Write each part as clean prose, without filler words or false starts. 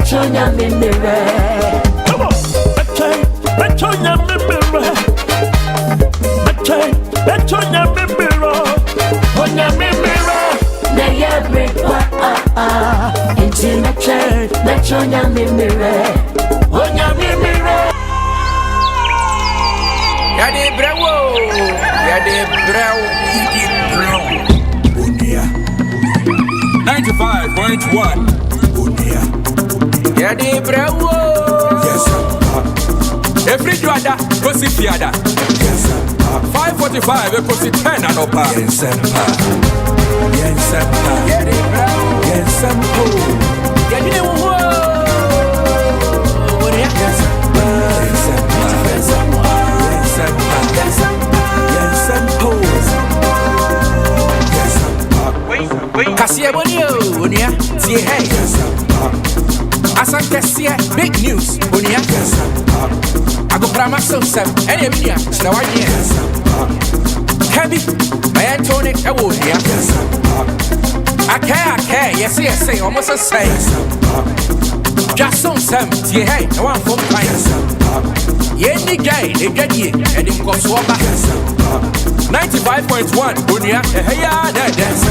Bechonya mimire. Come on. Bechonya mimire. Bechonya mimire. Onya mimire. Na Yaa Brefo intimate. Bechonya mimire. Onya mimire. Yaa Brefo. Yaa Brefo. Unia 95.1. Unia Yaa Brefo. Yes sir. Every Juada Kosi Fiada. Yes sir. 5:45 Kosi 10 anopa. Nsempa. Nsempa. Yaa Brefo. Nsempa. Yaa Brefo. Unia. Yes sir. Nsempa. Nsempa. Kasia bonio, Unia, see hey. Asankesia, big news, Unia. I go prama so some, any media, so I yes. Heavy, my Antonic award here. I care, yes, almost the same. Just some, see hey, I want from clients. Any guy, they get ye, and it goes over. 95.1, Unia, hey, yeah, that's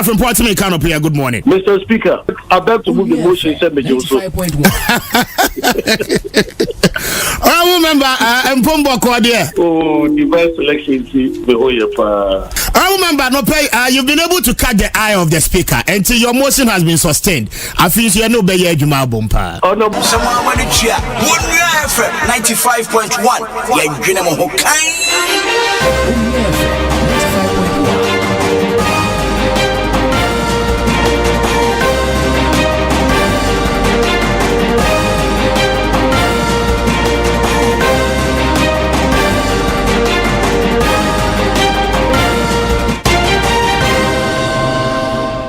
from Portsmouth, Canopy. Good morning, Mr. Speaker. I beg to move the motion. Send me also. I remember Mpombo Kwadia. Oh, device selection. I remember no pay. You've been able to catch the eye of the speaker until your motion has been sustained. I think you know be your Juma Bumpa. Oh no, someone want to cheer. 95.1. Yeah, Ginamo Hokai.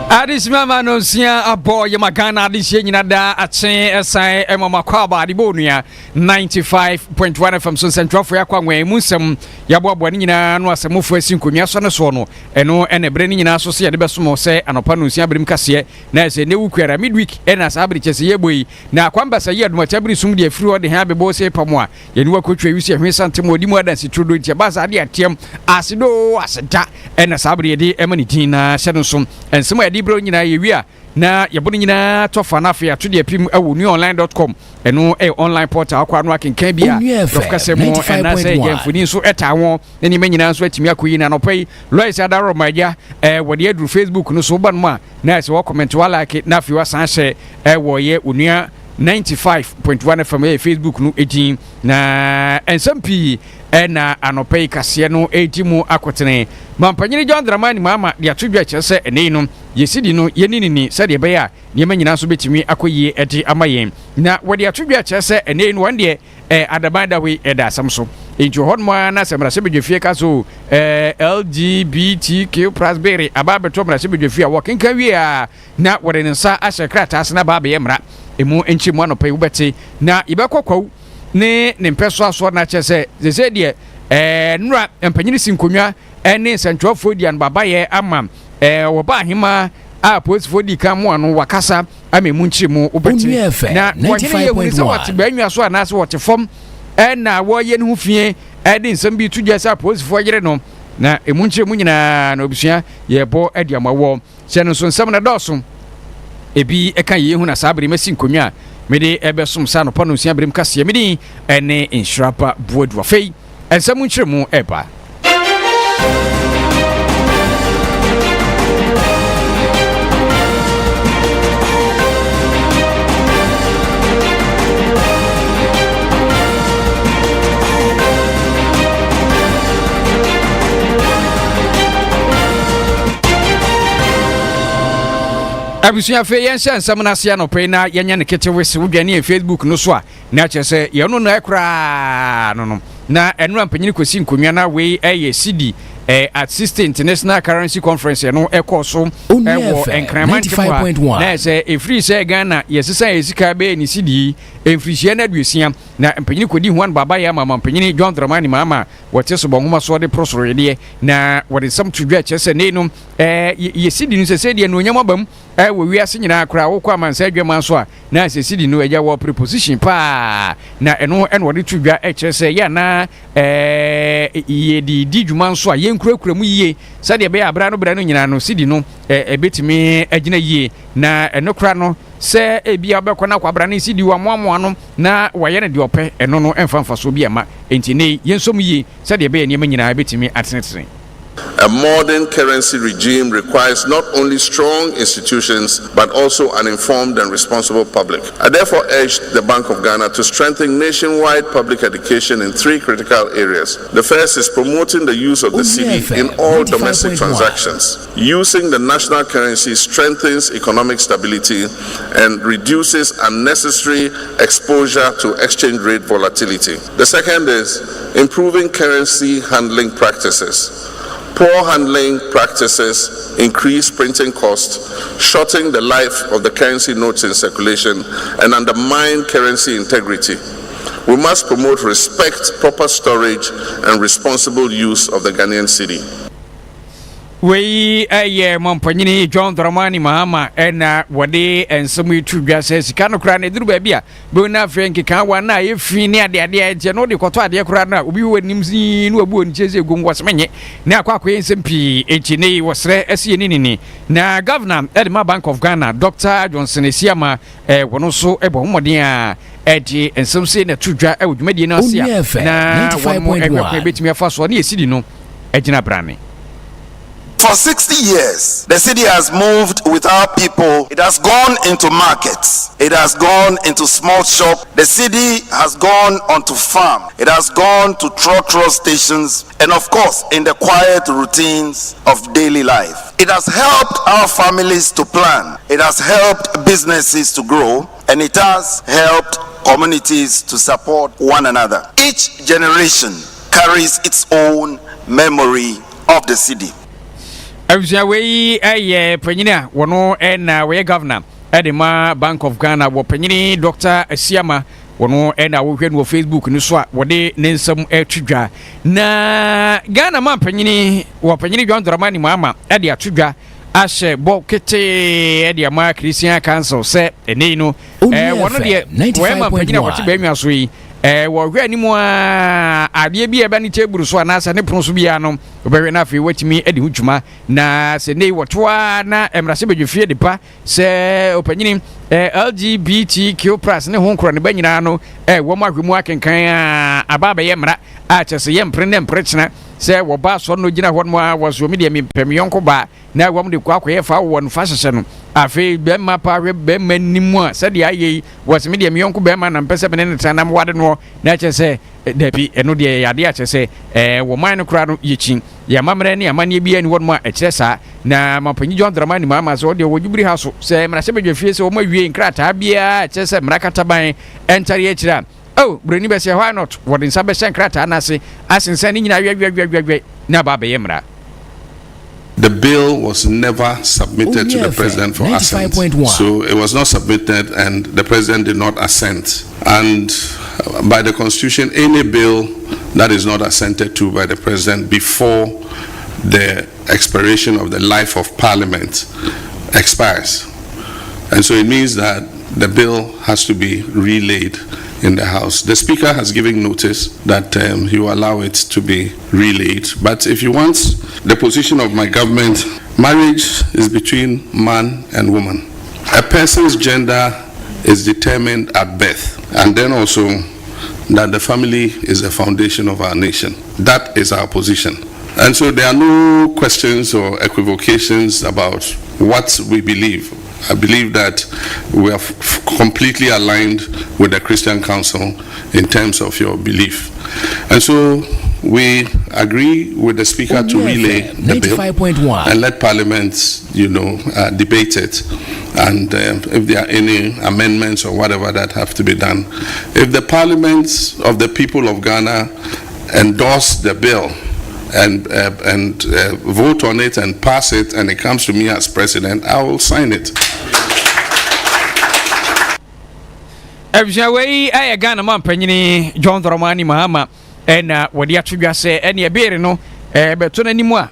Adis mama no sia abo ye magana adis ye nyina da achen esan emama kwa ba de bonua 95.1 FM so central for yakwa nwen musem yabo ni nyina no asemofo asinkonwa so ne so no eno ene bre ni nyina so se ye de besomo se anopa no sia brem kase na se ne wukwara midweek ena sa abre chese ye boyi na kwamba sa ye aduma chabri sum de afiri ode ha bebo se pamo a ye ne wakotwa wi se hwe santem odi mu adansi trodo ntia ba sa de atem asido aseda ena sa abre ye de emani tin na hye no so ensem ya bro nyina yewia na yebonu nyina tofa na afia to de pim awu newonline.com eno online portal akwa no akenkan bia dofkase mo na say yemfuni so eta won na ni manyina so atimi akoyi na no pai Lois adaro maja wode adru Facebook no so ban ma na se wo comment wala like na afi wasan hye wo ye onua 95.1 FM Facebook no edin na Nsempa na anopai kase no edimu akotene mampanyini John Dramani mama de atodwa kyese ene no yesidi no yeninini se de beya ne manyina so betimi akoyi edi amayen na wode atodwa kyese ene no wande adabanda we eda samso enjo hodmo na semra se bedwefie ka so LGBTQ Raspberry ababeto mra se bedwefie a wokenka wi a na wode nsa ahye krata ase na baba ye mra emu enchimu anopai ubeti na ibekokwa ne mpeso aso na kyese ze de nura empanyini sinkonwa ene central fodian babaye ama wo ba hima a post fodi kan mo anu wakasa amemu nchimu ubeti na wonyene ye wuri se wate banwa so anase wote fom na wo ye ne hu fie ede nsem bi tudwa sa post fo yere no na emu nchimu nyina na obusua ye bo ade amawo se no so nsem na doso ebi eka ye hu na sabere masinkonwa mede ebesom sa no pano nsia brem kase mede ene insurapa boadwa fei ensem nchiremu eba abusuya fe yense nsam na ase no pe na yenya ne kete wese wodwane Facebook no so a na kyese ye no na ekra no na enu ampanyini kosi nkonwa na we eye CD at 60 International Currency Conference no ekoso ewo enkraman twa na say efri say Ghana yesesa esika be ni sidi emfrihia na duesia na mpanyini kodi Juan Baba ya mama mpanyini John Dramani mama wote so bonhoma so de prosoro de na wode sam tudwa chese ne no yesidi no sese de no nyama bam wo wiase nyina akra wo kwa mansa adwama so a na sesidi no eja wo preposition pa na eno wode tudwa chese ya na ye di dwuma so a yenkurakura mu yie sade be abra no nyina no sidi no ebetimi agina yie na eno kra no se ebia obekọ na kwabra na sidi wa moamoa no na waye ne de opɛ eno no emfa so bia ma enti ne yensom yie sade be ne nyina ebetimi atenetene. A modern currency regime requires not only strong institutions but also an informed and responsible public. I therefore urge the Bank of Ghana to strengthen nationwide public education in 3 critical areas. The first is promoting the use of the cedi in all domestic transactions. Using the national currency strengthens economic stability and reduces unnecessary exposure to exchange rate volatility. The second is improving currency handling practices. Poor handling practices increase printing costs, shorten the life of the currency notes in circulation, and undermine currency integrity. We must promote respect, proper storage, and responsible use of the Ghanaian cedi. We Mompanyini John Dramani Mahama and Wade and some true says Kano Kran Dru Babia, Bona Frank Kawana, if near the idea, General de Cotua de Crana, we were Nimsi, no boon Jesse Gung was many. Now Quaque Nsempa, HNA was SNini. Now Governor Edma Bank of Ghana, Dr. Johnson Siama, one also a Bomodia. Eddie and some say the true dry out Medina. Now, 95.1 bit me a first one, yes, you know, Edina Brani. For 60 years, the city has moved with our people. It has gone into markets. It has gone into small shop. The city has gone onto farm. It has gone to trotro stations. And of course, in the quiet routines of daily life. It has helped our families to plan. It has helped businesses to grow. And it has helped communities to support one another. Each generation carries its own memory of the city. Away Penina, Wono and we governor Edema Bank of Ghana, Wopeni, Dr. Siama, Wono and our Facebook, Nuswa, Wade, Nensum Etuja. Na Ghana Man Penini, Wapeni John Dramani Mama, Edia Tuja, Ashe, Bokete, Edia Mark Christian Council, set, and Nino, one of the 95.1 what you bear me wɔ anymore adeɛ bi eba ni table so anasa ne pronso bia no obɛhwɛ na afei watimi ade hudwuma na se nei wɔtoa na emrase bedwefie de pa sɛ opanyini LGBTQ+ ne ho nkoro ne ba nyina no wɔn ahwemu akenkan aba bɛyɛ mra a kyerɛ sɛ yɛmpre ne mprechena sɛ wɔba so no gyina hɔ no a wɔso mi de mempem yɔnko ba na wɔm de kwakɔyɛ fa wɔ no fa hyehyɛ no afei bɛma pa hwɛ bɛma nimu a sɛ de ayɛ wɔse mi de yɔnko bɛma na mpɛ sɛ bene ne tanam wade no na kyerɛ sɛ dabi ɛno de yade a kyerɛ sɛ wɔ man no kora no yɛkyin yɛmammerɛ ne amanneɛ bi ani hɔ no a ɛkyerɛ saa na mapanyi John Dramani Mama sɛ wɔde wɔdwubiri ha so sɛ mmarahyɛ badwafie sɛ wɔma wie nkrataa biara kyerɛ sɛ mmara kataban ɛntare akyirɛ a oh, Bruni Bessia, why not? What in Sabbath Crata Nasi, as in sending Naba. The bill was never submitted to the president for assent. So it was not submitted and the president did not assent. And by the constitution, any bill that is not assented to by the president before the expiration of the life of parliament expires. And so it means that the bill has to be relayed in the House. The Speaker has given notice that he will allow it to be relayed. But if you want the position of my government, marriage is between man and woman. A person's gender is determined at birth, and then also that the family is the foundation of our nation. That is our position. And so there are no questions or equivocations about what we believe. I believe that we are completely aligned with the Christian Council in terms of your belief. And so we agree with the Speaker to relay the bill and let Parliament, debate it. And if there are any amendments or whatever that have to be done. If the Parliament of the people of Ghana endorse the bill and vote on it and pass it, and it comes to me as president, I will sign it. Ebjawei ay Ghana man panyini John Dramani Mahama ena wodi atwedwa se ene ebere no beto nanimu a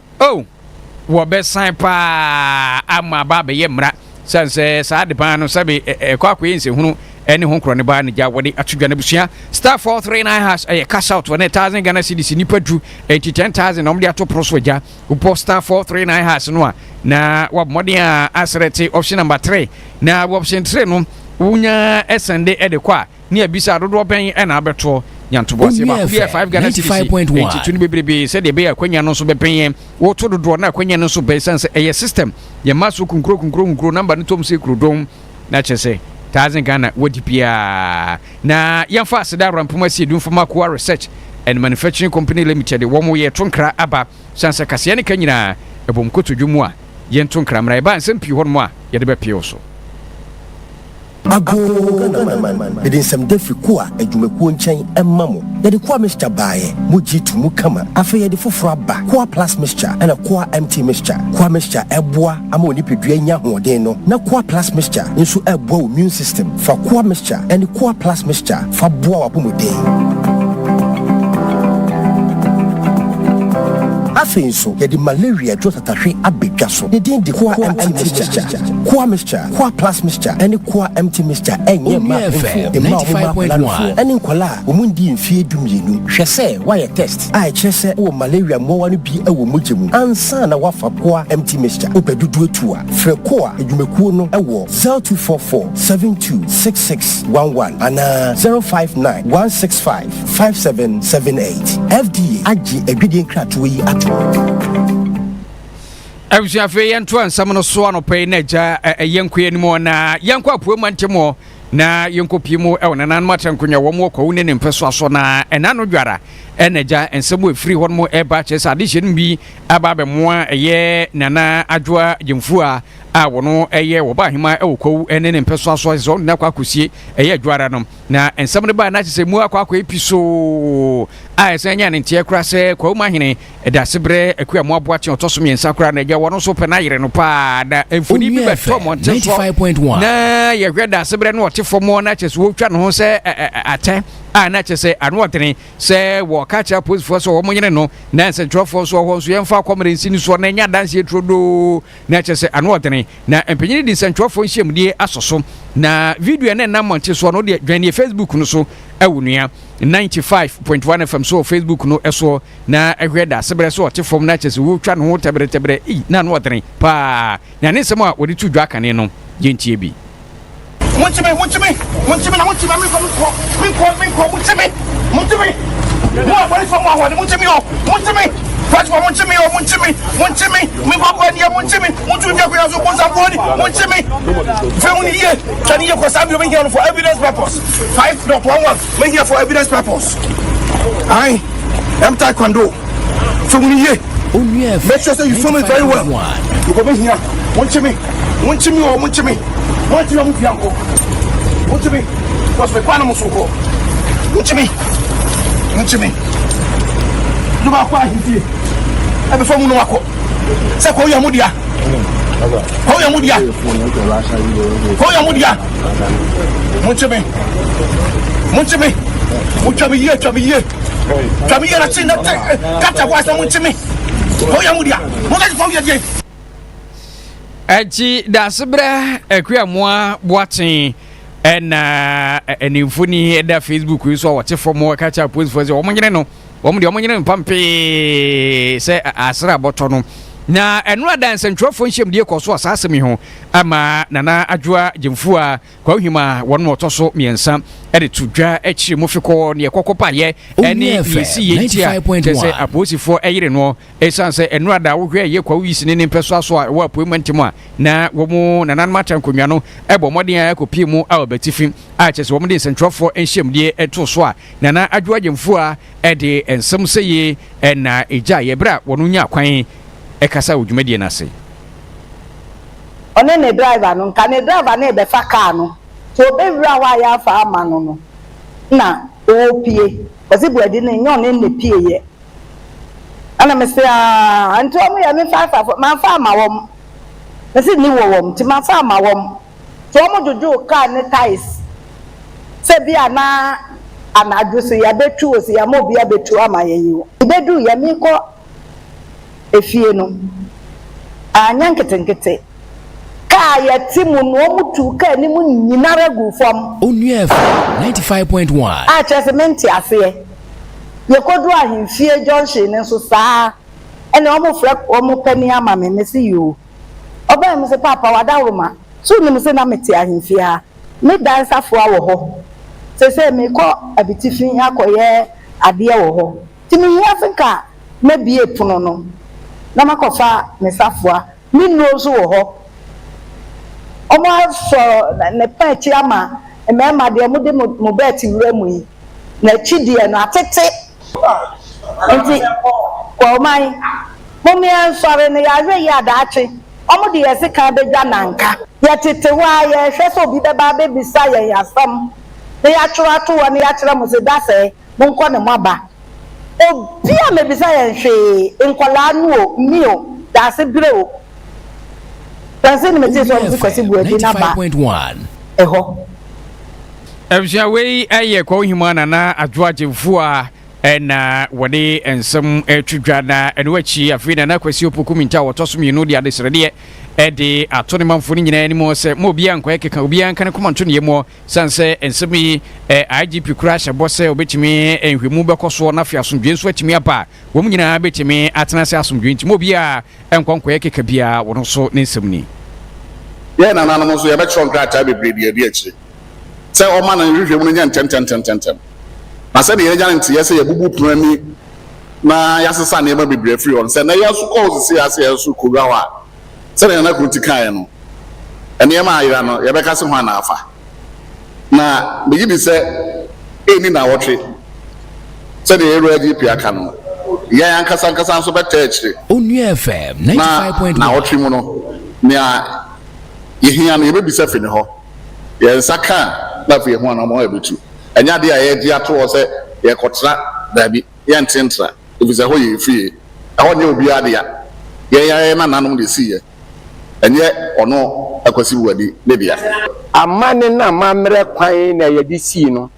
wo be sign pa ama ba be yemra sanse sa de ban no sabe kwakwe nse hunu ene ho nkro ne ba ne ja wodi atwedwa ne busua star 439 # cash out 1000 Ghana cedis nipa dru 10,000 omde ato proso ja upo star 439 # no a na wa modern a asrete option number 3 na option 3 no unya esende edekwa ni abisa dodo ben ena abeto nyantobo se ba 5 Ghana 95.1 tuni bebrebe se de be akwanya no so bepen wo to dodo na akwanya no so be sense eye system ye maso kunkro number ni tom se krodom na chese 1000 Ghana wodi bia na yemfa aseda rampoma se dum fama ko research and manufacturing company limited wo mo ye tonkra aba sense kase ne kanyina ebom kotodwumu a ye tonkra mra ba nsem pi ho mo a ye de be pie so Ago man it is some difficult adwumakuo nchen emma mo yede kwa mixture baaye mujitu mukama afa yede foforo aba kwa plus mixture and kwa empty mixture kwa mixture eboa ama onipedua nya hoden no na kwa plus mixture nso eboa immune system fa kwa mixture and kwa plus mixture fa boa wapomoden Afenso yedi malaria dro tatahwe abedwa so ne din de kwa empty mixture kwa mixture kwa plus mixture and kwa empty mixture enye ma 95.1 ene nkwala omundi mfie dumienu hwese why test a chese wo malaria mo no bi ewo mogemu ansa na wafa kwa empty mixture obedudu etu a freko a edwumekuo no ewo 0244726611 ana 0591655778 FDA agi egwedie nkrato yi ato Abusha fe yanto ansam no so anopai na ja yenkwe ni mo na yanko apuo mantemo na yenko pimo e wonanan matankonya wo mo kwa ne mpeso aso na enano dwara eneja ensemo efiri hon mo e ba chesa de hyen bi aba be mo eye nana adwoa jemfua a wono eye wo ba hima e wokwu ene ne mpeso aso zo na kwa kosie eye dwara no na ensem ne ba na chese mu akwa episo a esenya ne ntie kura se kwa ma hene da sebre akua mo aboache otoso miensa kura na eja wono so pe na yire no pa da enfuni bi beto mo nte so 95.1 na ye hwe da sebre no fomo na chese wo twa no ho se ate a na chese anwotene se wo kacha police force wo monyene no na central force wo so yemfa commerce ni so na nya dance etrodo na chese anwotene na empenyini di central force hemdie asoso na video na na monte so no de dwane Facebook no so awunua 95.1 FM so Facebook no eso na ehwe da sebre so ote fom na chese wo twa no ho tebre na anwotene pa na ne sema wo di tu dwa kane no yentie bi want me, me for evidence purpose. 5.11, me here for evidence purpose. I am taekwondo. So when you make sure you film it very well. You come in here, want me, What you want to me? What's my panel so called? What you me? No matter here. I before no wako. Say call your mudia. Call your mudia. Na chinda kata kwa sa munchime. Call your mudia. What call your Eji da sebra akua moa boaten ena enimfuni eda Facebook yi so wote fomo kacha post for ze omonyene no omonyene pampe se asra boto no na enura dance ntwofo nhyem de koso asasemi ho ama nana adwoa jemfua kwa hima wono otoso miensa ede tudwa echi mofiko ne kokopa ye ene yesi yetia tese aposifo eyire no esanse enura da wo hwe ye kwa wisi ne mpeso aso a wo apoimantimo a na wo mu nana matan konwa no ebo moden akopie mu a obetifim a chese wo mu de ntwofo nhyem de eto so a nana adwoa jemfua ede ensem seye ena eja ye bra wono nya kwan ekasa odwumedie na se one ne driver no ka ne driver na ebe fa car no so bewura wa ya fa ama no na o pie osi buadi ne nyo ne pie ye ana me say anto mo ya me fa ma fa ma wom me say ni wo wom ti ma fa ma wom to mo jojo car ne ties se bia na anadwo se ya betu o se ya mo bia betu ama yeyi ibedu ya mi ko efie no anya nketenkete ka ya timu no mutu ka ni mu nyinara gu fam Onua 95.1 a chesement ase ye kodu ahimfie junction ne so saa ene omo frek omo pani ama me se yo oba me se papa wadawroma so ni me se na meti ahimfie ha me dansa fo awo ho se me ko abitifin akoye ade wo ho ti me hia fika na bie puno no na makofa me safoa ni nozo wo ho omo so ne pa chi ama me ma de omo de mo beti wura mu yi na chi de no atete nti ko mai mo me ansore ne ya hwe ya daachi omo de yesi kan bedwa nanka ya tete wa ya hwe so bi beba be bisa ya yasam ne ya chura to wa ne ya chira mo se dase mo nko ne mo aba obi a me bisa ya hwe nkola nu o mi o dase breo dase ne me ti so mo kwasi bu edi na ba 95.1 eho Ebja we aye ko himana na adwoagefo a na wode ensem etwidwa na enwachi afina na kwasi opoku minta wotoso mienu de adesrede de atone manfo ni nyina ni mo se mo bia nkwa keka obi anka ne komanto ne mo sanse ensemi IGP crash abose obetimi enhwemu bekoso na fia asomdwe nso atimi apa wo nyina betimi atena se asomdwe nti mo bia enkonkwa keka bia wono so ne nsem ni ye na nanom so ye be chon krata bebrede ade achi se o ma na nhwehwe mu nya ntem na se de ye nya nti ye se ye bubu prani na yasesa na ye ma bebre free on se na ye so ko se ya se ye so ko wa se na ko tikan no ene ma ayira no ye be ka se ho na afa na be gibi se eni na wotwe se de ye ro IGP aka no ye ankasa so be touch Onua FM 95.1 na wotwe mu no ne a ye hia no ye be bisa fi ne ho ye saka na fi ho na mo ebetu enya de a ye di ato o se ye kotra da bi ye ntentra if se ho ye fie ho ne obi ade a ye na nanom de si ye enye ono akwasi wadi ne bia amane na mamre kwan na ye di si no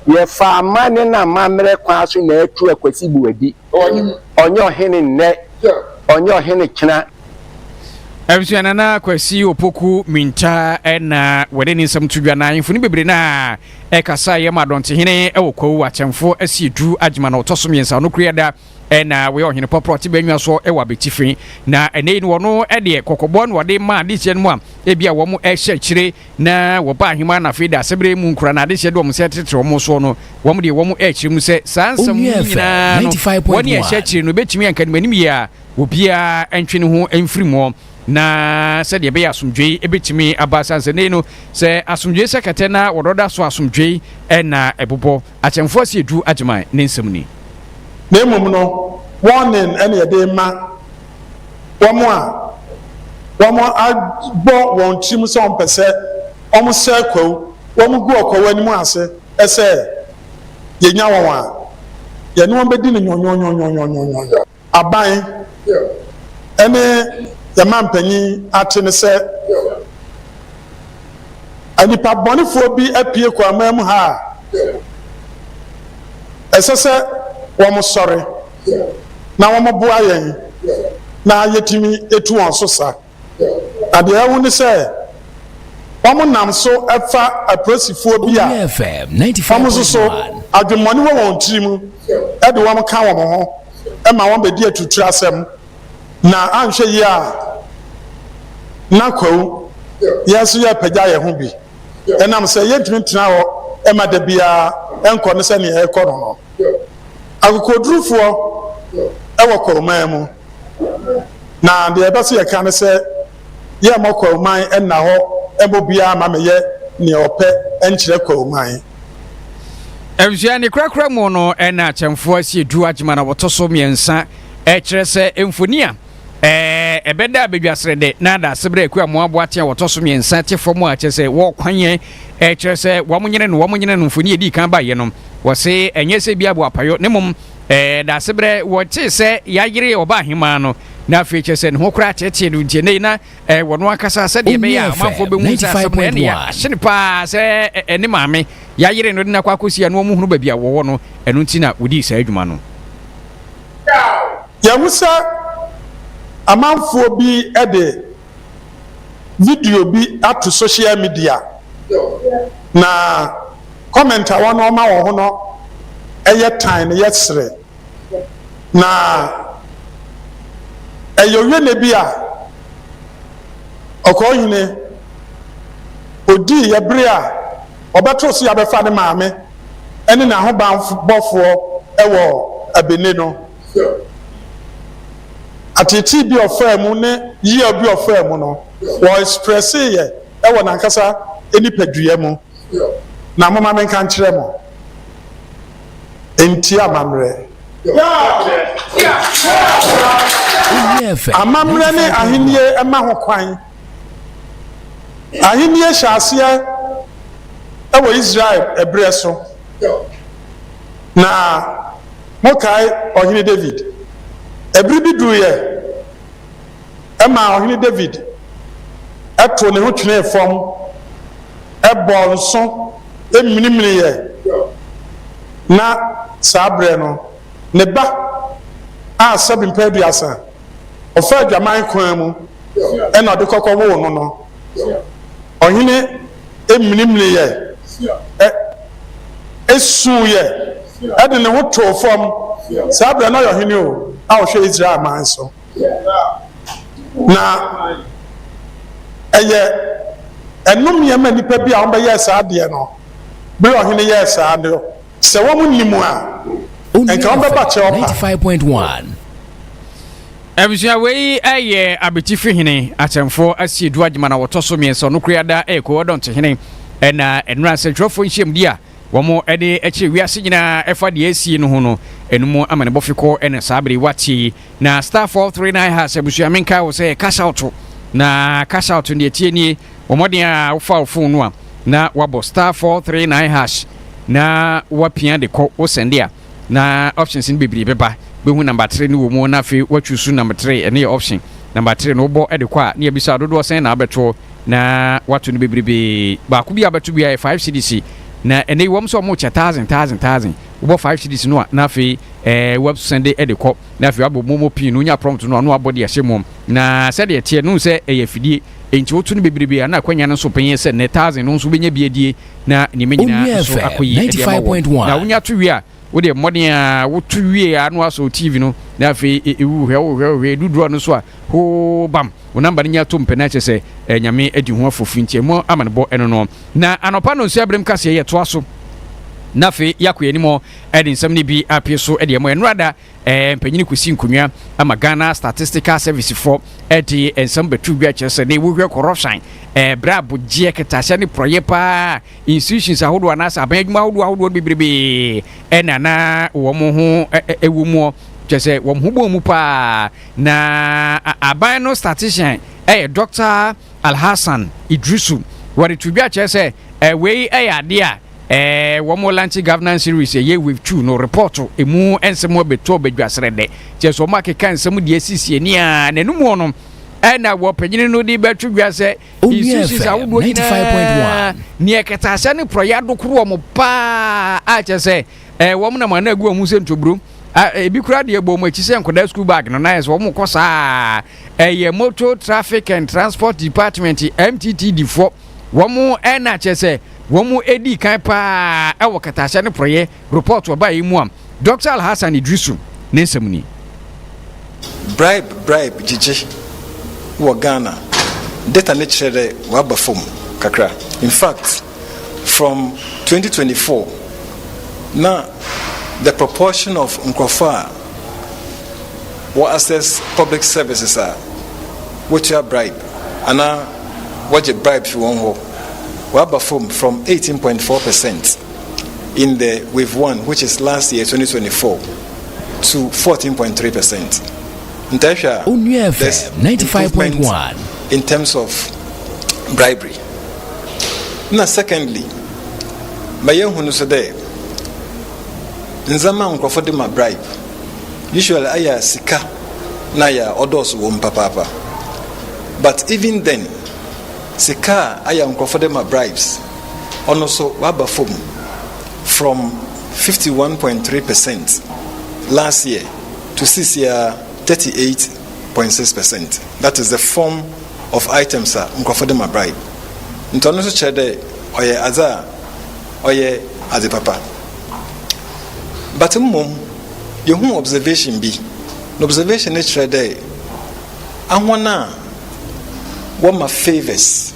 ye fa amane na mamre kwan so na atu akwasi wadi onye ohene nne onye ohene kina Ebsuana na kwasi opoku minta na wede ni nsam tudwa na infuni bebre na ekasa ye madonte hene ewokwo achemfo asiedu agima na otoso miensa no kriada na we ohene poproti benwa so ewa betifin na ene ni wono ede kokobo no wode ma de che no a ebia wo mo ehye kire na wo ba ahima na fida sebre mu nkura na de che do mo se tetre wo so no wo mo de wo mo ehye mu se sansam nyina no woni ehye kire no betimi anka ni manim ya obia entwe ne ho emfiri mo na said ye be asumdwe ebetimi abasanse ne no se asumdwe sekete na wododa so asumdwe na ebobo achemfo se edu agima ne nsem ni na emum no warning ene ye de ma womo agbo won tim so on pese omo se kwaw womo gu okwaw ani mu ase ese ye nya won a ye no be di ni nyonyo aban ene the man penny atene se anipa bonifo bi apie Kwame mu ha esese wo mo sore na wo mo boa yen na yetimi etu on so sa ade ewu ni se wo mo nam so efa apresifo bi a FM 95.1 so adwemoni wo won tirimu e de wo mo ka wo mo ho e ma wo be di atutu asem na anhwe yi a na kwaw yesu ya pagya ye ho bi enam se yentumi tena ho e ma da bia enko ne se ne e ko no akokodrufo e wo koroma mu na de e ba so ye kan se ye mo koroman e na ho e bo bia ma me ye ne ope enkyere koroman Ebja ne krakra mu no na achemfo asie du agima na wotoso miensa kire se emfonia ebeda abedwasrede na da sebre akua mo aboatia wotoso miensa tefomu a kire se wo kwanye kire se wo monyene no mfoni edi kan ba ye no wo se enye se bia bo apayo ne mom da sebre wote se yagire oba hima no na feature se ne ho kra tete no ntie na wono akasa se de be ya manfo be mu sa se ne ya hye pa se ene maame yagire no de na kwakosi ya no mu hunu ba bia wo no eno nti na wodi sa adwuma no ya musa amanfo bi ede video bi ato social media na comment a wono ma wo ho no eye time yesre na eyowe ne bi a okohine odi yebre a obeto so ya befa ne maame ene na ho ban bofo ewo abene no atiti bi ofam ne yi obi ofam no wo express ye ewo na nkasa enipadue mu na mama men kan kire mo enti amamre amamre ne ahenie ema ho kwan ahenie hyase ewo Israel ebre so na mokai ohini David ebri bi duye ema ohini David eto ne ho twene fom ebo nso eminimini ye na sabre no ne ba a sabin pedu asa ofa adwaman kwan mu e na de kokko wo no no ohine eminimini ye esu ye ade ne wo to fom sabre no ohine o a o hwe Israel man so na eye enum ye ma nipa bi a on be ye sa de no bi ohine ye sa de se wo mu nimu a enka on be ba che opa 95.1 Ebusua wei eye abetifi hene atemfo asiedu adwuma na wotoso mienso no kriada ko odonte hene na enura sentrofo nhiem dia womo ede eche wiase nyina efa de asie no ho no enumu amane bofiko ene sabri wati na star 439 has ebusua menka wo say cash out na cash out ndi etie ni womoden a wofa phone no a na wabo star 439 hash na wapia de ko wo sende a na options ni bebiri beba behu number 3 ni wo mu na fe watchusu number 3 ene option number 3 no bo ede kwa na ebisa dodo sen na abeto na watu ni bebiri ba ku bi abeto bi 5 cdc na ene wom so mo cha 1000 wo 5 cdc no na fe web send ede ko na fe abo momo pin no nya prompt no abo de ahye mom na se de tie no se eyafidie enti wotu ni bebiri na kwanya no so penye se 1000 no so benya biedie na ni menyina so akoyi 95.1 na wonya to wi a wo de modern a wotu wi a no aso tv no na fe ewu hwe duduro no so a ho bam wo number nya to mpena che se nyame adi ho afofu ntie mo amanebo eno no na anopa no nsu abrem kase ye to aso na fe yakoye ni mo edi nsam ni bi apie so edi mo enrada mpanyini kusi nkonwa ama Ghana Statistical Service for edi nsam betu bia chese na ewuhwe corruption bra bogie ketasha ni proyepa institutions ahodo anasa abanyadwuma ahodo bibrebe na wo mo ho ewu mo chese wo mo bo mu pa na aban no statistician Dr. Alhassan Idrisu wari tu bia chese we ade a womo lanchi governance series ye with two no report emu ensemo beto bedwasrede cheso make kan nsem de asisi ni a nanumu no na wo panyini no di betu dwase isisi sa wo 95.1 ni eketasa ni proyado kuro mo pa a chese womo na mana agu amu se ntobro ebi kura de ebo mo chise nkoda school bag no nice womo kosa ye motor traffic and transport department MTTD4 womo na chese womu edi kan pa ewo katasha ne proye report oba yimu am Dr. Alhassan Idrisu nensamuni bribe jiji wo Ghana data ne chere wa bafom kakra in fact from 2024 now the proportion of nkrofa what access public services are what you bribe and what you bribe you won ho from 18.4% in the wave 1, which is last year 2024, to 14.3%. There's 95.1 in terms of bribery. Now, secondly, my young one said, "Nzama unkofodi ma bribe." usually aya sika na ya odos wo mpapapa. But even then, sika aya nkrofo dem bribes. Also waba from 51.3% last year to this year 38.6%. That is the form of items that nkrofo dem bribe. Ntono so chede oye aza oye azipapa. But you who observation be no observation is chede anwana wama favors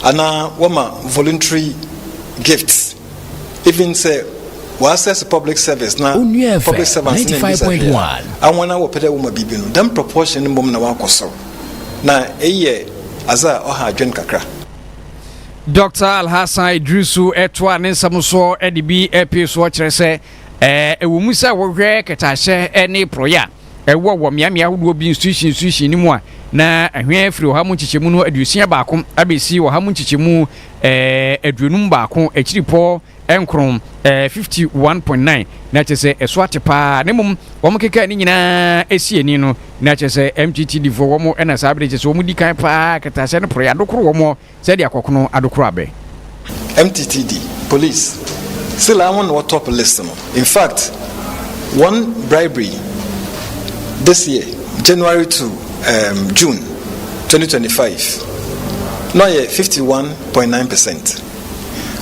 ana wama voluntary gifts even say we access public service na public service 95.1 anwana wo pede woma bibi no them proportion mbom na wakoso na eye aza oha adwen kakra. Dr. Alhassan Idrisu etwa ne nsamso edibi episo kire se ewumusa wo hwe ketashe ene proya wo miamia wo bi institution ni mu a na ahwe afiri wo hamu chichemu no adusia baako abesi wo hamu chichemu aduonum baako akiripo enkron 51.9 na chese eso atepa ne mum wo mkeka ni nyina esieni no na chese MTTD vo wo mo na sabre chese wo mudi kan pa ketashe ne proya dokoro wo mo se dia kokono adokoro abe. MTTD police still on our top list. In fact, one bribery this year, January to June 2025, now 51.9%.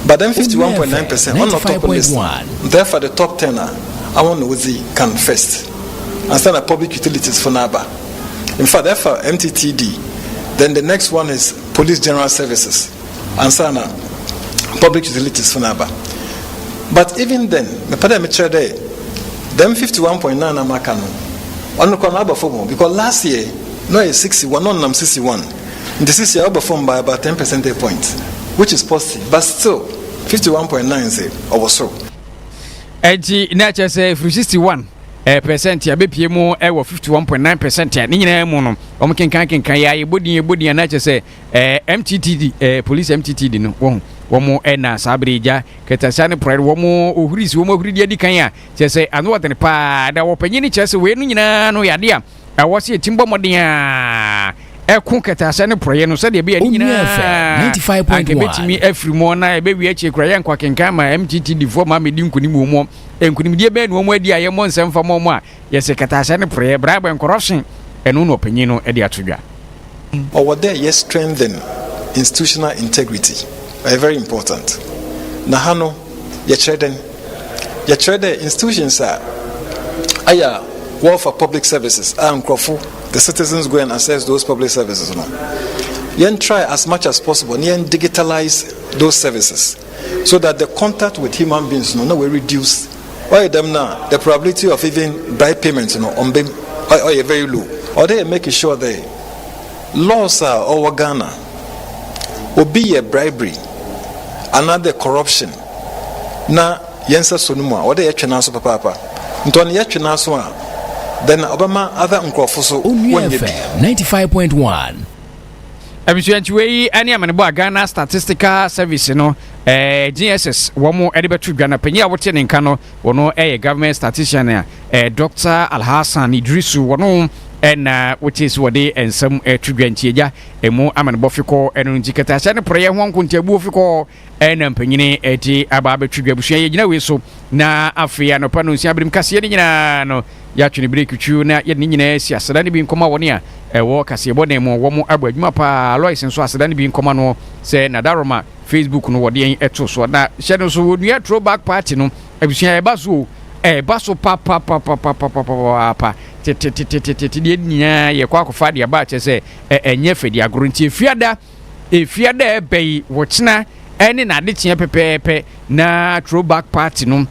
But then 51.9% on the top list. Therefore, the top 10 I want to can first. And stand public utilities for Naba. In fact, therefore, MTTD. Then the next one is Police General Services. And sana public utilities for Naba. But even then, me pada me chere there, them 51.9 amakano. On the Yaa Brefo because last year no is 61, no nam 61. In this year performed by about 10 percentage points, which is positive, but still 51.9 say also. Egi na chese 61 percent ya bepie mu e wo 51.9% ya ni nyina mu no omo kenkan ya ebodi na chese MTTD police MTTD no womo na sabrija ketasa ne pride womo ohurisi womo ohuridi adi kan ya chese anu watene pa da wo panyini chese we nu nyina no yade a wose etimbo moden a ekun ketasa ne proye no se de be ani nyina 95.1 betimi afri mo na ebe wi achi kura ye nkwa kenkan ma MTTD fo ma medi nkunim mo nkunim de be no mo adi aye mo nsemfa mo a yese ketasa ne proye bribe and corruption enu no panyin no edi atodwa. Over there yes strengthen institutional integrity. Very important. Nahano, your institutions are war for public services. The citizens go and access those public services. You try as much as possible and digitalize those services so that the contact with human beings will reduce. Why them now? The probability of even bribe payments on them are very low. Or they making sure the laws are over Ghana will be a bribery. Another corruption na yensa sonuma or the yachinaso papa ntoni yachinaso then Obama other nkrofo so 95.1 Abisuantiwe ani amanebo Ghana Statistical Service no GSS womo edibetu Ghana penya wote ne nka no wono government statistician Dr. Alhassan Idrisu wono and which is what they and some trigrantia emo amanebo fiko enu njikata sha ne proye ho nkontabu fiko enam panyine eti ababe trigabusua ye gina we so na afia no pano nsia brim kase ne nyina no ya twene break twu na ye ne nyina si asada ne bi nkoma woni a ewo kase bone mo wo mo abadwuma pa Lois nso asada ne bi nkoma no se na daroma Facebook no wode en eto so na hye no so wonua throwback party no abusua e baso baso pa de nya ye kwa kofa de ba che se enye fedi agoro nti efiada ebei wochina ene na de tia pepepe na throwback party no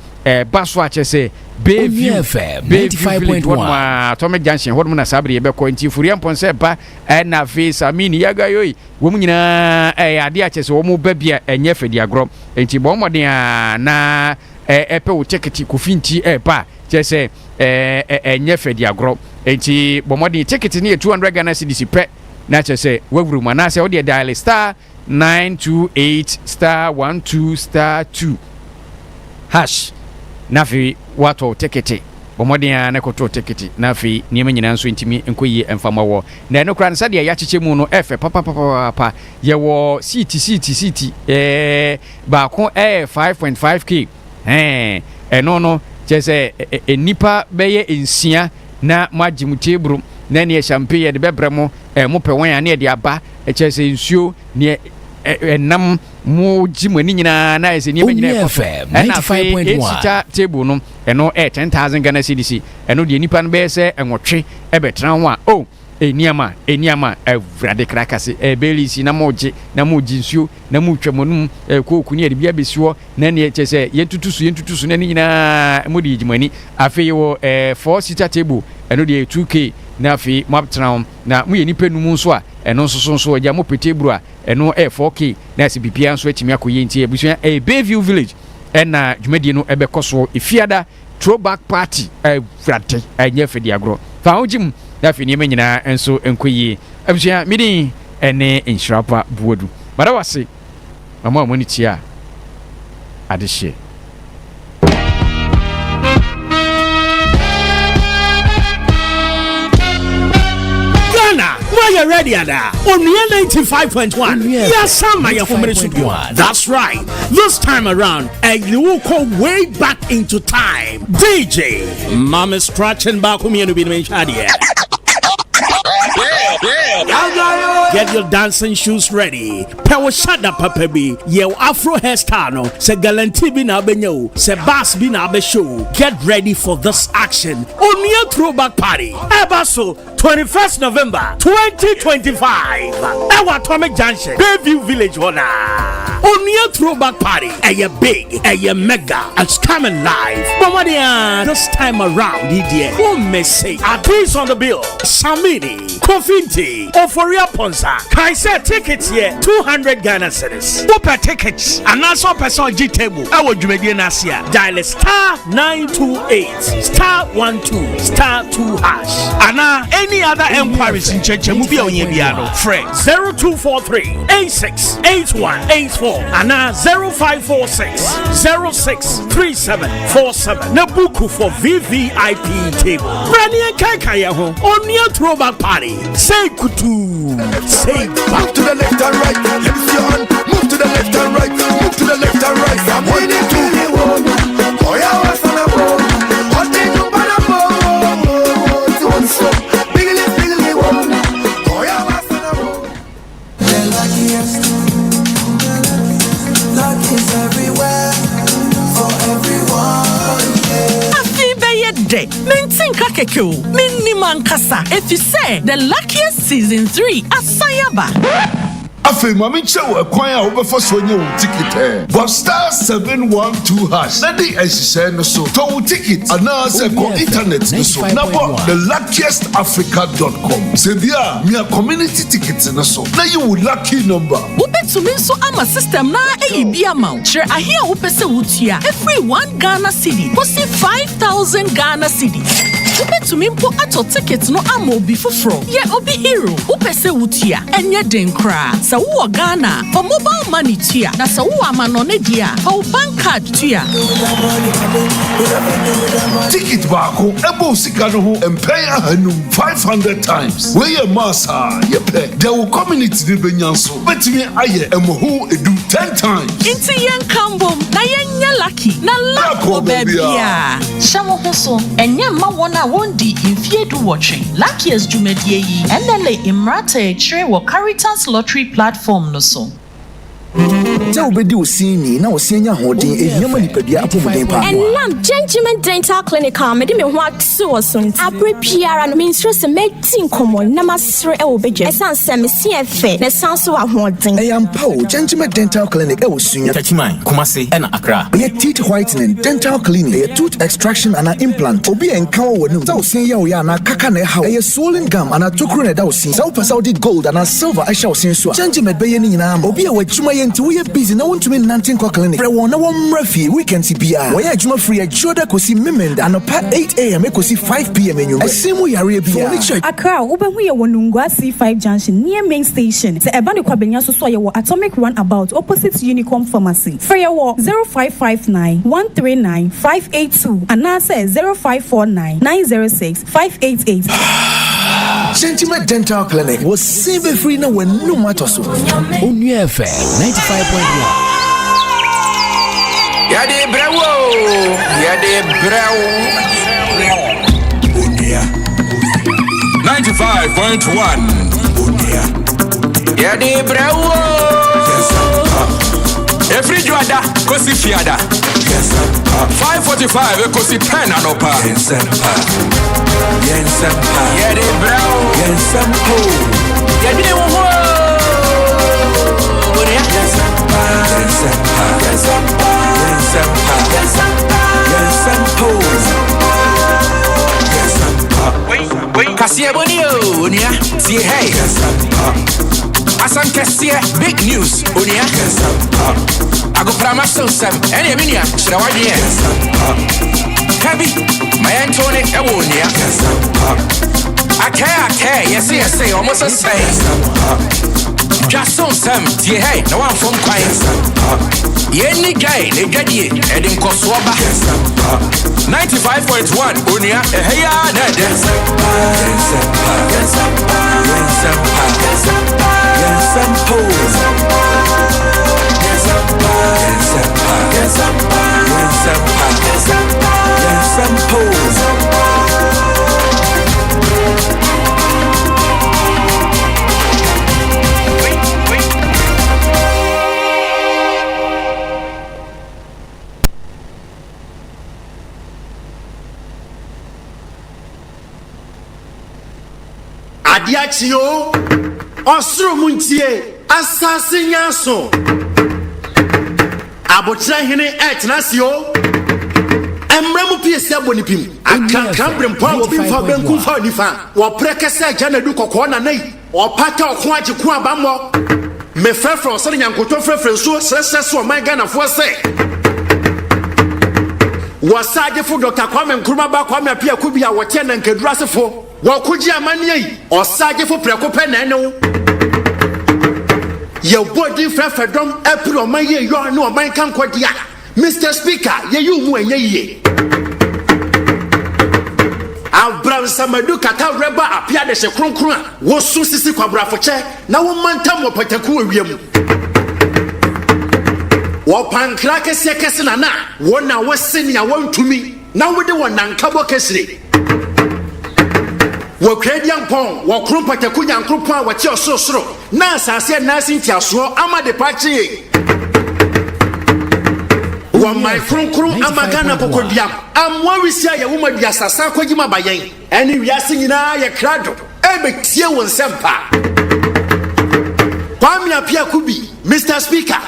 baso a che se Baby FM 95.1 Tome Junction hodum na sabre ye be ko nti furi amponse ba na face amini yaga yoyi wo munyina ade a che se wo mu ba bia enye fedi agoro nti bo moden na epe wo ticket kofinti ba che se enye fedi agro enti bomodi ticket ni 200 Ghana cedis pe na che se wawuru ma na se wo de dial star 928 star 12 star 2 hash na fi wato ticket bomoden na koto ticket na afi niam nyina nso ntimi enkoyi emfama wo na no kra nsa de ya chiche mu no efe papa ye wo city ba ko 5.5k eno no chese enipa beye ensia na magim tebru na ne champagne de bebremo mo pewan ya na de aba chese nsuo ne enam mo jimani nyina na ese niam nyina FM 95.1 table no eno 10,000 Ghana cedis eno de nipa no be se enwotwe ebetran ho a eniama evrade krakase belisi na moji nsuo na mutwamonum koku ne de bia besuo na ne chese yentutusu na nyina modi jimani afi wo 4-seater table eno de 2k na afi maptran na mu yenipa num nso a eno nso agya mo petebru a eno 4k na asibipia nso atimi akoye nti ebusua Bayview Village na dwumadi no ebekoso ifiada throwback party frate anya fedi agro fa hojim na afi niam nyina enso enkoye ebusua midi ene inshirapa buodu mara wase mama mo ni tia adehye You're ready, Ada. On 95.1. Yes, Sama, your home studio. That's right. This time around, you will go way back into time. DJ, Mama scratching back home and be mentioned. Get your dancing shoes ready. Power shut up, Papa B. Your Afro hairstyle, no. Se galanti bi na benyo. Se bass bi na be show. Get ready for this action. On your throwback party. Ebaso 21st November 2025. Ewa Atomic Junction, Bayview Village, Hona. On your throwback party. Aya big, aya mega. It's coming live. Mamadia, this time around, idiot. Won't miss it. A piece on the bill. Samini, Kofinti, Ophoria Ponsa. Kaisa tickets here, 200 Ghana cedis. Whooper tickets. And also person G table. I will do Asia. Dial star 928 star 12 star 2 hash. Anna, any other enquiries in Cheche Mubi on Yebiano. Friend 0243 868184. Anna 0546 063747. Nabuku for VVIP table. Brania Kakaya on your throwback party. Say kutu. Say back to the left and right. Let me see your hand. Move to the left and right. Move to the left and right. I'm winning to the world. Oh yeah, what's on the board? What did you put up on? Bigly one. Oh yeah, what's on the board? The luckiest luck is everywhere for everyone. Day. Mintin kakekyo. Minni mankasa. If you say the luckiest season 3 asayaba. Afi mami chewa kwanya obefa sonye wo ticket but star 712 hash na di ehise no so to ticket anase ko internet no so na bo thelluckiestafrica.com se bia mi community tickets no so na you lucky number ubetumi so ama system na eyibi amount share ahia upese wutua every 1 Ghana cedi posi 5,000 Ghana cedi ubetumi mpo ato ticket no ama obi foforo ye obi hero upese wutua enye den kra sa wo Ghana for mobile money tia na sa wo amanone dia for bank card tia ticket baako ebo sika no ho empay ahanum 500 times we ye massa ye pay there will community de benyanso betimi aye emoho edu 10 times inti yen kambom na yen nya lucky na luck bebia shamo hoso enye ma wona wondi infiedu watching luckiest jumedie yi enele imrata chire wo Caritas lottery platform no so Tell obedi osini na osianya hodin ehiama nipadua apomden pa. And lam gentleman dental clinic am de me ho akso so abre piara no minstro se metin komo na masre e obedje esanse me se efe na sanso wa hodin. I am Paul gentleman dental clinic e osunya Tachiman Kumasi and Accra. Be teeth whitening dental cleaning, a tooth extraction and an implant. Obi enkawo wonu. Tell say ya na kaka na how. A swollen gum and a tokro na da osin. Sao pasal did gold and a silver I shall sin so. Gentleman be ni na obi e wachuma ye nti wo ye busy na won't mean nantin kwa clinic. Pre won na won mrafi weekend CPR. Why adwuma free ajoda kosi memenda anopa 8 a.m. kosi 5 p.m. enyo. Asimu yare bia. Accra, ubehu ye wonungwa C5 junction near main station. Se eba ne kwabenya so ye wo Atomic Runabout opposite Unicorn Pharmacy. Free wo 0559 139 582 and now say 0549 906 588. Sentiment Dental Clinic was save free now when no matter so. On UFM 95.1. Yaa Brefo. Unia 95.1. Unia Yaa Brefo. Every juada kosi fiada. 5:45 kosi 10 anopa. Nsempa. Yaa Brefo. Nsempa. Yaa wo. Unia Nsempa. Kasia bonio, Unia. See hey. Asan Kasia, big news, Unia. I go promise some. Any minia, should I want you? Kabi, my Antonic, Unia. I care, yes, almost the same. Just so some, see hey, no one from quiet. Yenny guy, they get ye, and in Koswaba 95.1, Unia, hey, Adiachio, Osro Muntie, Assassin Yaso. Abotra hene etnasio. Emremu PSA bonipim. Akan kambrem pa obi fa benku fa nifa. Wo prekese jana du kokko na nai. O pata okon agiku abammo. Me frefro so nyankoto frefre so sreso man Ghana fo se. Wasaje fu Dr. Kwame Appiah Kubi a wote na nkedura sefo. Wakuji amani yi osaje fo preko pe na ene ye body frefredom epro man ye yo na o man kan kwadia Mr. Speaker ye yu mu enye ye Abraham Samadu kata reba apia de se kronkron a wo so sisi kwabrafo che na wo mantam wo pataku awiem wo pankra kese na na wo na wo senia wo ntumi na wo de wo nankabo kesire wo kredian pon wo krum pataku nyankropon a wo che ososoro na asase na asintiaso amade pachi wo my krum amagana pokobiam amwa wisia ye wo madua sasa kwagima bayen eni wiase nyina ye krado ebetie wo Nsempa Kwame Appiah Kubi Mr. Speaker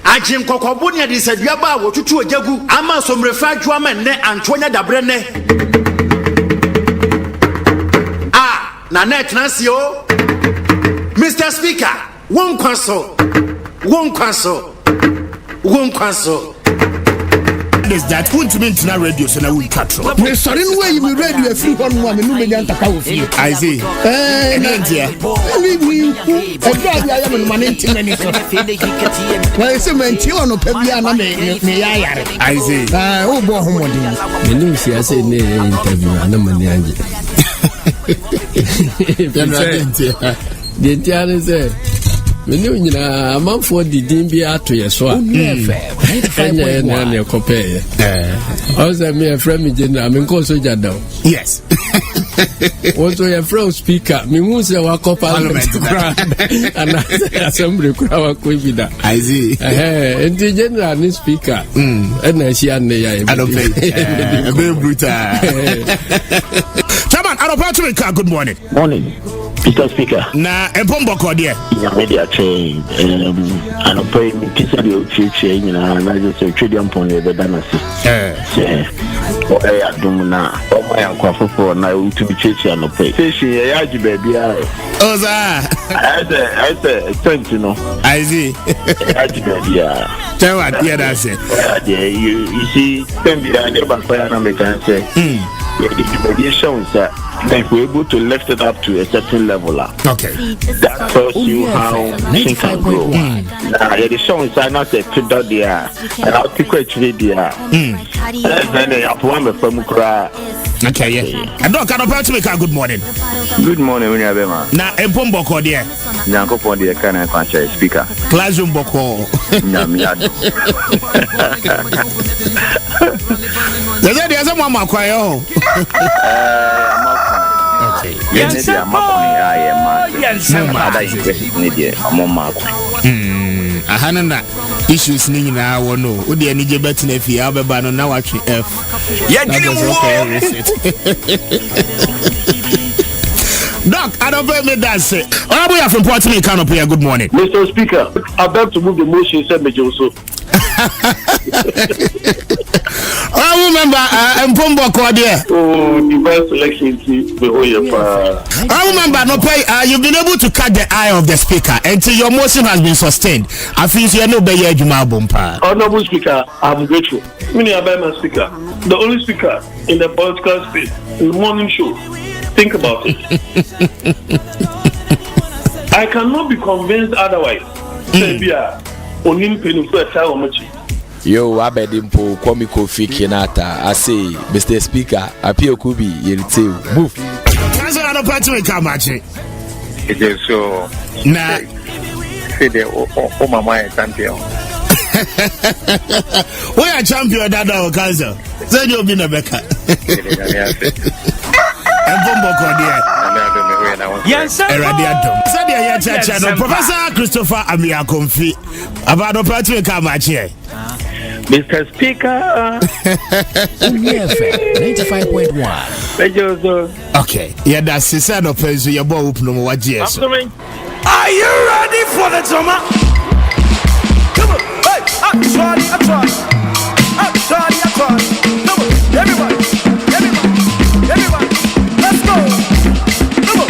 Ajin kokobo ne de sadua ba wo tutu ojagu ama somrefa adwama ne Antonia dabre ne na net nasio Mr. Speaker one kwaso is that won't mean to radio so now we cut through. Me sorry no way you radio free one one no me nyanta ka wo fie. I see. Nantia. We God ya am man intimate so. Well say man ti ono pa bia na me ya yare. I see. Wo bo homodin. Me no see say na interview na mani anje. The tiare say me no nyina amanfo didin bi ato ye so a enye na ekope o say me friend me general me ko so jada. Yes. Also your friend speaker me hu say wa ko parliament and assembly kura wa ko bida. I see. The general ni speaker na shi an ya e very brutal. Chairman, good morning. Morning. Mr. Speaker. Na empombo kodie. Ya media chain. Ano pay me kisa di ochiche na just trade upon the dynasty. O adum na o ma yankwafo na utumi chechi ano pay. Chechi ya ji baby ai. Oza. I say thank you no. I see. Ya ji baby ai. Tell what yeah that's it. Yeah, you see them be there never fire na make say. The mediation that if we're able to lift it up to a certain level, okay, that tells you how things can grow. Now, the show is not a fiddle there, and I'll pick a tree there. Then I have one from Kra. Okay, yeah. And don't kind of good morning. Good morning, when you have a now, a bomb boko there. Yanko Pondi, a kind of speaker. Classroom boko. There's a mama choir. Okay. Nsempa. Ahanana issues ni nyina wono odi ani je betina fi abeba no na watwe f Doc, I don't pay me that say. Oh, we are from Port Me Canopy. Good morning, Mr. Speaker. I beg to move the motion. Said Major also. I remember Mpombo Kwadia. Oh, the best election team. I remember no pay. You've been able to cut the eye of the speaker until your motion has been sustained. I think you know better Juma Bumpa. Honorable Speaker, I'm grateful. Many are my speaker, the only speaker in the political space in the morning show. Think about it. I cannot be convinced otherwise. Yo, Abedimpo, Kwame Kinata. I say, Mr. Speaker, Appiah Kubi, Yerite, move. That's what I'm about to make a match. It is so. Nah. Oh, my champion. We are champion, that our cousin. Then you'll be in a Becca. Professor Christopher Amia Konfi about the party come out here. Mr. Speaker, 95.1. Okay, yeah, that's the sound of place your boy open no what yes. Are you ready for the drama? Come on, hey, I'm trying. Come on, everybody, let's go. Come on.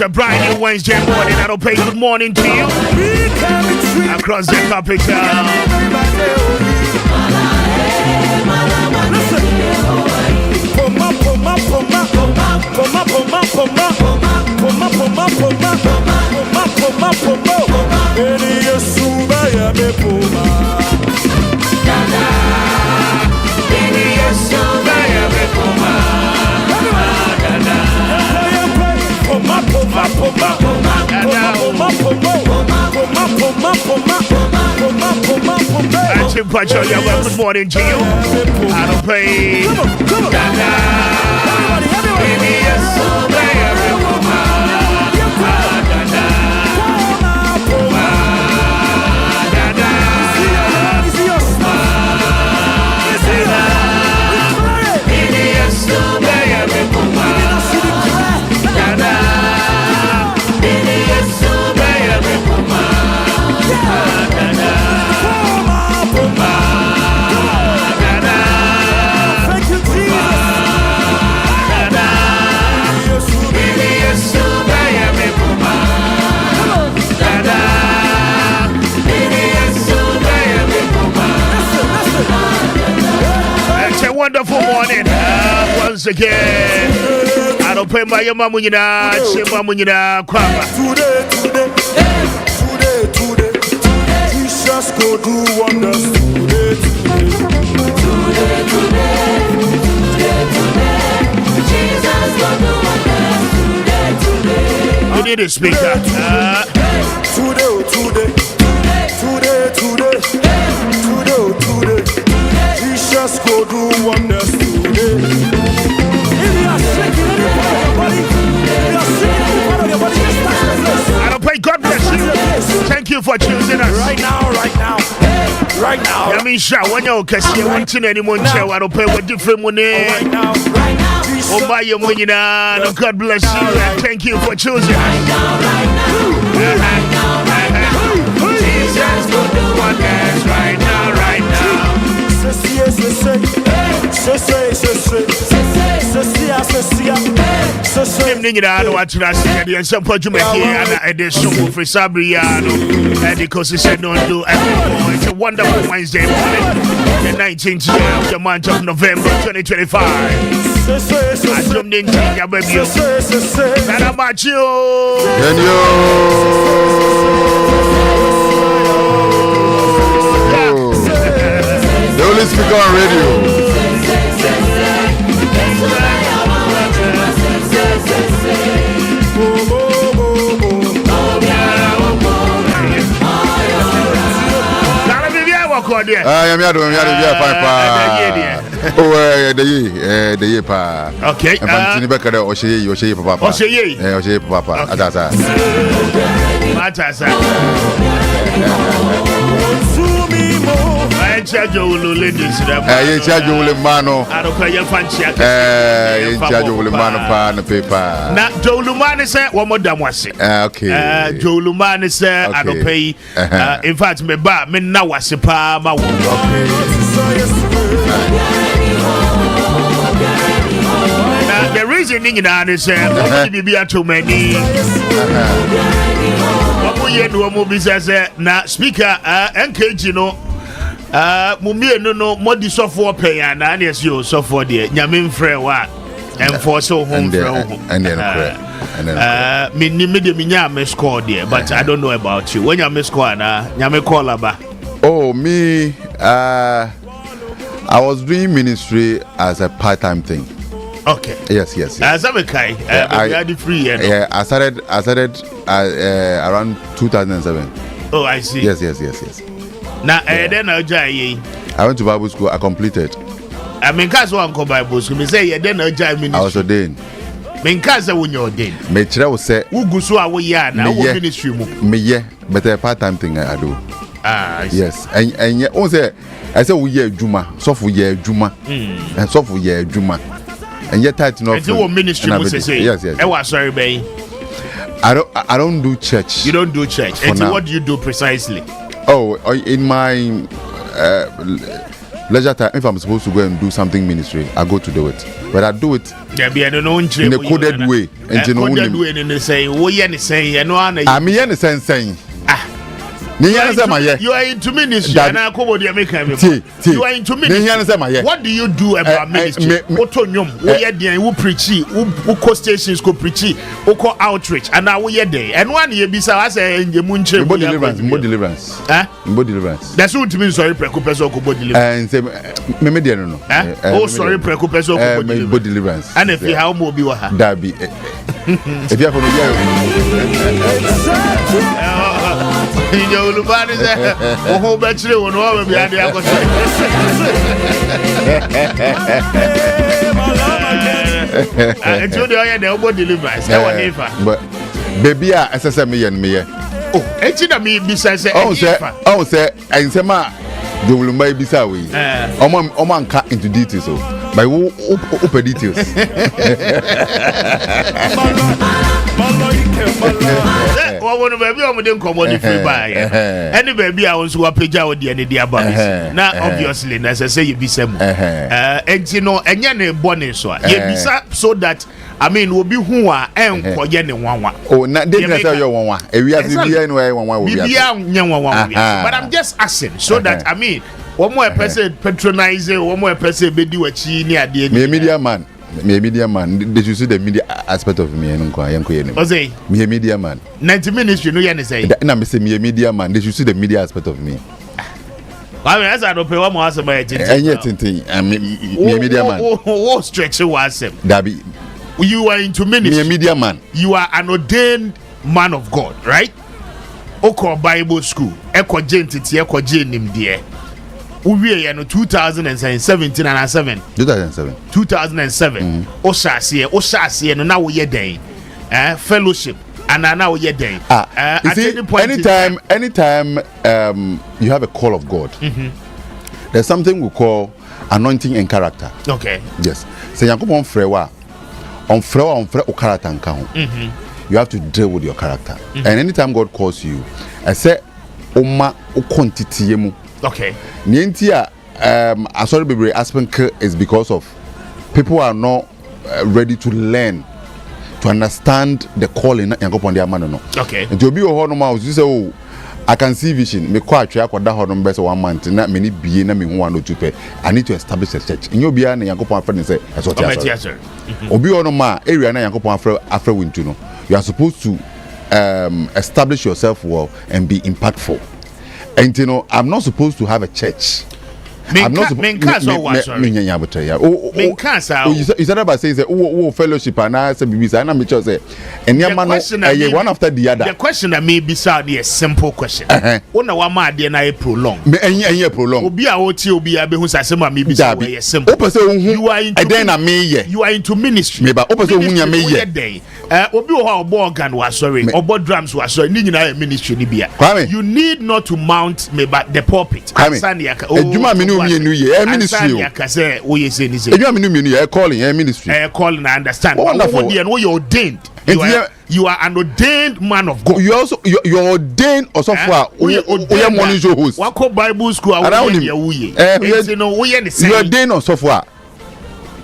a brand new Wednesday morning. I don't pay good morning to you across the capital. Good morning to you. I don't pay. Wonderful morning once again. I don't pay my mamunina, Mamunina, Kwame. Today, Jesus go do wonders. Today, Jesus go do wonders. You need a speaker. Today. Jesus go do wonders today. I don't pray. God bless you. Thank you for choosing us. Right now. I mean, when you're wanting anyone, I don't pay what different money. Right now. Oh, my, God bless you. And thank you for choosing us. Jesus go do wonders right now. The Nsempa and the show for Sabriano, and because he said don't do anymore. It's a wonderful Wednesday morning, the 19th day of the month of November 2025. I tuned in to your baby. And how about you? The only speaker on radio. Okay. In fact, me ba me na wase pa ma wo. The reason is be too many. Na speaker NKG no mumie no modi software pay and yes you software there nyame mfrɛ wa enforce home me nya me score there, but I don't know about you. When you me score na nyame call aba. Oh, me I was doing ministry as a part-time thing. Okay. Yes. As a kai, yeah, I started around 2007. Oh, I see. Yes. Now, then I went to Bible school. I completed. I mean, cause one go Bible school. Me say then I was ordained. Me cause when you ordained. Me try to say. Who go so away ya now? Who ministry mo? Me yeah, but a part-time thing I do. I see. Yes, and yeah, I say we yeah Juma, so for yeah Juma, and so for yeah Juma. And yet, title of ministry. Yes. Sorry, babe. I don't do church. You don't do church. And what do you do precisely? Oh, in my leisure time, if I'm supposed to go and do something ministry, I go to do it. But I do it in a coded way. And you know, say, you are into ministry and I come you are into ministry. What do you do about ministry? Who preach, who co stations go preach, who co outreach, and now we are there. And 1 year beside us in the moon deliverance. That's what it means. Sorry, precupeso ko deliverance. And say, me no. Oh, sorry, precupeso ko deliverance. And if you have more be what that be. If you have you Lubani said, oh, whole bachelor will know behind the apple. I told you I had the deliverance. But baby, as I said, me and me. Oh, it's in me besides. Oh, say, and say, ma, you will maybe say, we. Oman cut into details. By open details. One baby, I'm going to come on the free buy. Any baby, I was who pay out the end of now, obviously, as I say, you be some. And you know, and you're born so that I mean, will be who are and for Jenny one. Oh, not didn't tell you one. We have to be anyway, one. But I'm just asking so that I mean, one more person patronizing, one more person be do a chini at the media man. Me a media man. Did you see the media aspect of me? Me a media man. 90 minutes, you know, you say. Na me say me a media man. Did you see the media aspect of me? I mean, as I don't pay one more answer by it. And yet, me a media man. What stretch was him? Dabi. You are into ministry. Me a media man. You are an ordained man of God, right? Oko Bible school. Eko jentiti, eko jenim die. We are 2017 and 7. 2007. Oshasi, and now we are day. Fellowship, and now we are day. Anytime you have a call of God, there's something we call anointing and character. Okay. Yes. So you on frewa o character and count. You have to deal with your character. And anytime God calls you, I say, Oma o quantity yemu. Okay. Nientia, I sorry, baby, aspect is because of people are not ready to learn, to understand the calling and go upon their man. Okay. And to be a horn mouse, you say, oh, I can see vision. Me quite track what that horn best 1 month, not many be in me 1 or 2 pay. I need to establish a church. In your behind and go upon friend and say, that's what I say. Obi on ma area na go upon after winter. You are supposed to establish yourself well and be impactful. And you know, I'm not supposed to have a church. I'm not supposed to. You said about saying, oh, fellowship, and I said, and I'm sure say, and your man, one after the other. The question that may be a simple question. One of my dear, I prolong. And prolong. Be a OT, be a behus, as some maybe simple. You are into you are into ministry. But day. Obi Borgan was sorry, or board drums was sorry, ministry. You need not to mount me but the pulpit. Ministry. Calling, I understand. Wonderful. You ordained. You are an ordained man of God. You also you're ordained or so far. We are morning show host. What Bible school? You ordained or so far.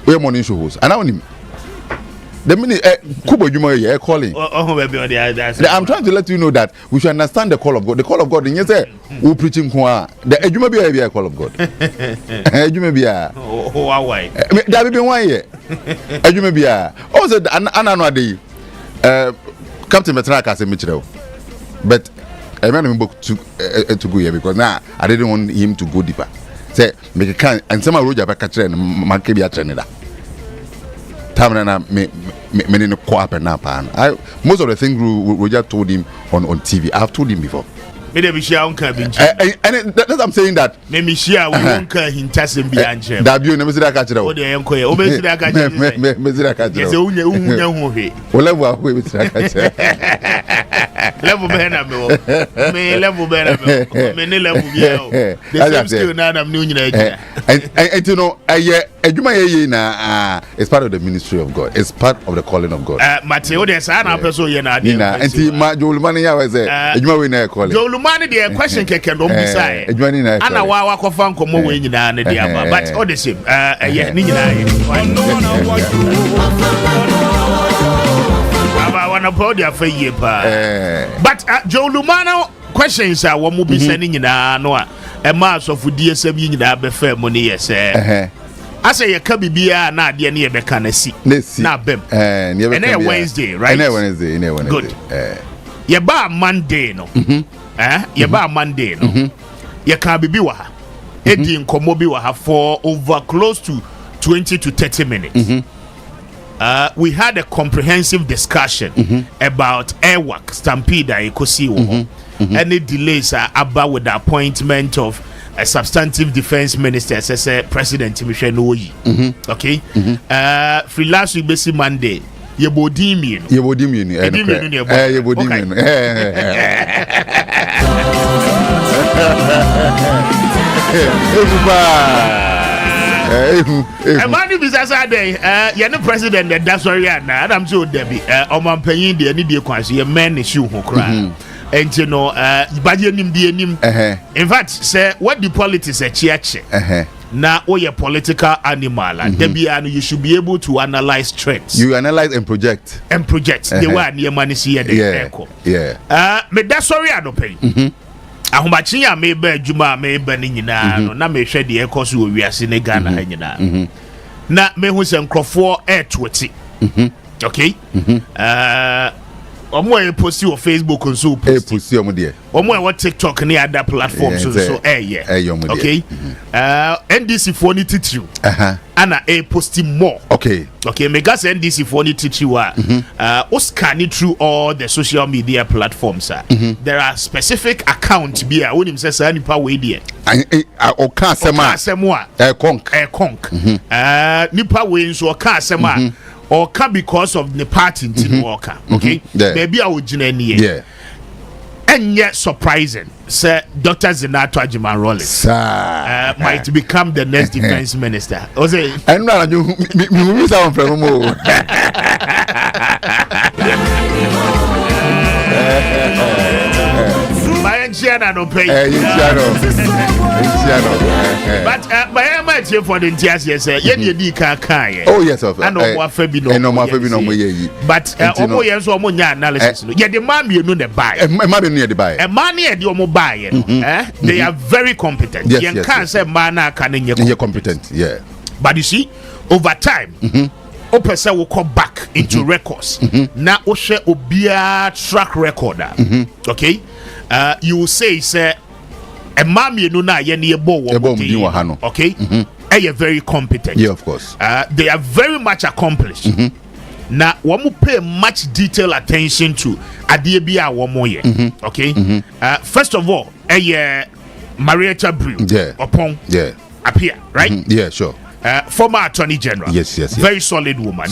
We are morning show host. And I want him. The minute Kubo Juma calling. I'm trying to let you know that we should understand the call of God. The call of God, you say, who preaching the Juma be a call of God. Juma be a why? That be 1 year. Juma be a also another day. Captain Metraka said Mitchell. But I ran him book to go here because now I didn't want him to go deeper. Say, make a can and some road back at train, Mankabia Trinidad. Most of the things Roger told him on TV. I have told him before. And I'm saying that. Maybe share we won't care him testing beyond him. That you never see that catcher. Oh, the uncle, obey that catcher. Yes, only whatever way with that catcher. level bena me level bena me ne level bia the same skill na am new nyina and you know adwuma ye na it's part of the ministry of God, it's part of the calling of God. Mateo de sa na person ye na ade na enti ma jolumani ya we say adwuma we na calling jolumani de question keke no bisa adwuma ni na ana wa kofa nkomo we nyina na dia ba but all the same ye ni nyina ye aba wana podi afaye pa but jolumano questions are wo mu bisa ni nyina no a e ma asofudie sem nyina be fa mu ni ye se asa ye ka bibia na ade ne ye be ka na si na bem na Wednesday right na Wednesday good ye ba Monday no ye ba Monday no ye ka bibi wa ha edi nkomo bi wa ha for over close to 20 to 30 minutes. We had a comprehensive discussion about airwork stampede and any delays about with the appointment of a substantive defense minister as President Michel Noyi. Okay. For last week, basically Monday, Yebodimian. Emmanuel Bisasa day, you're the president that's why I'm so Debbie. Oman paying the any day quasi, your man is you who cry. And you know, in fact, say what the politics are church. Now, all your political animal, and Debbie, and you should be able to analyze trends. You analyze and project. The one your money see the echo. But that's sorry, I don't pay. Ahomachi ya mebe juma mebe ni nyina no na me hwe de ekoso wo wiase ne Ghana ha nyina na me hu se nkrofo etwoti okay omo e posti o Facebook nso posti omo de omo e wo TikTok ne other platforms so okay NDC for ni titru ana e posti more okay me gas NDC for ni titru wa o scan it through all the social media platforms there are specific accounts be a wonim say sa nipa we dey o ka asema konk nipa we nso o ka asema or can because of the party in Walker, okay? Maybe I would gene and yet surprising, sir. Dr. Zinato Ajiman Rollins might become the next defense minister. Ose, I'm not you. Me sound from more. No pay. But my am here for the NTS, yes, Yenny Kaka. Oh, yes, of I know what Fabino, no more Fabino. But Omo yes, or Monia analysis. Yet the mammy you know the buy. A mammy near the buy. A money at your mobile. They are very competent. You can't say mana can you're competent. Yeah. But you see, over time, Opesa will come back into records. Now, Oshe Obia track recorder. Okay. You will say, sir, a mommy no na ye bo okay? They are very competent. Yeah, of course. They are very much accomplished. Now, one will pay much detailed attention to Adiebia Wamoye. Okay. First of all, Marietta Brew upon Appiah, right? Yeah, sure. Former Attorney General. Yes. Very solid woman.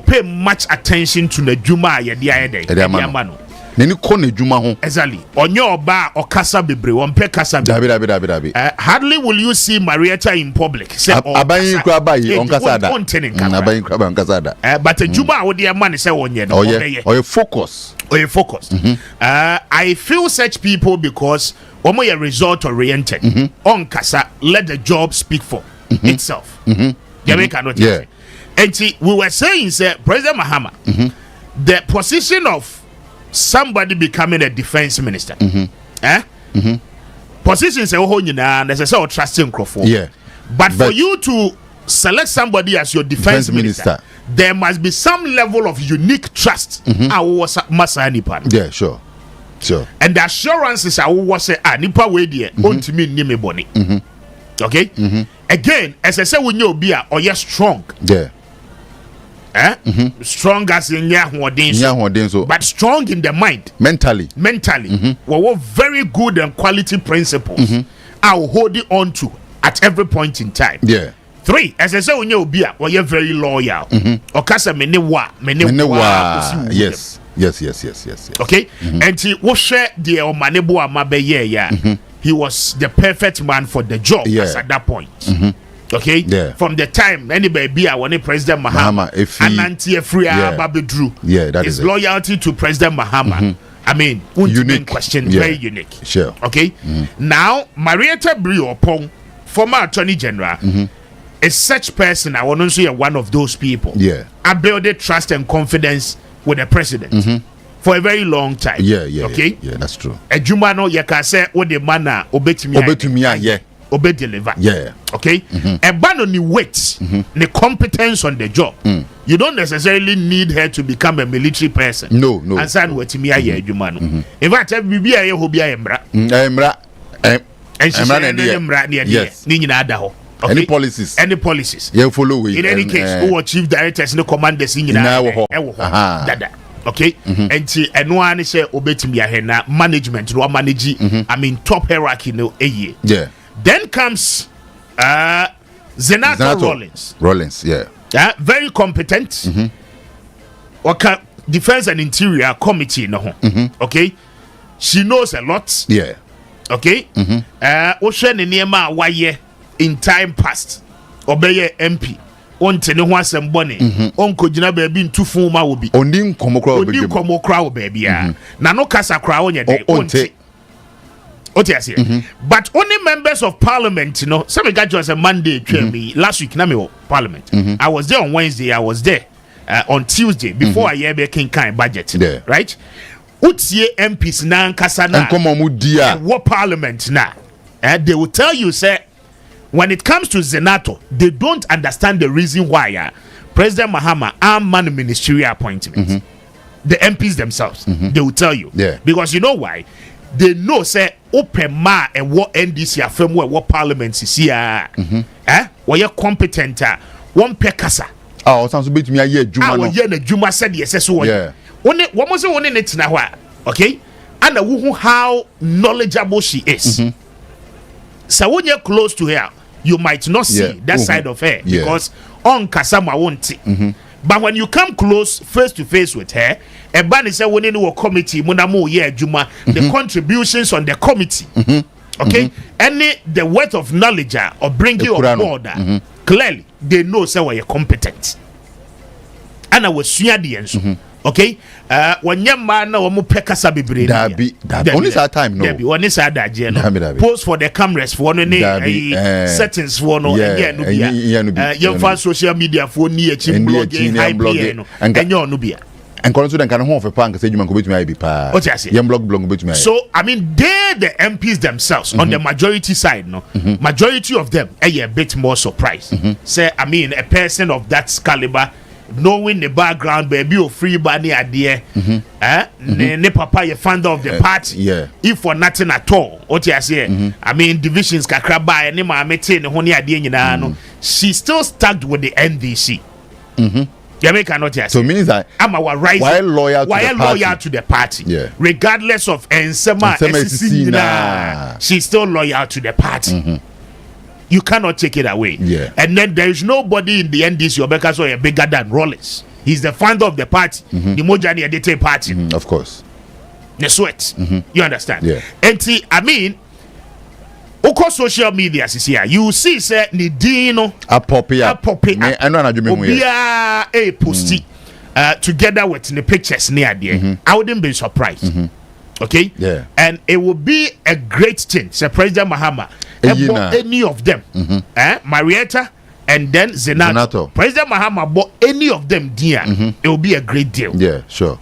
Pay much attention to the Juma Yadiamano. Neni kone juma ho exactly onyo oba okasa bebre wonpe kasa dabi hardly will you see Marietta in public say abayin kura bayi on kasada abayin kura on kasada but juma wo de man say wonye no oye focus I feel such people because omo ye result oriented on kasa let the job speak for itself Jamaica not and we were saying say President Mahama the position of somebody becoming a defense minister positions a whole there's a sort of trusting Crawford but for you to select somebody as your defense minister there must be some level of unique trust sure and the assurances I was say nipa we there on to me name boni okay again as I say we know be or you're strong strong as in so, but strong in the mind mentally we're very good and quality principles I'll hold it on to at every point in time 3 as I say when you be you're very loyal or kasa mene wa yes Yes. Okay? And he was share the Omanebo Amabe he was the perfect man for the job as at that point. Okay? From the time anybody be when President Mahama Ananti Efria Babedru. That his is loyalty to President Mahama. I mean, unique question, very unique. Sure. Okay? Now, Marietta Briopong, former Attorney General, is such person. I want to say one of those people. I built trust and confidence with the president for a very long time. Okay? Yeah, that's true. Ejuma no yaka say what the manner obetumi obe deliver. Okay? Ebano ni weight, the competence on the job. You don't necessarily need her to become a military person. No. And san wetimi aye ejuma no. In fact, bibi aye hobi aye mbra. And she said mbra near ni nyina ada ho. Okay? Any policies. Yeah, follow in any case, who are chief directors no commanders in dada. Okay? And she and one say obetimi ahe na management no manage I mean top hierarchy no eye. Then comes Zenato Rollins, very competent. Okay, Defense and Interior Committee no. Okay? She knows a lot. Okay? Oshe ne niema waye in time past. Obeye MP. Onte ne ho asem bone. Onko gina baby ntu fun ma wo bi. Oni nkomo kra wo baby a. Na no kasa kra wo nye de. Onte. But only members of parliament, you know, some got just a Monday, last week, parliament. I was there on Wednesday, I was there on Tuesday, before I hear King Kind budget. Right? Utie MPs na kasana what parliament na. They will tell you, say, when it comes to Zenato, they don't understand the reason why President Mahama man ministerial appointments. The MPs themselves, they will tell you. Because you know why? They know say open ma and what NDC affirm what parliament is here. Where you're competent, one pekasa. Oh, sounds a bit me a year Juma. Juma said yes, so only one was one in it now. Okay, and how knowledgeable she is. So when you're close to her, you might not see that side of her because on Kasama won't. But when you come close, face to face with her, a ban say when in a committee, Munamo Juma, the contributions on the committee, okay, any the worth of knowledge or bring you on board, clearly they know say you're competent. And I was the okay, when your man or mupekasa be only that time no. One is that post for the cameras for one settings for no young social media for near blogging and your nubia. And consider can home for punk say you man go between be pa. Blog between. So I mean they the MPs themselves on the majority side no. Majority of them a bit more surprised. Say I mean a person of that caliber knowing the background, baby, or free body idea, ne papa, your founder of the party, if for nothing at all, what you say, I mean, divisions kakraba, and Nima Mete, honey idea, she's still stuck with the NDC. Jamaica not yet. So means that I'm our right. Why loyal to the party? Regardless of Nsema, she's still loyal to the party. You cannot take it away. And then there is nobody in the NDC or because you're bigger than Rollins. He's the founder of the party, the Mojani Adete party. Of course. The sweat. You understand? And see, I mean, Oko social media is here. You see, say Nidino a poppy. Posty together with the pictures near there. I wouldn't be surprised. Okay? And it will be a great thing. Say President Mahama. Any of them, Marietta and then Zenato. President Mahama bought any of them, dear. It will be a great deal. Sure.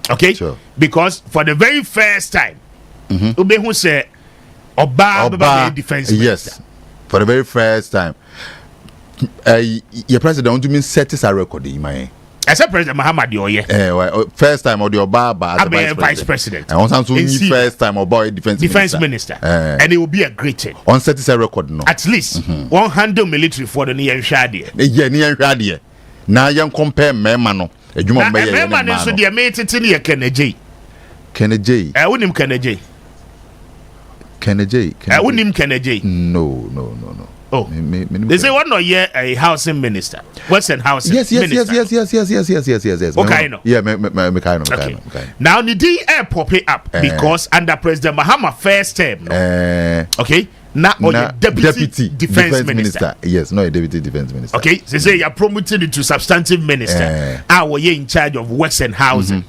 Okay, because for the very first time, Ube who say Oba defense minister. For the very first time, your president want to mean set this a record in my. I said President Mahama first time or the Obama as vice president. And on first time about defense minister. And it will be a great thing. On set is a record no. At least 100 military for the near Shadia. Near Shadia. Now young compare Memano. A Juma Memano so dear mate it in here Kennedy. Kennedy. I wouldn't him Kennedy. Kennedy. I wouldn't him Kennedy. No. Oh, they say one year a housing minister, Western housing. Yes. Okay, no. Yeah, okay. Now the DA pop it up because under President Mahama first term. Okay. Now deputy defense minister. Yes, no, a deputy defense minister. Okay, they say you're promoted into substantive minister. You're in charge of works and housing.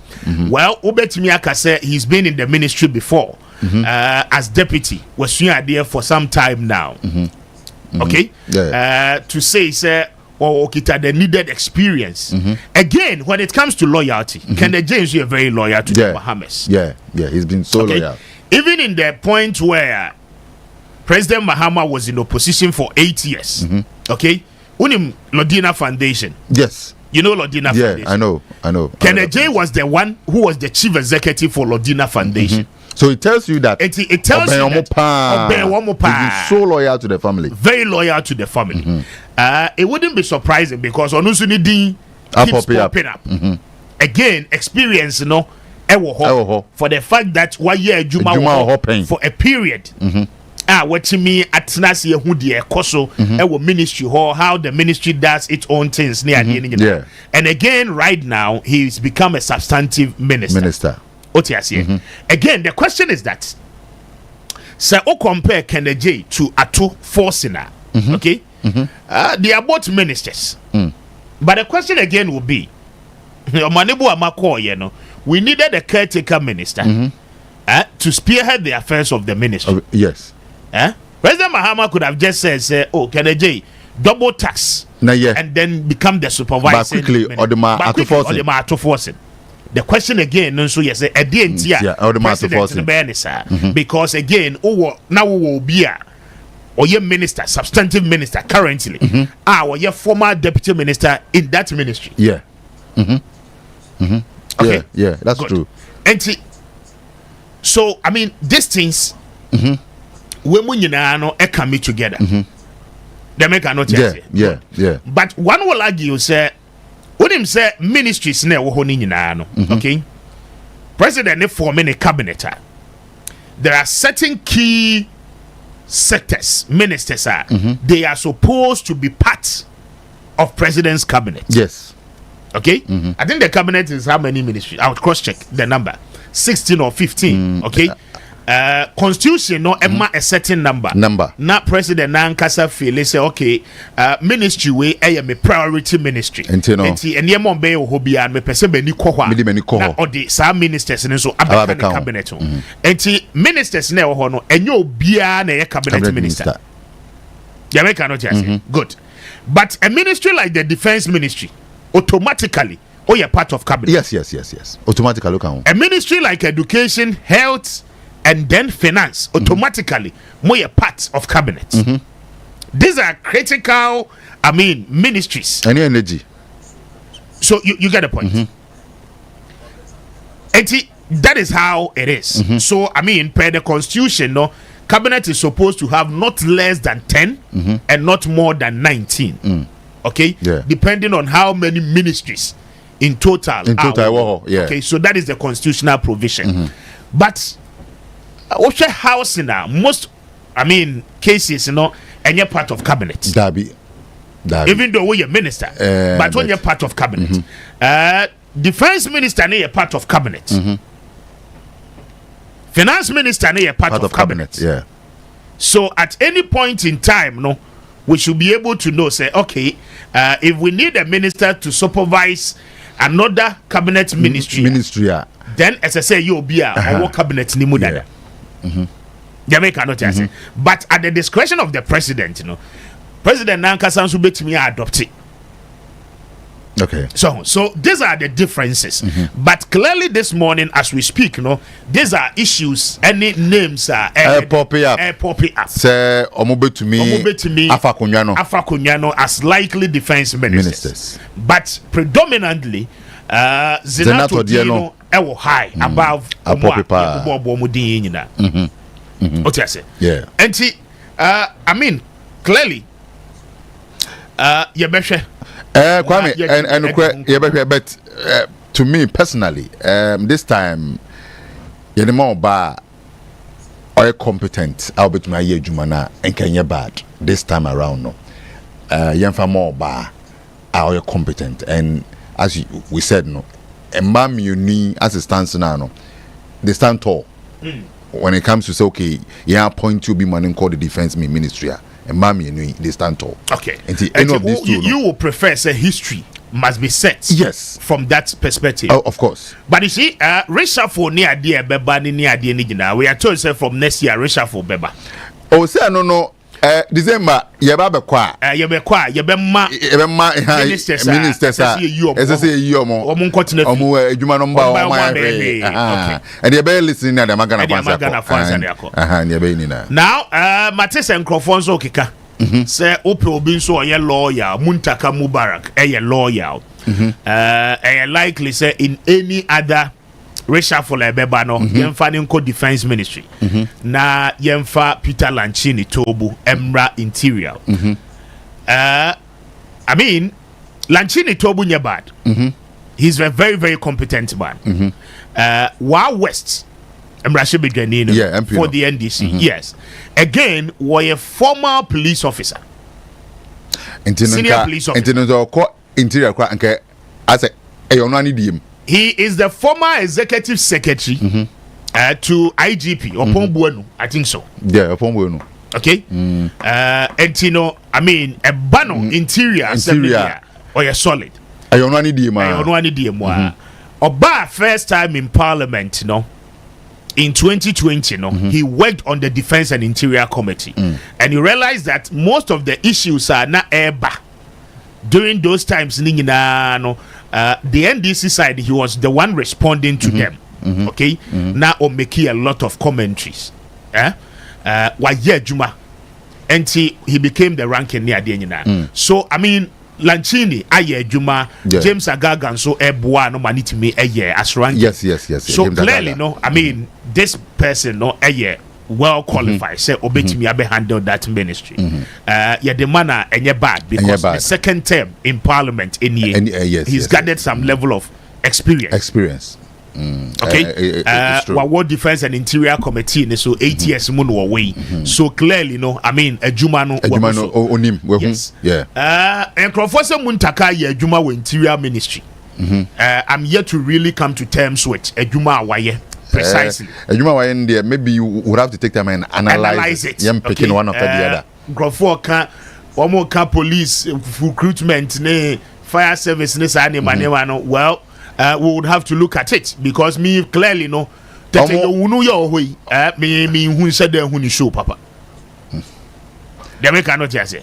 Well, Obetimiaka said he's been in the ministry before as deputy. Was there for some time now. Okay, to say the needed experience. Again, when it comes to loyalty, Kenneth James, you're very loyal to the Bahamas. Yeah, he's been so loyal. Even in the point where President Mahama was in opposition for 8 years. Okay, Unim Lodina Foundation. Yes, you know Lodina Foundation. I know. Kenneth J was the one who was the chief executive for Lodina Foundation. So it tells you that it tells you that he's so loyal to the family, very loyal to the family. It wouldn't be surprising because Onusunidi keeps popping up. Again, experience, for the fact that 1 year Juma for a period. What me at Nasi Hudia Koso, ministry hall, how the ministry does its own things near the and again, right now, he's become a substantive minister. Again, the question is that Sir O compare Kenneth J to Ato Forsina. Okay? They are both ministers. But the question again will be we needed a caretaker minister to spearhead the affairs of the ministry. Yes. President Mahama could have just said, "Oh, Kenneth J, double tax, and then become the supervisor." But quickly, the question again, so yes, because again, now we will be your minister, substantive minister currently, your former deputy minister in that ministry. Okay, that's true. And so I mean, these things. When we come together, they make a note. But one will argue, say, when him say ministries ne okay, president forming a cabinet. There are certain key sectors, ministers they are supposed to be part of president's cabinet. Yes. Okay. I think the cabinet is how many ministries? I would cross check the number, 16 or 15. Okay. Constitution no a certain number. Not president Nankasa feel say okay, ministry way a priority ministry. And yemon be hobia me person be ni kohwa. Or the some ministers and so abaka cabinet. And ministers na ho no enyo bia na cabinet minister. You make not good. But a ministry like the defense ministry automatically you're part of cabinet. Yes. Automatically a ministry like education, health and then finance automatically more part of cabinet. These are critical, ministries. Any energy. So you get the point. And that is how it is. So per the constitution, cabinet is supposed to have not less than 10 and not more than 19. Okay, depending on how many ministries in total. Okay, so that is the constitutional provision. But what's your house in most cases, and you're part of cabinet. Even though we're minister, but when you're part of cabinet, defense minister, you're part of cabinet. Finance minister, you're part of cabinet. So at any point in time, we should be able to know, say, okay, if we need a minister to supervise another cabinet ministry, then as I say, you'll be our cabinet ni mudada. Jamaica not say. But at the discretion of the president, President Nanka Sansu bet me adopt it. Okay. So these are the differences. But clearly this morning, as we speak, these are issues. Any names are popping up. Say Omobetumi Appiah Kubi as likely defense ministers. But predominantly, Zenato Dieno high above what I say. And clearly, Kwame, but to me personally, this time, or competent I'll bet my year jumana and can you bad this time around no young for more bar are competent and as we said no and mom you need as it stands now no they stand tall when it comes to say okay point to be man called the defense ministry and mom you need they stand tall. Okay, and any of these two you will prefer say history must be set, yes, from that perspective. Oh, of course. But you see, reshuffle near dear beba near dear nigina. We are told say from next year reshuffle beba. Oh, say no. December, yeba kwa. Yebema. Ministers. SSA yomo. Omunkotine. Omu ejuma nomba oma. Okay. And yebe listening na magana fansa. Yebe nina. Now, Matisse and Crofonso kika. Say ope obi nso oye lawyer Muntaka Mubarak a lawyer likely say in any other reshuffle ebeba no yemfa nko defense ministry na yemfa Peter Lanchini Tobu Emra Interior. I mean Lanchini Tobu nye bad. He's a very very competent man. Wa West Emrashe Beganino for the NDC. Yes. Again, was a former police officer. Senior police officer. He is the former executive secretary to IGP Opon Bueno, I think so. Yeah, Opon Bueno. Okay. And you know, I mean, a bano interior or a solid. Oba first time in parliament, you know. In 2020, he worked on the Defense and Interior Committee, and he realized that most of the issues are not eba. During those times, the NDC side, he was the one responding to them. Okay, now making a lot of commentaries. Juma, and he became the ranking near the So I mean. Lanchini aye Juma James Agagan so ebwa no maniti me aye as rank. Yes. So James clearly Agaga. No, I mean this person no aye well qualified. Say obetimi abe handle that ministry. Yeah, the manner enye bad because the second term in parliament in year he's gathered some level of experience. Okay, what defense and interior committee so 8 years away. So clearly, no, I mean a Juma no onim. Yes, and Professor Muntaka ye Juma interior ministry. I'm yet to really come to terms with a Juma waye precisely. A Juma waye there, maybe you would have to take time and analyze it. Picking one after the other. Grofo can police recruitment ne fire service ne sa well. We would have to look at it because me clearly no me who said the show papa. They cannot just say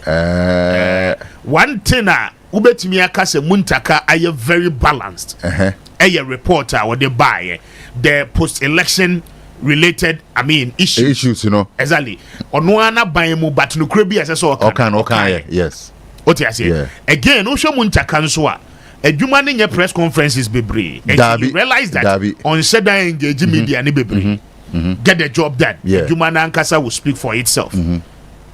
one thing ubetimi akase Muntaka are very balanced. A reporter or the buy the post-election related issues you know exactly onwana buy mu but no krebi as so okay yes what you say again no show Muntaka nso a Juma in your press conferences bebre and you realize that on Sheda engage media ni bebre get the job done. Juma Nankasa will speak for itself.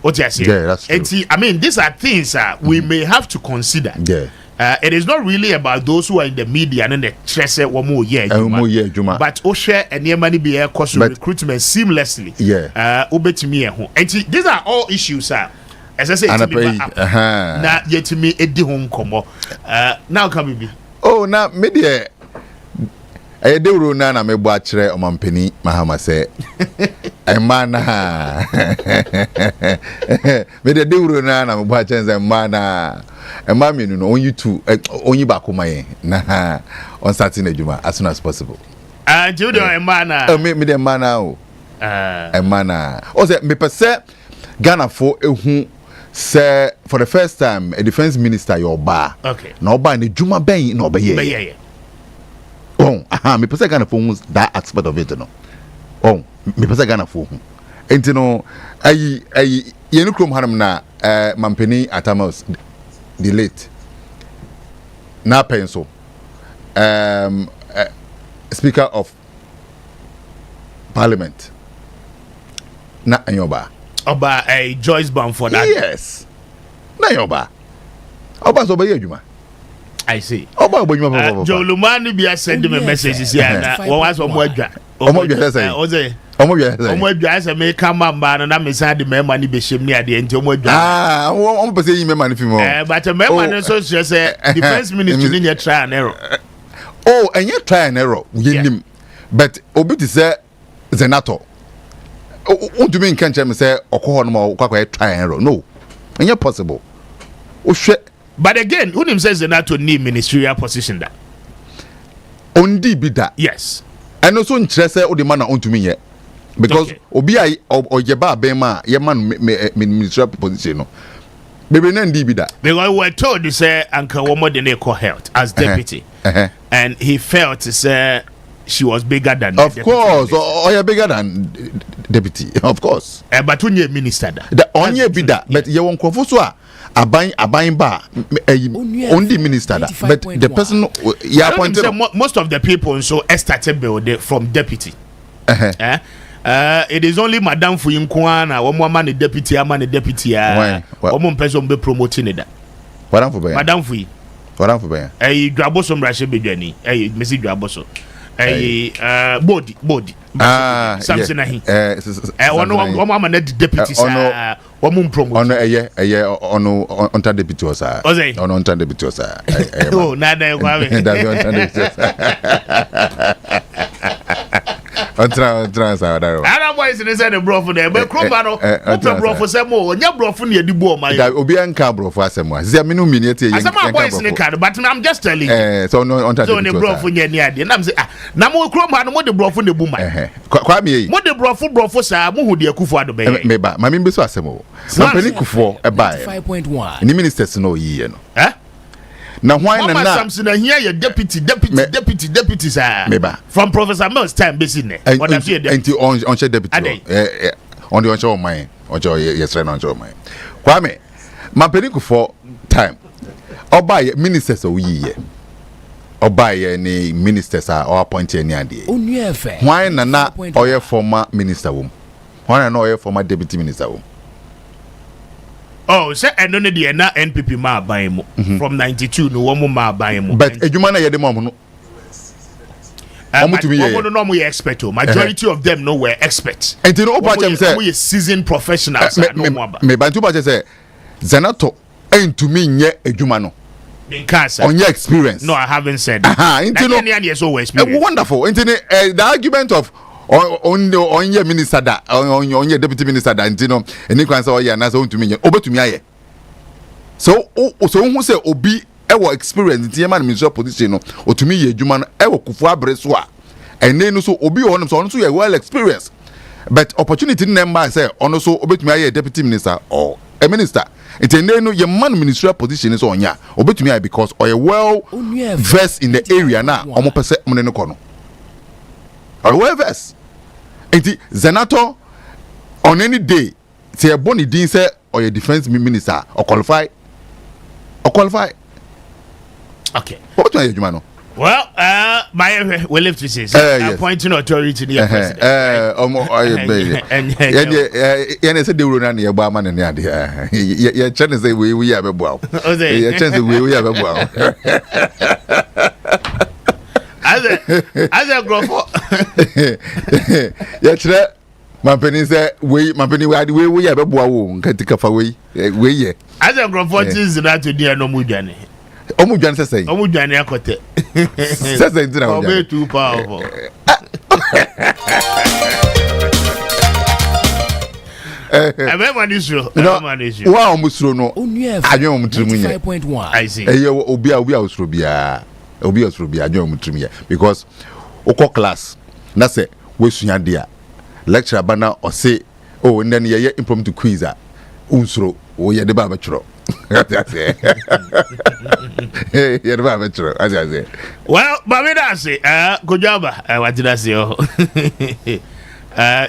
What you say? That's true. And I mean these are things we may have to consider. It is not really about those who are in the media and the stress one more year Juma. But Oshe and Yemani be air cost recruitment seamlessly. And these are all issues as I say, now yet me edi home komo. Now come be. Oh, now media. I do na me bo akire omampani Mahama say. Emana. Media do na me bo akire say emana. Emami no on you two on you back my na on starting ejuma as soon as possible. Judo emana. Me the emana o. Emana. O say me pese Ghana for ehu say for the first time a defense minister your bar. Okay. No bar ni Juma Ben no be here. Oh, me person Ghana for that aspect of it no. Oh, me person Ghana for. Enti no ayi yenu krom hanam na Mampeni Atamos the late. Na penso. Speaker of Parliament. Na anyoba. Oba Joyce Bamford. Yes. Na yoba. Oba so be adwuma. I see. Oba obanyuma papa. Jolumani be send me messages here na what was omo adwa. Omo adwa say. Oze Omo adwa say me come man na me say the member ni be shem ni ade enti omo adwa. Omo pese yi member ni fi mo. But the member no so say defense ministry ni try and error. Oh, and you try and error. Nim. But obi ti say Zenato. O do me nkan chem say okoho no ma kwakwa try and error. No. Ain't possible. But again, who him says Zenato need ministerial position that? Ondi be that. Yes. And also nkyerɛ sɛ odi man na ontumi yɛ because obi a ɔyɛba abɛnma a yɛma ministerial position no bebe na ndi bi da. Because we were told to say Uncle Womo de call health as deputy, and he felt to say she was bigger than. Of course, or you're bigger than deputy, of course. But when you're minister, the only be that, but you won't confuse abayin ba only minister that, but the person appointed. Most of the people so started build from deputy. It is only Madame Fuyinkwana, one woman deputy, a man deputy. One person be promoting it. Madame Fuyi. What am for? Graboso Mrashe Bejani, Missy Graboso. Body. Something ahi. One woman deputy sir. One moon promo. On deputy was sir. On deputy was sir. Oh, nada Kwame. On sir. Ana boys in the Brefo there, but Krobano, Brefo say more. Nya Brefo near the boy my. Obi anka Brefo asemo. Zia minu minete ye. Asema boys in the car, but I'm just telling you. So no on deputy. So the Brefo near the. Na me say na mo Krobano mo the Brefo ne bu my. Kwame ye. Mo the Brefo sir, mo hu de Akufo ado be. Meba, mami mbe so asemo. Sampani Kufo e ba. 5.1. Ni ministers no yi no. Na why na Samson here your deputy sir. Meba. From Professor Mills time basi ne. Enti on che deputy. On the on show mine. On show yes on show mine. Kwame, Mampeni Kufo time. Oba ministers o yi ye. Oba ni ministers are or appointed ni ade. Why na oye former minister wom. Why na oye former deputy minister wom. Oh, say I don't know the NPP ma buy mo from 92 no one ma buy mo. But ejuma na yede mom no. No mo expert o. Majority of them no were experts. And you know what I'm saying? We seasoned professionals. Me bantu ba say Zenato to me nye ejuma no. On your experience. No, I haven't said that. Wonderful. The argument of on your minister that on your deputy minister that you know and you can say oh yeah na so to me obo to me aye so who say obi e experience in man ministerial position no o to me ye adwuma no e Kufu Abreso a and then so obi on so you well experienced but opportunity number say on so obi to me aye deputy minister or a minister and then your man ministerial position is on ya obi to me aye because or you well versed in the area na omo pese mo ne no kono or well versed. Enti Zenato on any day say a boni din say or your defense minister or qualify. Okay. What do you do, well, my we live to say appointing authority near president. And say they will run your barman and the your chance say we have a bow. Your chance we have a bow. As a Brefo. Yes, my penny say we have a bow. Can take away. We as a Brefo is that to dear no mujani. Omujan say Omujani akote. Say too powerful. Everyone is true. Wow, Musro no. I don't 5.1. I see. Obi Osrobia, I don't because Oko class. That's it. We sunya dia. Lecture banner or say, oh, and then ye impromptu quiz. Unsro, oh, ye the barbecue. That's it. You're the barbecue, as I say. Well, Babida say, good job. What did I say?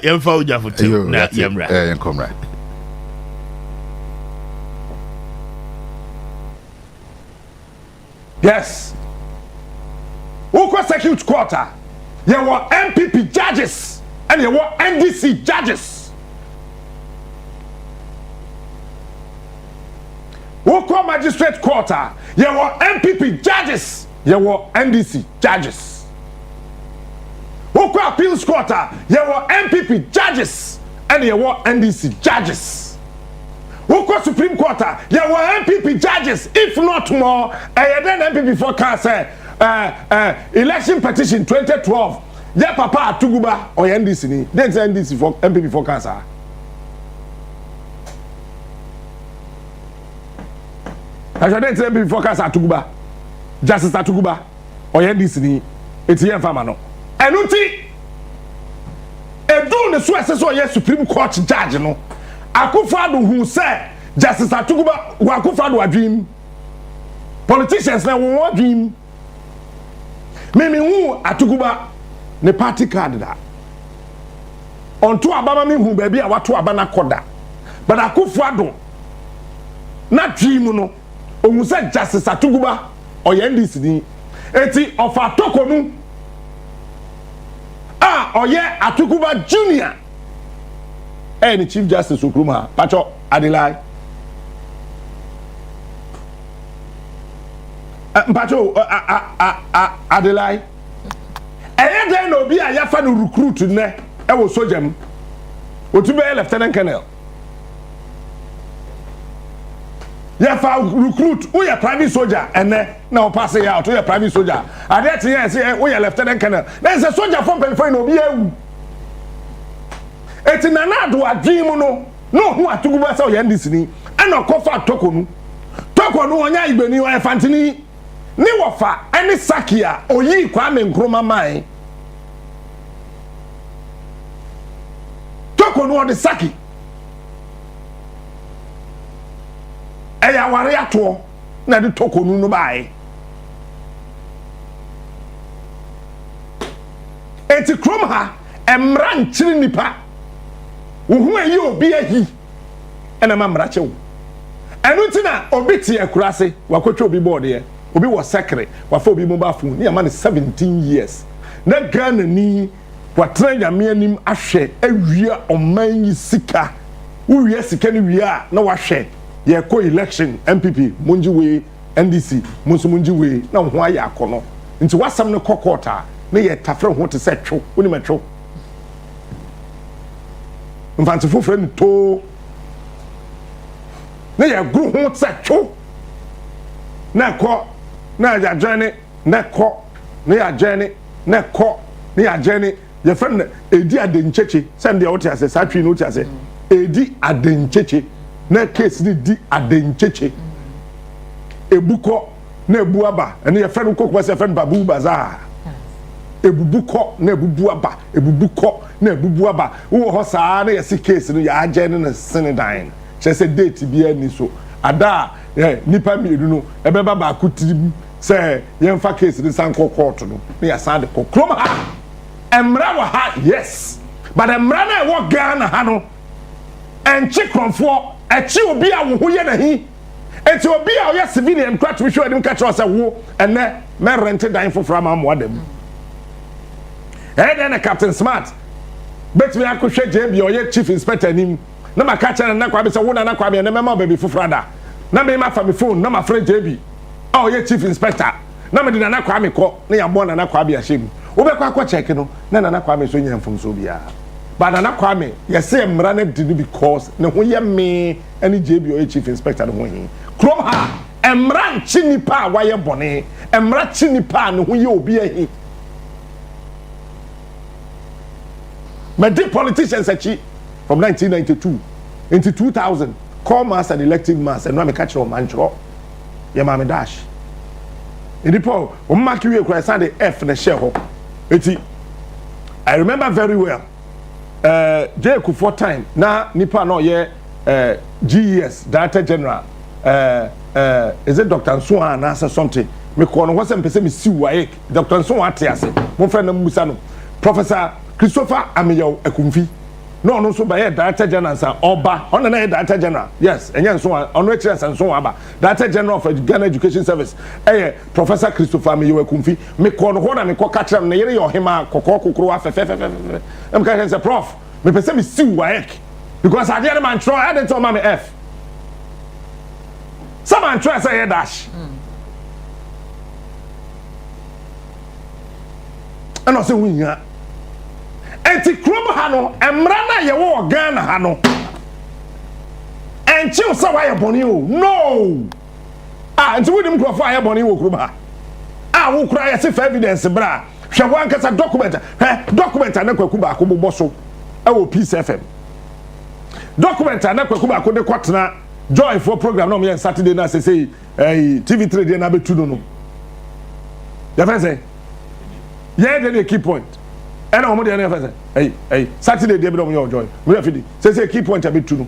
You found your foot. Comrade. Yes. Who prosecute quarter? You were MPP judges and you were NDC judges. Who call magistrate quarter? You were MPP judges. You were NDC judges. Who call appeals court you were MPP judges and you were NDC judges who Supreme Court you were MPP judges if not more then MPP for cancer election petition 2012 yeah papa Tuguba or NDC ni then NDC for MPP for cancer I should then say MPP for cancer Tuguba Justice Tuguba or NDC ni it's here for no and uti edu ne so aseso ye Supreme Court judge no Akufo-Addo who say Justice Tuguba wa Akufo-Addo adwim politicians na wo adwim me hu Atuguba ne party card da onto abama me hu ba bia wato abana koda but Akufo-Addo na dream no ohun say Justice Tuguba oye NDC ni eti ofa tokonu oye Atuguba Junior any Chief Justice Okruma Pacho Adelai Pacho Adelai then no be a yafa no recruit ne e wo sojam otube lieutenant colonel yafa recruit who ya private soldier and na o pass ya to ya private soldier ade tin ya say who ya lieutenant colonel then say soldier from Pelifo no be ewu eti na na do adwim no hu Atuguba say o ya ndisi ni e na kofa tokonu onya igbeni o efantini ni wofa any sakia oyi Kwame Nkrumah mai tokonu o de saki eya ware ato na de tokonu no bai eti krom ha emra nchiri nipa wo hu eyi obi ahi ena ma mra chewo enu ti na obi ti akurase wakotwa obi board ye obi was secretary wafa obi mobile phone ni ama 17 years na Ghana ni watra nyame anim ahwe awia oman yi sika wo sika ni wia na wahwe ye ko election MPP munjiwe NDC munjiwe na ho aya akono nti wasam ne kokota na ye tafre ho te se two woni metwo mfanti fofre ni to na ye gru ho te two na ko na ya journey na ko na ya journey na ko na ya journey ye friend edi adencheche send the otia say satwi no otia say edi adencheche na case di adencheche ebuko na ebuaba ene ye friend kokoma say friend babu baza ebubuko na ebubuaba ebubuko na ebubuaba wo ho saa na ye see case no ya journey na Senedine che say date bia ni so ada nipa mienu no ebeba ba akutirim say yemfa case ni sanko court no na ya sande ko kroma ha emra wa ha yes but emra na e wo Ghana ha no enchi kronfo echi obi a wo ho ye na hi eti obi a wo civilian kwat we show edim ka tro say wo ene me rent dan fofra ma mo adam then Captain Smart bet me akohwe JB o ye chief inspector nim na maka cha na kwa be say wo na kwa be na mema baby fofra da na me ma fa me phone na ma friend JB oh ye chief inspector na me de na kwa me ko na ya bo na kwa be ahim wo be kwa check no na kwa me so nya mfom so bia but na kwa me ye say mra na did because ne ho ye me any JB or chief inspector no ho hin krom ha emra nchi nipa wa ye bone emra chi nipa ne ho ye obi ahi me the politicians achi from 1992 into 2000 call mass and elective mass and no me catch on manchro ye ma me dash indipo o mark you kwa say the F na share ho eti I remember very well J Kufuor time na nipa no ye GES Director General is it Dr. Nsuha na say something me ko no what say me si waek Dr. Nsuha atiase mo friend na musa no Professor Christopher Amiyo Ekumfi no so by Director General sa oba on na Director General yes enye so on we chere so aba Director General of Ghana Education Service Professor Christopher Amiyo Ekumfi me ko no ho na me ko ka kire na yere yo hema kokoro afefe em ka say prof me pese me si waek because I didn't man try I didn't tell me F some man try say dash and I say we enti krom ha no emra na ye wo Ghana ha no enchi so wa ye boni o no enti wo dim krofo aye boni wo krom ha wo kura ye se evidence bra hwe wan kasa document document na kwaku ba ko bobbo so wo Peace FM document na kwaku ba ko de kwatena joy for program no me Saturday na say TV3 dey na betu no ya fa say yeah the key point and omo dey na fa say Saturday dey be no me joy we afidi say key point abetu no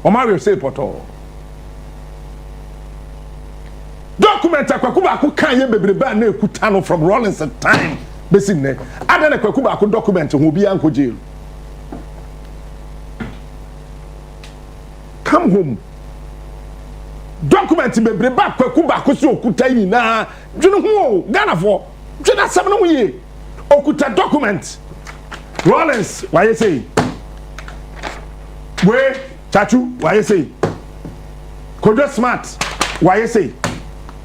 o ma we say poto document akwaku ba ko kan ye bebrebe na ekuta no from Rollins time besin ne ada na kwaku ba ko document ho bi anko jail come home document bebrebe kwaku ba ko si okuta yi na dwene ho Ghana for dwene asem no ye okuta document Rollins why you say we chachu why you say Kojo Smart why you say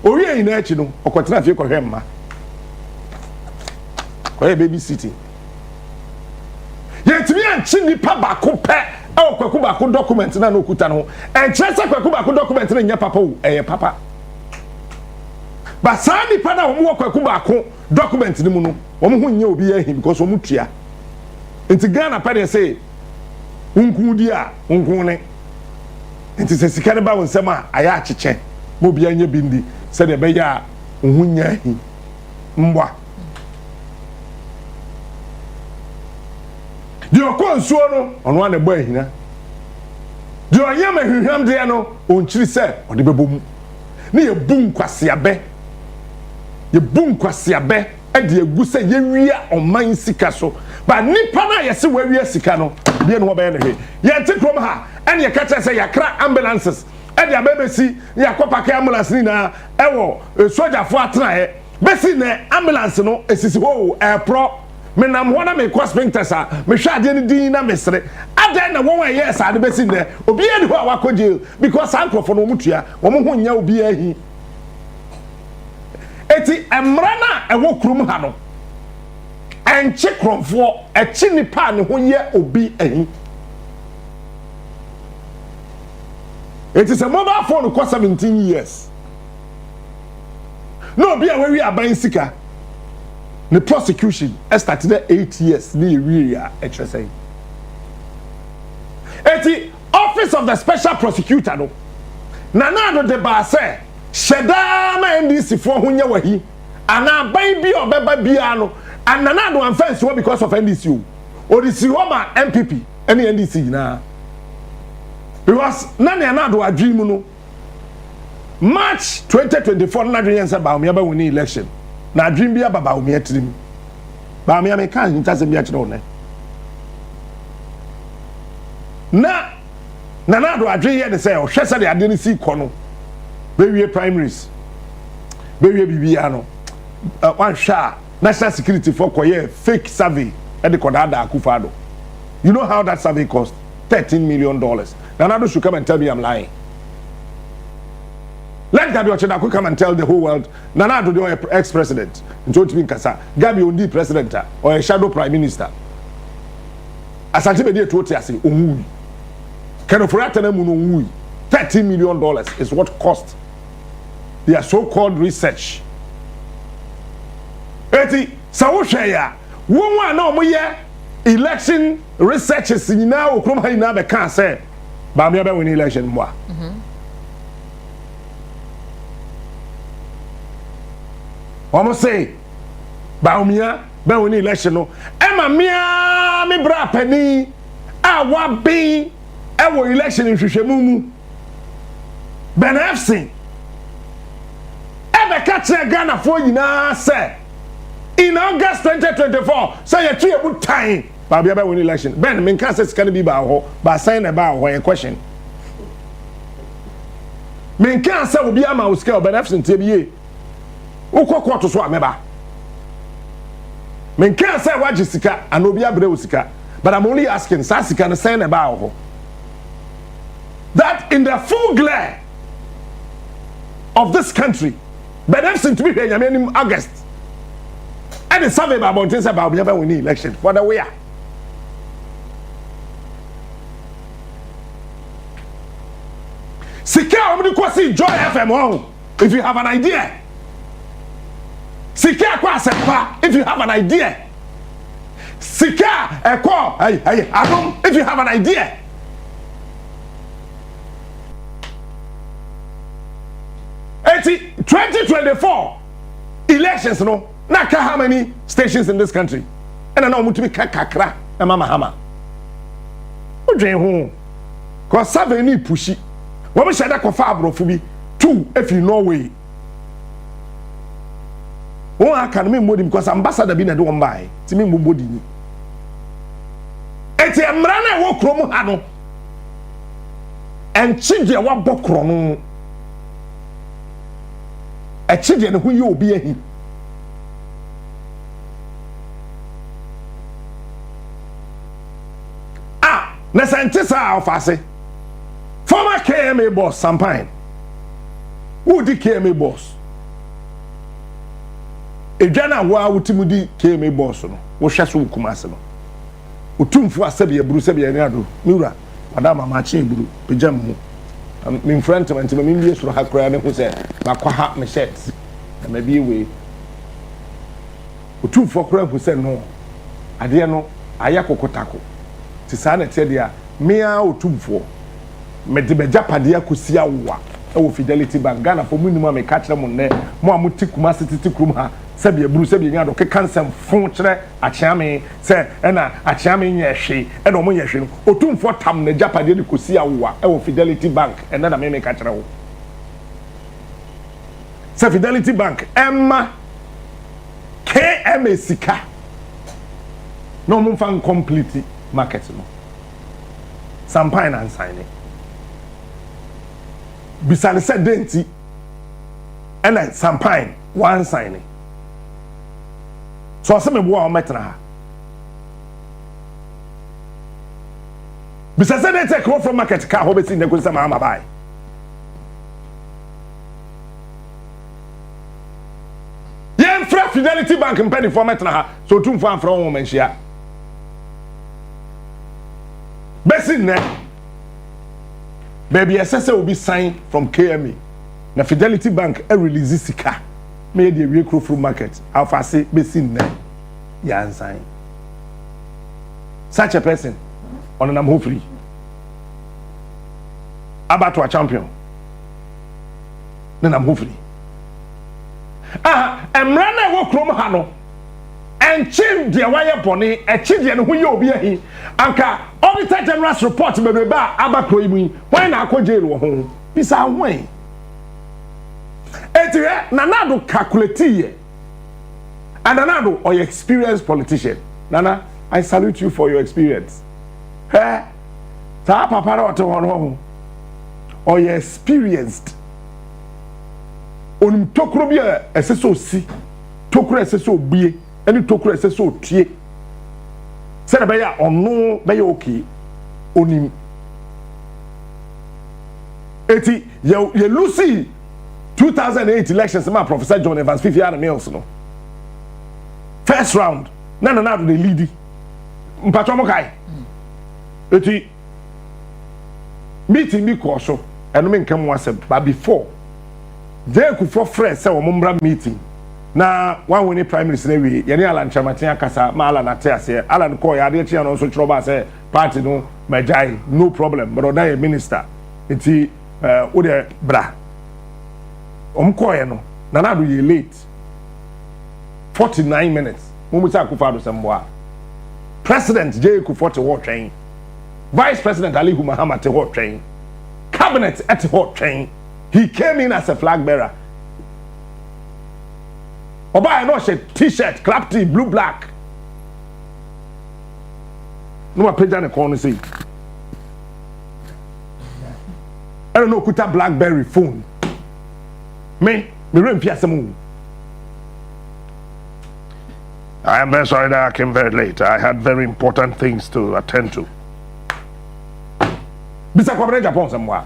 Oye ina echi no okwatena fie kohwe mma koye baby city yetimi anchi nipa ba ko pe kwaku ba ko document na no kuta no enchese kwaku ba ko document na nya papa o papa ba sa nipa na wo kwaku ba ko document ni mu no wo ho nya obi ya him because wo mutua enti Ghana pa dey say unku di a unku ne enti se sika ne ba won sema aya acheche mo bia nya bindi se de be ya ohunya hi mbwa di okonsuo no ono ane bo ahina di oyama hwehwam de no onchiri se ode bebomu ne ye bunkwasiabe e de egu se ye wia oman sika so ba nipa na ye se wawia sika no bia no be na hwe ye ntikrom ha ene ye ka se yakra ambulances e de abebesi yakopa ka ambulance ni na ewo soldier fo atena he besi ne ambulance no esisi ho pro me nam ho na me crosssphincters a me hwa ade ni din na mesre ade na won ye sa ade besi ne obi eni ho a wakoje because ankrofo no mutua wo mo ho nya obi ahi eti emra na ewo krum ha no enche kromfo echi nipa ne ho ye obi ahi. It is a mobile phone cost 17 years. No, be aware we are buying sika. The prosecution started 8 years. The HSA. The office of the special prosecutor no. Nana de base. Sheda ma NDC for hunya wahi. Ana baby or beba biano. And nana do offense because of NDC. Or the Siwama MPP. Any NDC na. Because nani anado a dream no March 2024 na dream say ba me aba win election na dream bia baba me atrim ba me am kan ntase bia kire one na nanado a dream here dey say o hwese de ade ni si kono be wie primaries be wie bibia no one sha national security for koye fake survey e de kodada akufado. You know how that survey cost? $13 million. Nanado should come and tell me I'm lying. Let Gabi Ochedaku come and tell the whole world Nanado the ex-president. Gabi Ondi president or a shadow prime minister. Asante bedi to say omui. Kenofratana munui. $13 million is what cost their so-called research. Eti sawo ya wo na omoye election researches nyina okrom ha nyina be kan say ba me be win election mo a omo say ba umia be win election no e ma mia me bra pani a wa bin e wo election nhwehwemu mu benefsin e be ka che Ghana fo nyina say in August 2024 say you three good time ba bia win election ben me kan say sika be ba ho ba sign na ba ho a question me kan say obi ama o sika benefit tie biye ukọ to so ameba me kan say waji sika and obi abre o sika but I'm only asking sa sika na sign na ba ho that in the full glare of this country benefit to be here in August And the survey about things about never winning election. For the way. Secure omni Joy FM on if you have an idea. Secure Nsempa if you have an idea. Secure Adam if you have an idea. Eti 2024 elections no na ka how many stations in this country? And na omutumi kakra na mama hama. Odwen ho. Cause survey ni pushi. What we said that kofa abrofo bi 2 if you Norway. One can me modi because ambassador bi na do won bai. Ti me mbodi ni. Eti emra na wo krom ha no. En chide wa bokro no. E chide ne hu ye obi ahi. Ah, na scientist ofase. Former KMA boss Sampine. Who the KMA boss? Ejana wa utimudi KMA boss no. Wo hweso kumase no. Utumfu asabe eburu sabe ya ado. Miura, madama machi eburu pejam mu. Me friend to me bi suro hakra ne ho se makwa ha me shirt. Na bi we. Utumfu akra ho se no. Ade no ayakokotako. Ti sa na te dia me a utumfu. Medebe Japadia kusia wa e Fidelity Bank Ghana for minimum me ka kire mo ne mo amuti kuma titi krum ha sabe eburu sabe nya do ke kansem fon kire achiame se e na achiame nya hwe e no mo nya hwe no otumfo tam na Japadia kusia wa e Fidelity Bank e na me ka kire wo se Fidelity Bank emma KMA sika no mo fan complete market no Sampine and signing bisane said denti and Sampine one signing. So I say me boa o metna ha. Bisane said denti come from market car ho be tin go say ma buy. Yen fra Fidelity Bank mpedi for metna ha so tum for amfra won manhia. Besin ne baby SSA will be signed from KMA. Na Fidelity Bank a release sika. May the we from market. Alpha say besin na ya sign. Such a person on an hopefully about to a champion. Then I'm hopefully. Emrana wo krom ha no. Enchim dia wire boni e chidie no hu ye obi ahi anka auditor general's report be ba abakro imu when na akọ jail wo ho bisa wen etire nanado calculate ye and nanado or your experienced politician nana I salute you for your experience sa papa ro to ho or you experienced onim tokro bia eseso si tokro eseso bie any tokura say so tie say na be ya ono be ya okay onim eti ye Lucy 2008 elections ma Professor John Evans 50 Mills no first round na do the lead mpacho mo kai eti meeting bi ko so eno me nkam wasem but before they could for friends say wo mbra meeting na one winning prime minister we yene Alan Chamatin akasa ma Alan ate ase Alan ko ya de chia no so chroba say party no majai no problem but odan minister enti o de bra ko ye no na do ye late 49 minutes mo mu ta Akufo-Addo semboa president J Akufo-Addo wo train vice president Ali Muhammad te wo train cabinet at wo train he came in as a flag bearer. Oba I know she t-shirt, clap tee, blue black. No ma page na corner say. I don't know kuta BlackBerry phone. Me remember asemu. I am very sorry that I came very late. I had very important things to attend to. Bisa Kwame Japan somewhere.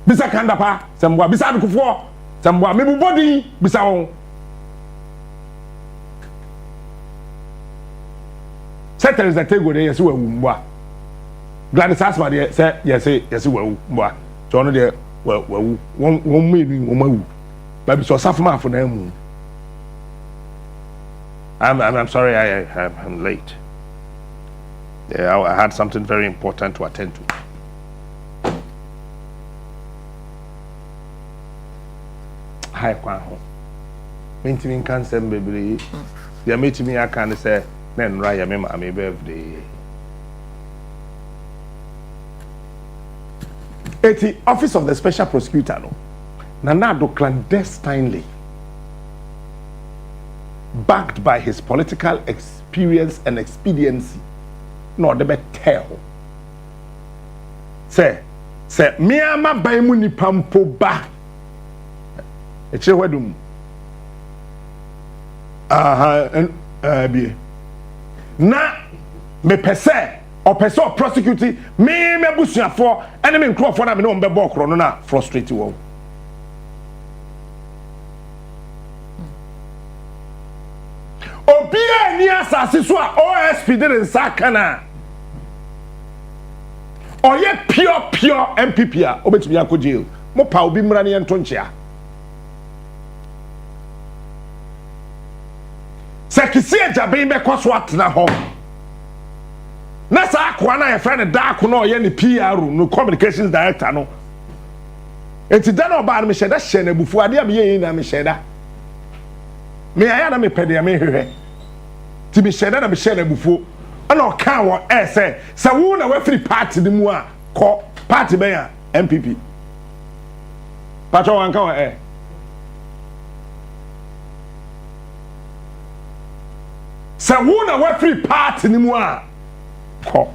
Bisa Kandapa somewhere. Bisa Akufo Samwa me body bisa won. Settle the table there yes we mboa. Gladys Asma there say yes we mboa. So no there won me ni mawu. But so safuma for na mu. I'm sorry I'm late. Yeah, I had something very important to attend to. Hi, Kwame. Meeting can send baby. You meet me, I can say, then Raya, my birthday. 80 Office of the Special Prosecutor, no. Nanado clandestinely, backed by his political experience and expediency, no, the tell. Say, me ama baimu ni pampo ba. Eche wedum. Bi. Na me pese o prosecute me busuafo ene me nkrofo na me no mbebo okro no na frustrate wo. Obia ni asase so a OSP de nsaka na. Oye pure MPP a obetumi akọ jail. Mo pa obi mra ne ento nchia. Sekisi ajabe be kwaso atena ho. Na sa akwa na ye friend da akọ na oye ne PR no communications director no. Enti da na oba na me sheda hye na bufu ade am ye na me sheda. Me aya na me pede me hwehwe. Ti me sheda na me sheda bufu. Ana o kan wo say wo na wa free party ni mu a ko party ben ya MPP. Pacho wan kan wo Say wo na wa free party ni mu a ko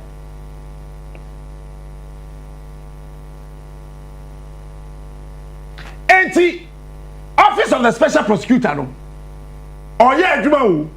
Enti Office of the Special Prosecutor no. Oye adwuma wo.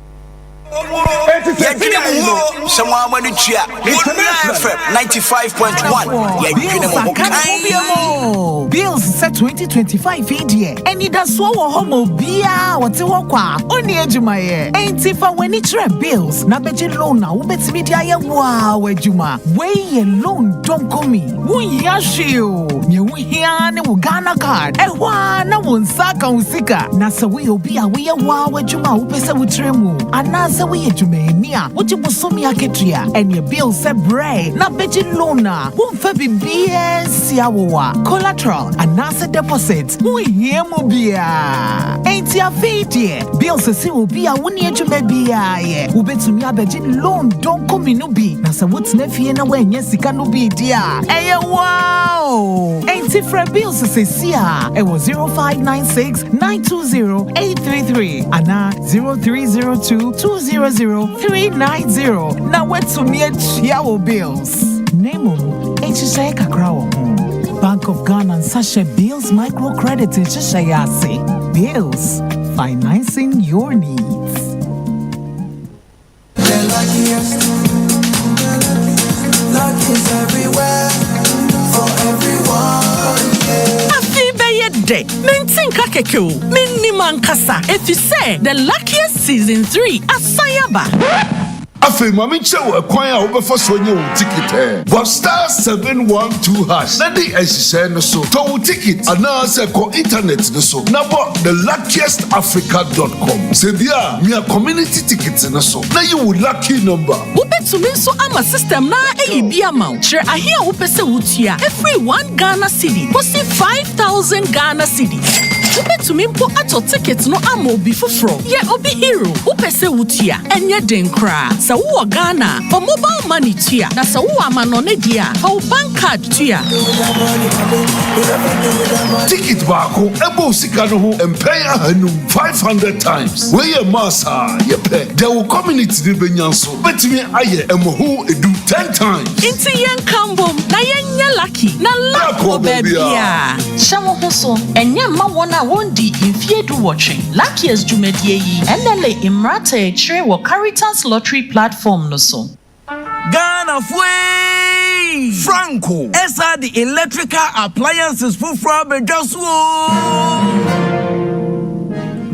Someone when it's here, 95.1. Bills set 2025 India. And it does so homo bia what's walk only Jumaye. Ain't if I when it's bills. Nabeji loan now, bet media wow, Juma. Way alone don't call me. We yashio. You hear Ghana card. And one won't saka usika. Nasa we be a way wow, Juma, upesa utremu. Anasa we Jumania. What you musomi aketria. And your bill said bray. Nabeji lona. Won't fabi BS yawa. Collateral. Anasa deposit. We hear mobia. Ain't ya feed ye. Bill says will be a 1 year to maybe. Ubet to me a begin loan. Don't come in ubi. Nasa what's nephew and away. Yes, he can be dear. Hey, wow. Ain't it for bills to say, see ya. It was 0596 920 833. Ana 0302 200 390. Now what's to me a chiao bills. Name HSA Kakrao. Bank of Ghana and Sasha Bills Microcredit in Cheshayase. Bills, financing your needs. The luckiest luck is everywhere for everyone. Day, Mintin Kakeko, Miniman Kasa, if you say the luckiest season 3 at Sayaba. Afi mami chewa kwanya obefa sonye wo ticket but star 712 hash na di ehise no so to ticket ana se ko internet no so na bo thelluckiestafrica.com se bia me community ticket no so na you lucky number ubetumi so ama system na bia ma share ahia wo pese wutua every 1 Ghana cedi posi 5000 Ghana cedis ubetumi mpo ato ticket no ama obi foforo ye obi hero wo pese wutua enye den kra sa wo Ghana for mobile money tia na sa wo amano ne dia for bank card tia ticket baako ebo sika no ho empay ahanum 500 times we ye massa ye pay there will community de benyanso betimi aye emoho edu 10 times inti yen kambom na yen lucky na luck baby ya shawo hoso enye ma wona wondi infie du watching luckiest jumedie yi enele imrata chire wo Caritas lottery platform no so Ghana fwe Hey, Franco, esa the electrical appliances for just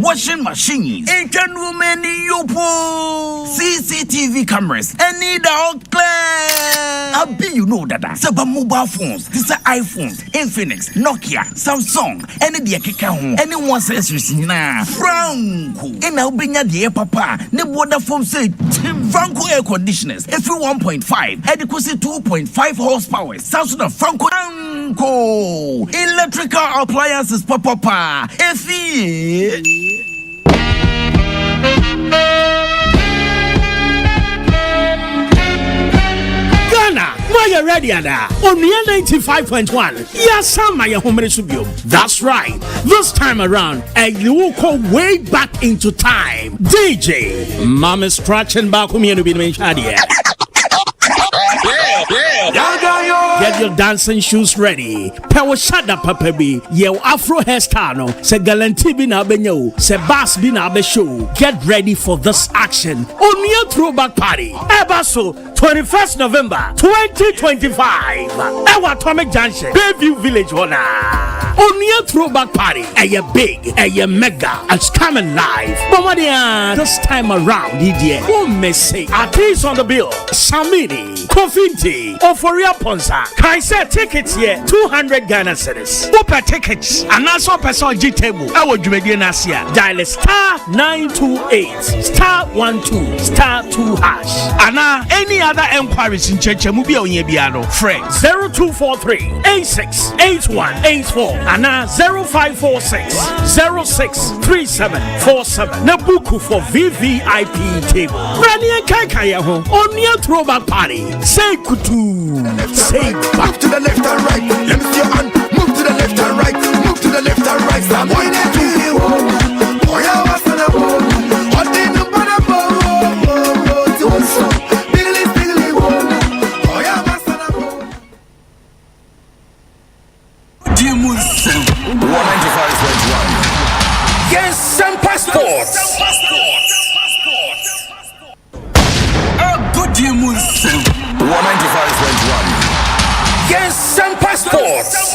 washing machines, engine room, any yopo, CCTV cameras, any dog clear. I be you know that several mobile phones, these are iPhones, Infinix, Nokia, Samsung, any the account, anyone says na Franco. And I'll bring you the papa, the water from say Franco air conditioners, every 1.5, adequacy 2.5 horsepower, Samsung Franco. Electrical appliances, papa. Ghana, why you ready at that? On 95.1. Yes, that's right. This time around, you will go way back into time. DJ, Mama scratching back with me and be Get your dancing shoes ready. Power shut up, Papabi. Your Afro hairstyle. Se galanti bi na benyo. Se bass bi na be show. Get ready for this action on your throwback party. Ebaso 21st November 2025. Ewa Atomic Junction, Bayview Village, Hona. On your throwback party. Aya big, aya mega, and it's coming live. Mamadia, this time around, Didier. Who may say, artists on the bill. Samini, Kofinti, Oforia Ponsa. Kaisa tickets here, 200 Ghana cedis. Whopper tickets, and also person G table. I would do again as here. Dial *928 *12 *2#. And any other enquiries in Cheche Mubi on Yebiano, friend 0243 868184 and 0546 063747. Nabuku for VVIP table. Rani and Kaikaya home on your throwback party. Say kutu. Say back to the left and right. Let me see your hand. Move to the left and right. Move to the left and right. Stop going and do you. Oh, yeah, what's on the board? What did you put up? Oh, Billy, oh, yeah, what's on the board? Dimus 195.1. Yes, Nsempa Sports. Good Dimus 195.1. Yes, Nsempa Sports.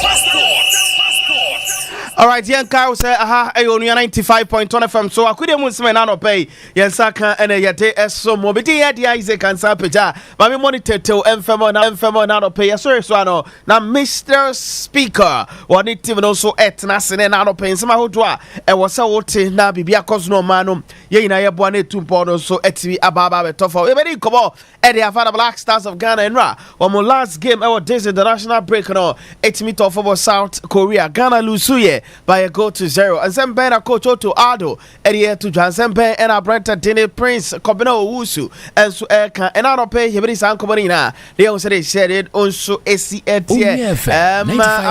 All right, young Kyle say, aha, I own 95.1 FM. So I couldn't move my nano pay. Yes, Saka and a yate so mobity at the Isaac and Sapeja. But we monitor to Enfemo nano pay. Yes, sir. So now, Mr. Speaker, what it even also at Nasin and nano pay. Some who draw and was so what now be a cosno manum. Ye na ya buane 2 so at me ababa tough. Everybody come on. Eddie have the Black Stars of Ghana and Ra. One more last game, our days in the national break. No, 8 meet off over South Korea. Ghana lose Suye by a goal to 0. And Nsempa na coach to Ado. Eddie to Nsempa and our Brenta Dini Prince Kobino Wusu. And so Eka and I don't pay him this Ancomarina. They also they said it also ACT. A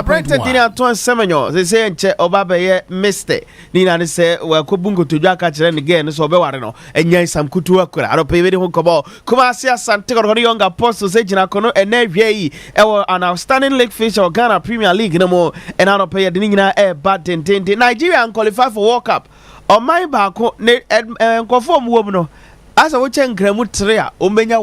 Brenta Dini Antoine Semenyo. They say Che Obabe missed Nina say well Kubungo to Jaka again. So Bewarino and Yan Sam Kutuakura. I don't pay very home Kobo. Kumasia Santiago young apostles Ejinakono and Nevi. An outstanding league fish or Ghana Premier League no more. And I don't pay a Dina air bad Nigeria and qualify for World Cup. On my back, conform woman. As a watching Gremutria, Omenya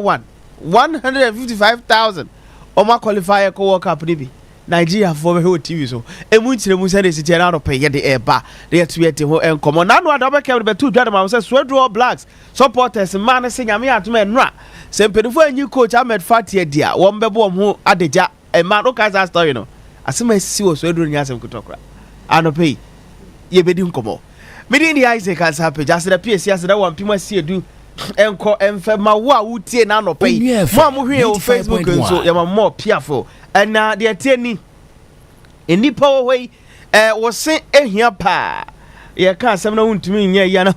155,000. Oma qualifier co World Cup Nibi. Nigeria for whole TV so. And which the Musa is to pay the air bar. They are to get to and come on. Now, I don't care about 2 gentlemen. Sweat Blacks supporters and man sing a mere to men. Same for a new coach. I met Fatty dear. One bebo who Adeja and man. Okay, that's story, you know. As soon as see was doing Yasam Kutokra. I don't pay. Ye bedin komo. Me the Isaac has happened. Just the PS yesterday one people see do enko enfema wa wutie na no pay. Mo mo hwe on Facebook so ya more piafo. And na the ateni eni power way was say ehia pa. Ye ka asem na wuntumi nya ya na.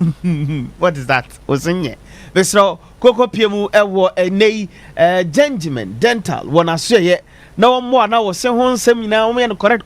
What is that? Was nye. Besro koko piemu ewo enei gentleman dental wona so ye. No more now was saying seminar correct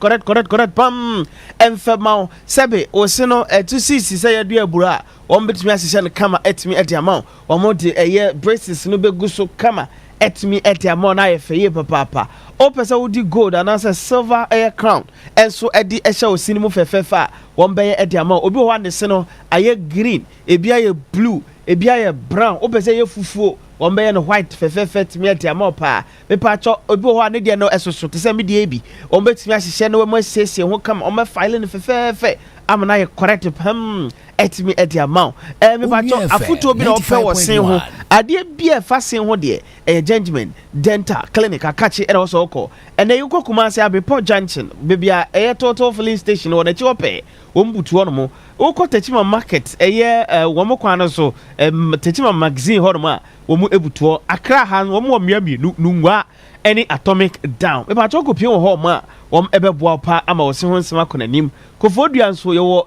pam and female sebe or seno 2 cc say a dear bura one bit me as kama at me at the amount or more a year braces no be guso kama at me at the amount I for papa opesa would gold and answer silver air crown and so at the show cinema fefa one bay at the amount obi one the seno aye green a bia blue a bia brown opesa ye fufu Ombe no white fefefet me atia mo pa. Me pa cho obi ho ane de no esoso te se me de bi. Ombe timi ahihye no mo siesie ho kam ombe file no fefefe. Amana ye correct pam etimi adia ma. Me pa cho afuto obi no ofe wo sen ho. Ade bia fa sen ho de judgment dental clinic akachi e also oko. Ene yuko Kumasi Abepo Junction bibia total filling station wo na chi ope. Ombutu ono mo. Oko Techima market womo kwana so Techima magazine ho no ma womu ebutuo Accra han womu miami nungwa any atomic down me ba choko pie wo ho ma wom ebeboa pa ama wosi ho nsema konanim Kofoduan so yo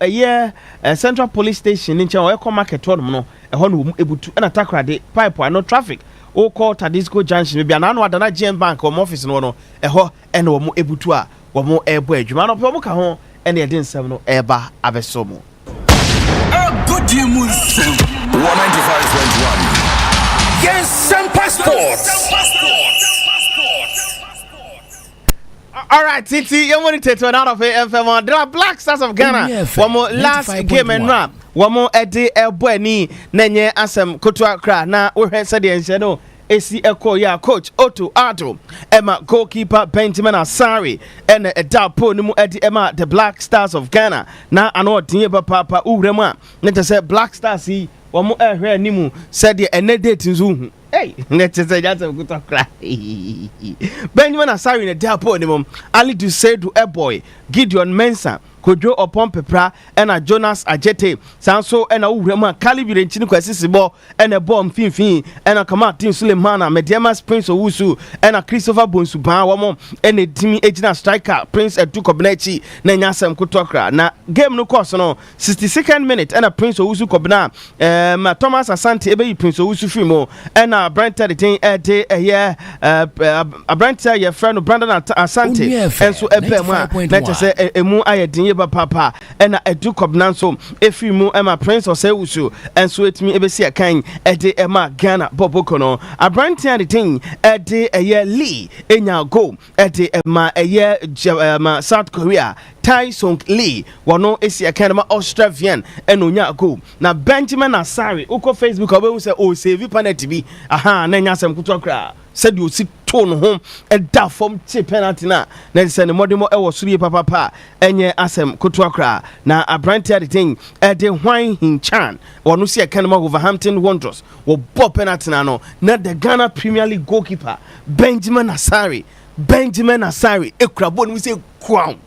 Central Police Station nche wo ekọ market ho no ho no womu ebutu na takrade pipe no traffic Oko Tadisco Junction bia na no adana GM Bank wo office no no ho ene womu ebutu a womu ebo adwuma no pe womu ka ho ene yede nsem no eba abesomo Good year, Munson. 195.1. Yes, Nsempa Sports. All right, Titi, you want to take one out of FM. There are Black Stars of Ghana. One more last game and rap. One more Eddie Elbweni. Nenye Asem Kutua Kra. Na we said the engineer. AC Echo ya coach Otto Addo Emma goalkeeper Benjamin Asari and a dapo nimu Eddie Emma the Black Stars of Ghana na ano tinye papa urema nete say Black Stars yi womo ehwe nimu said the ene date nzu hey nete say jata kuto kra Benjamin Asari ne dapo nimu Ali Dusedu boy Gideon Mensah Kojo Opon Pepra ena Jonas Ajete sanso ena urema Kalibire nchini kwa sisibo ena bo mfinfin ena kama Tim Sulemana Mediama Prince Owusu ena Christopher Bonsuban wamo ena Timi Ejina striker Prince Edu Kobnechi na nyasem kutokra na game no course no 62nd minute ena Prince Owusu Kobna Thomas Asante ebe Prince Owusu frimo ena Brent Editing ede Brent ye friend Brandon Asante enso ebe ma na chese emu ayedin papa ena Edu Kobnanso efi mu ema Prince Osewusu enso etimi ebesi akan ede ema Ghana bobokono abrantia de thing ede Lee enya go ede ema ema South Korea Tai Song Lee wono esi akan ma Australian enonya go na Benjamin Asari uko Facebook obehu se o save penalty bi aha na nya asem kutokra said you sit tone home and da from penalty na send modimo e wo suri papa enye asem kutokra na abrantia the thing ede hwan hinchan wono si akan ma Wolverhampton Wanderers wo bo penalty na no na the Ghana Premier League goalkeeper Benjamin Asari ekrabo no say crown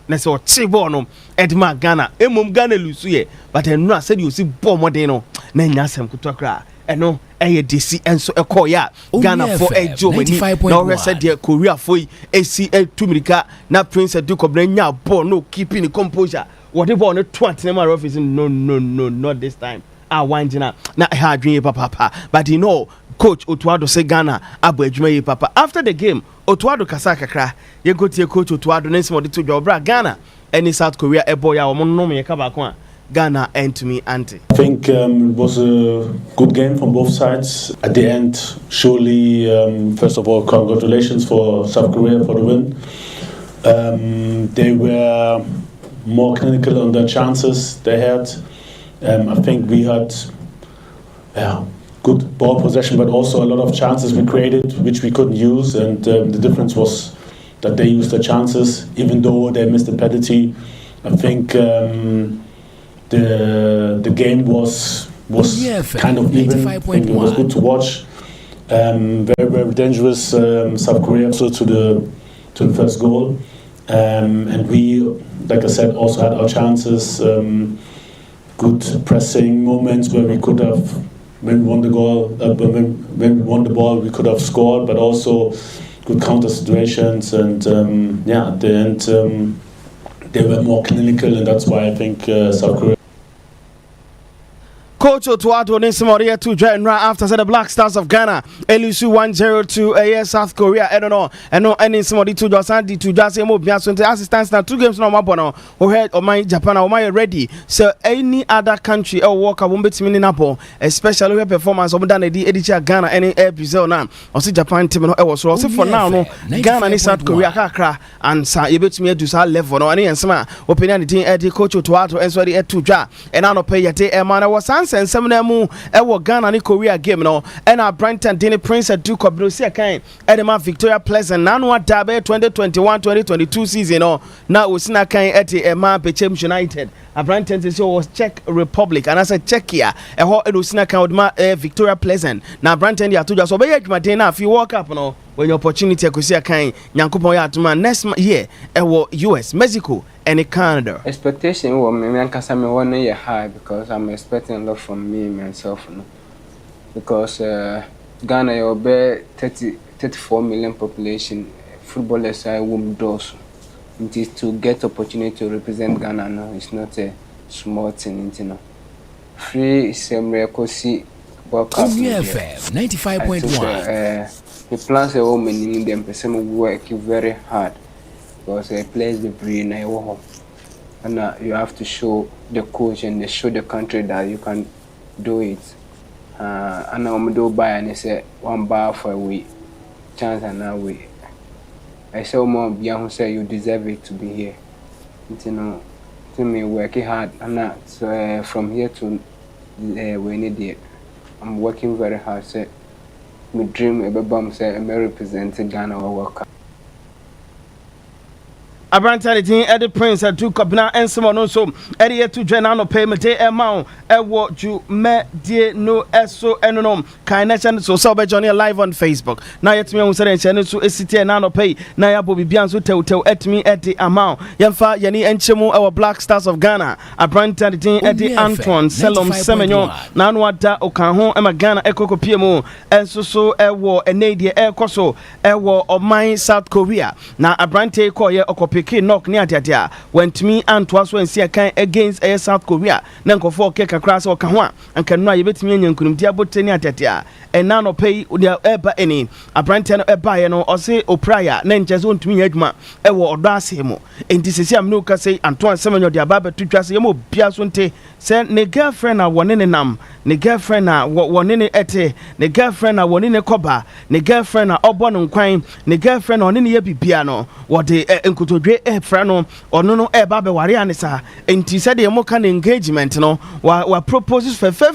na so chibo no edma Ghana emom Ghana lusu ye but enu said you see bo modern no na nya asem kutokra eno eye desi enso ekoya Ghana for ejo mani na o said the Korea for AC Tumirika na Prince Edu Kobna nya ball no keeping the composure what the ball no 20 na office no not this time wanjina na ha adwen papa but you know coach Otuado say Ghana abo adwuma ye papa after the game Otuado kasa kakra ye go tie coach Otuado na nsimo de to dwa Ghana any South Korea ebo ya wo no me ka ba ko Ghana and to me anti. I think it was a good game from both sides. At the end, surely, first of all, congratulations for South Korea for the win. They were more clinical on their chances they had. I think we had good ball possession, but also a lot of chances we created, which we couldn't use. And the difference was that they used their chances, even though they missed the penalty. I think the game was kind of even. I think it was good to watch. Very dangerous South Korea also to the first goal, and we, like I said, also had our chances. Good pressing moments where we could have, when we won the goal, when we won the ball, we could have scored, but also good counter situations. And at the end, they were more clinical, and that's why I think South Korea. Coach Otuado Nsimori to join right after the Black Stars of Ghana Elusu 1-0 to South Korea. I don't know any Nsimori to just mo biaso assistance na 2 games no mabono o head o my Japan o my ready so any other country e work won betimi na po especially we performance of done edicha Ghana any Brazil na o si Japan team no e was so for now no Ghana ni South Korea kakra and sa e betimi adu sa level no any ensema opinion the team coach Otuado ensori to dwa and now pay yete e man was and Seminemu, Ewo Ghana and Korea game, no, and our Brighton Dini Prince at Duke of Brucia Kain, Edema Victoria Pleasant, Nanwa Dabe 2021-2022 season, no, now Usina Kain Eti Emma Bechem United. A Brighton was Czech Republic, and I said Czechia, a whole Usina Kain Victoria Pleasant. Now Brighton, they are to just obey Madina if you walk up, no, when your opportunity to see a kind Yankupoya to man next year, US, Mexico, and Canada. Expectation was me and Kasame 1 year high because I'm expecting a lot from me myself, no? Because Ghana will be 34 million population. Footballers are womb doors. It is to get opportunity to represent Ghana. No, it's not a small thing, you know. Free Semre Kosi World Cup. FM 95.1. The plans are all meaning them. Person work very hard because players the brain and you have to show the coach and show the country that you can do it. And I'm do buy and say 1 bar for a week chance and now we. I saw more young who say you deserve it to be here. You know, to me working hard and so from here to we need it. I'm working very hard. So my dream about say I represent Ghana or World Cup. Abrantani Eddie Prince at Duke Kabina and someone also Eddie to Janano payment amount what you met dear no so enom kindness so sober Johnny live on Facebook. Now yet me on say channel so city and nano pay na ya bobi bianso tell at me at the amount yamfa yani enchemu our Black Stars of Ghana Abrantani Eddie Antoine Selom Semenyo na anwada okanho ema Ghana ekokopie mu enso so ewo enedie ekoso ewo oman South Korea na Abrantani koye okopi knock near Tatia went me and twas when see a kind against South Korea. Nanko for cake across or Kahwa and can know you bet me and couldn't dear but Tatia and none of pay their ever any a Branton a Bayano or say o prior Nanjas won't me Edma ewo or Dasimo. In this is Nuka say Antoine Semenyo de Baba to trust Yamo Piasunte send ne girlfriend a one in a nam, ne girlfriend a one in a ete, ne girlfriend a one in a coba, ne girlfriend a obon and quine, ne girlfriend on any piano, what the Enkuto frano or no babe warianisa and he said the Mokan engagement no wa proposes for fe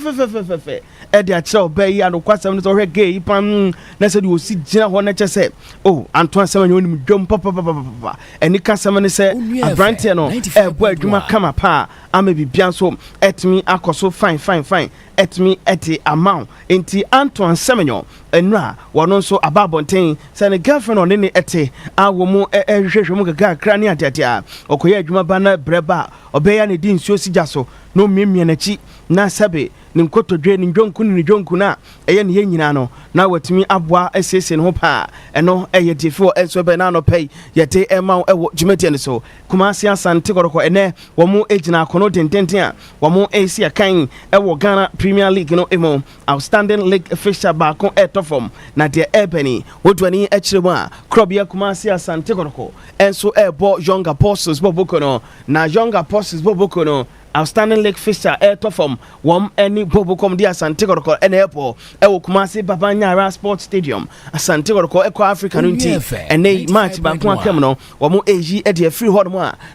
Edia Chow Bay and Quasam or gay pan said you see Jenna Hornet say oh Antoine Semenyo jump papa and Nika Samani say a Brantiano where Juma come pa I may be bianso at me akoso fine at me at the amount inti Antoine Semenyo and ra one also a babontain send a girlfriend on any ete I will more crania tatia okoye adwuma bana breba obeya ne din so sijaso no miemie na chi na sabe ne nkotodwe ne ndwonku na eye ne nyina no na watimi aboa asese ne ho pa eno eye tifo enso be na no pay yete ema ewo dwumati ne so Kumasi Asante koroko ene wo mu ejina akono tententen a wo mu AC akan ewo Ghana Premier League no emo outstanding league official ba kon etofom na de ebeni wodwani akiremu a krobia Kumasi Asante koroko enso ebo Young Apostles bobokono na Young Apostles bobokono outstanding league fixture etofom wom any bobokom dia Asante koroko ene epo ewo Kumasi Babanyara Sports Stadium Asante koroko eko Africa nti ene match ba kon akem no wo mu eji e de free hall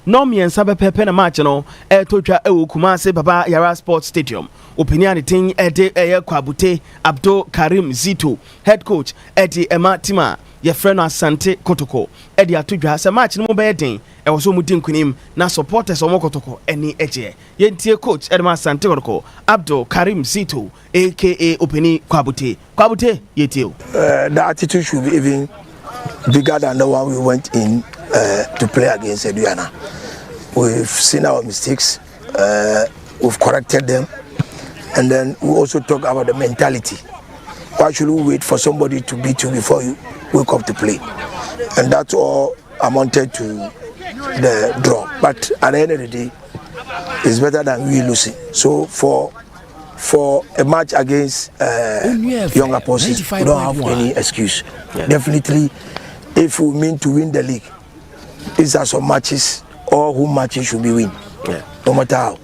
no miensa bepepe na match no etotwa ewo Kumasi Babanyara Sports Stadium opinion tin ede kwabute Abdul Karim Zito head coach edi ematima ye friend Asante Kotoko edi atodwa se match no be den e wo so mu din kunim na supporters omo Kotoko eni eje ye ntie coach edi Asante Kotoko Abdul Karim Zito aka opini kwabute ye tio the attitude should be even bigger than the one we went in to play against Eduana. We've seen our mistakes, we've corrected them, and then we also talk about the mentality. Why should we wait for somebody to beat you before you wake up to play? And that's all amounted to the draw. But at the end of the day, it's better than we losing. So for a match against Young Apostles, we don't have any excuse. Yeah. Definitely, if we mean to win the league, these are some matches, all who matches should be win. Yeah. No matter how.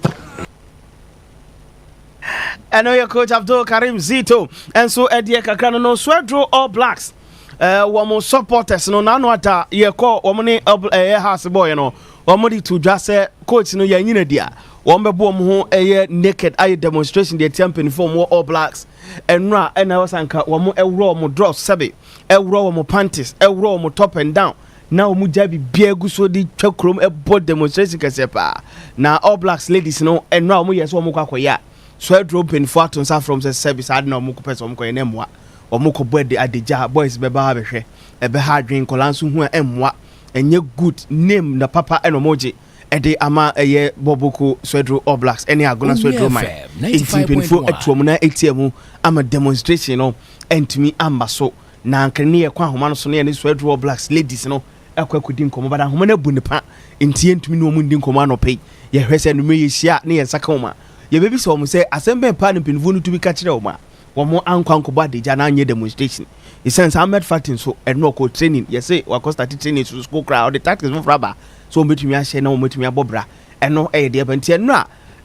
I know your coach Abdul Karim Zito and so Eddie Kakrano no sweat draw All Blacks wɔn supporters no nano ata yɛkɔ wɔn ne house boy no wɔn de to dwa sɛ coach no yɛn nyina dia wɔn bɛbɔ wɔn ho naked ayɛ demonstration deɛ tia mpanyinfoɔ wɔn All Blacks ɛnura ɛna wɔsanka wɔn ɛwura wɔn drops sɛbe ɛwura wɔn panties ɛwura wɔn top and down na wɔn gya bibia gu so de twa kurom ɛbɔ demonstration kɛseɛ paa na All Blacks ladies no ɛnura wɔn yɛ sɛ wɔn kɔ akɔyɛ so ɛduro mpanyinfoɔ ato nsa from sɛ service adi na wɔn kɔ pɛ sɛ wɔn kɔ yɛ ne mmoa wɔn kɔ bɔ adegya boys bɛba ha bɛhwɛ ɛbɛha adwene nkɔla nso ho ɛmmoa ɛnyɛ good name na papa ɛna wɔn gye ɛde ama ɛyɛ bɔbɔko swedro All Blacks ɛne agona swedro man eti mpanyinfoɔ ɛtu wɔn na etia mu ama demonstration no ɛntumi amba so na nkirini yɛ kɔ ahoma no so ne yɛ ne swedro All Blacks ladies no ɛkɔ ɛkɔdi nkɔmɔ bada ahoma no abu nipa nti yɛntumi ne wɔn ndi nkɔmɔ anɔpɛ yɛhwɛ sɛ numu yɛ hyia ne yɛn nsa ka wɔn a yɛbɛbi sɛ wɔn sɛ asɛm bɛn paa ne mpanyinfoɔ no tumi ka kyerɛ wɔn a wɔn ankɔ adegya na anyɛ demonstration essence Ahmed Fatin so ɛno ɔkɔ training yɛsɛ wakɔ start training so school crowd the tactics for fraba so wɔn bɛtumi ahyɛ na wɔn bɛtumi abɔ bra ɛno ɛyɛ deɛ bɛnti ɛno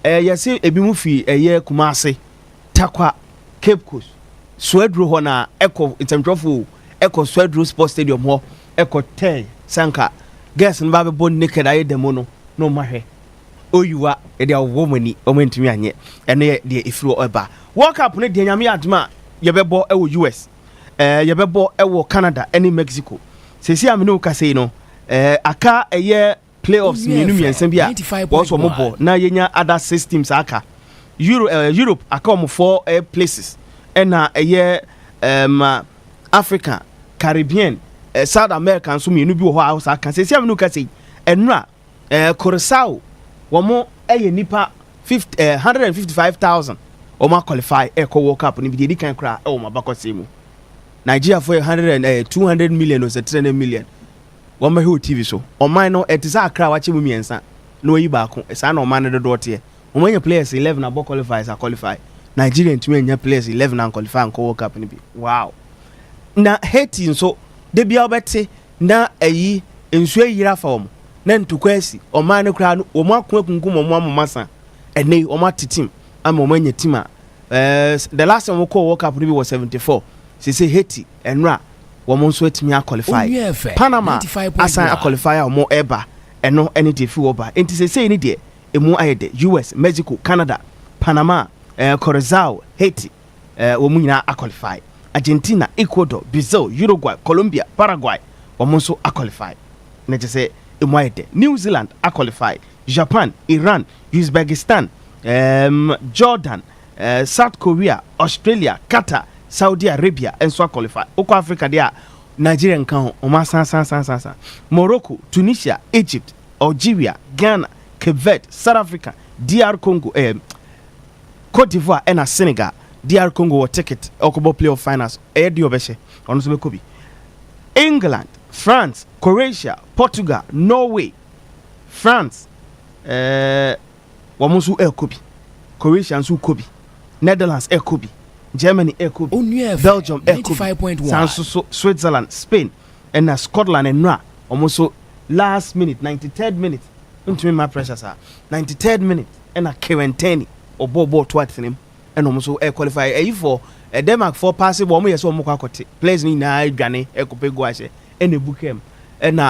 a yɛsɛ ebi mu fi ɛyɛ Kumase Takwa Cape Coast Swedro hɔ na ɛkɔ ntɛmtwɛfo ɛkɔ Swedro Sports Stadium hɔ ɛkɔ tɛn sanka girls no ba bɛbɔ naked ayɛ demo no na wɔn ahwɛ oyuwa ɛde awɔ wɔn ani wɔn ntumi anyɛ ɛno yɛ deɛ efiri ɔba World Cup ne deɛ nyame adoma yɛbɛbɔ ɛwɔ US yɛbɛbɔ ɛwɔ Canada ɛne Mexico sɛsi a mene wo kasa yi no aka ɛyɛ playoffs mmienu mmiɛnsa bi a wɔsɔ mo bɔ na yɛnya other 6 teams aka Europe aka wɔn 4 places ɛna ɛyɛ Africa Caribbean South America nso mmienu bi wɔ hɔ a wɔsɔ aka sɛsi a mene wo kasa yi ɛnura Curaçao wɔn ɛyɛ nipa 155,000 wɔn qualify ɛkɔ World Cup ni bi deɛ di kan kora ɛwɔ wɔn abakɔsɛ mu Nigeria for 200 million or 300 million wɔn bɛhwɛ o TV so ɔman no ɛte sɛ akra wakyɛ mu mmiɛnsa na wɔyi baako ɛsaa na ɔman no dodoɔ teɛ wɔn anya players 11 abɔ qualify Nigeria ntumi anya players 11 and qualify nkɔ World Cup ni bi wow na Haiti nso de bia ɔbɛte na ɛyi nsuo yira fa wɔn na ntokwa asi ɔman no kora no wɔn akunkum wɔn amamasa ɛnɛ wɔn ate team ama wɔn anya team a the last time we call World Cup was 74 say Haiti enra wɔn nso atumi qualify Panama asan qualify wɔn eba ɛno ɛne de fi wɔba enti say ni de emu ayɛ de US Mexico Canada Panama Curaçao Haiti wɔn nyinaa qualify Argentina Ecuador Brazil Uruguay Colombia Paraguay wɔn nso qualify na je say emu ayɛ de New Zealand qualify Japan Iran Uzbekistan Jordan South Korea Australia Qatar Saudi Arabia and so qualify Oko Africa there Nigerian kan o san Morocco Tunisia Egypt Algeria Ghana Cape Verde South Africa DR Congo Cote d'Ivoire and Senegal DR Congo were ticket Okobo playoff finals di obeshe ono so bekobi England France Croatia Portugal Norway France wamusu kobi Croatia nso kobi Netherlands kobi Germany kobi Belgium kobi Sanso Switzerland Spain and Scotland and Noa almost last minute 93rd minute ntumi my pressure sir 93rd minute and a quarantine or bobo twat him and almost qualify for Denmark for passive one year so mokakote players ni na adwane ekopego ahye and book him and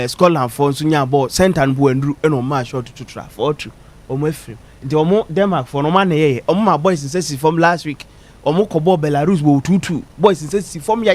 Scotland for nso ball center and buendru and o ma short to tra for two omo efrim nti omo Denmark for no man na ye omo ma boys insist from last week omo kobo Belarus wo 2-2 boys insist from ya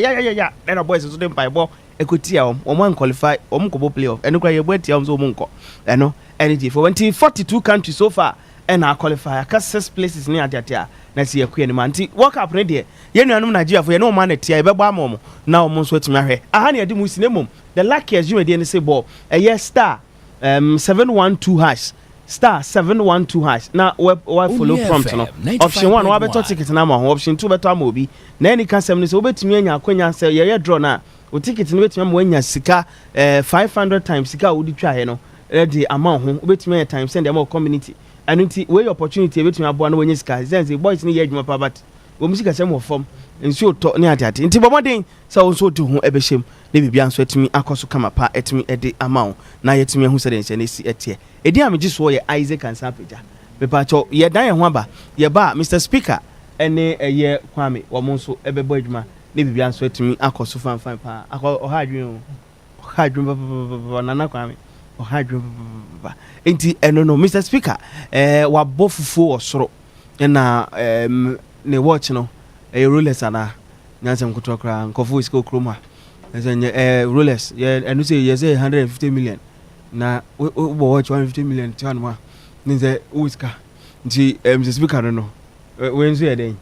na boys so dem pai ball equity omo an qualify omo kobo playoff eno kwa ye bweti am so omo nko eno energy for 42 countries so far and our qualifier aka 6 places ni atiatia na si yakue ni manti World Cup ne de ye nuanum Nigeria for ye no man etia e bebo amom na omo so atumi ahwe aha ne ade mu sinemum the luckiest you dey say ball a star 712 hash star 712 hash na we follow prompt no option 1 wa beto ticket na ma option 2 beto ama obi na any can say so betumi anya akwanya say ye draw na o ticket no betumi ama anya sika 500 times sika odi twa he no ready ama ho betumi anya times send am community and nti we opportunity betumi abo na wanya sika sense boys ni ye adwuma pa but wo musika sem wo form nsuo to ne atiate nti bomoden sa wo so to ho ebehiem na bibia nso atumi akoso kama pa atumi ede ama na yetumi ehu se de nse na si etie edi amegi so ye Isaac Nsempa pepa cho ye dan ye ho aba ye ba Mr Speaker ene ye Kwame wo nso ebebo adwuma Maybe I'm sweating me. Uncle so fine pa. Uncle Ohadrian. Ohadrian Nana Kwame. Ohadrian. Enti no Mr. Speaker. Wa bofu fo osoro. Na ne watch no. Rolex ana. Nyansem kutokra nkofo isko kroma. Rolex. And you say you say 150 million. Na watch 150 million turn ma. Ninze uiska. Nti Mr. Speaker no. When say then.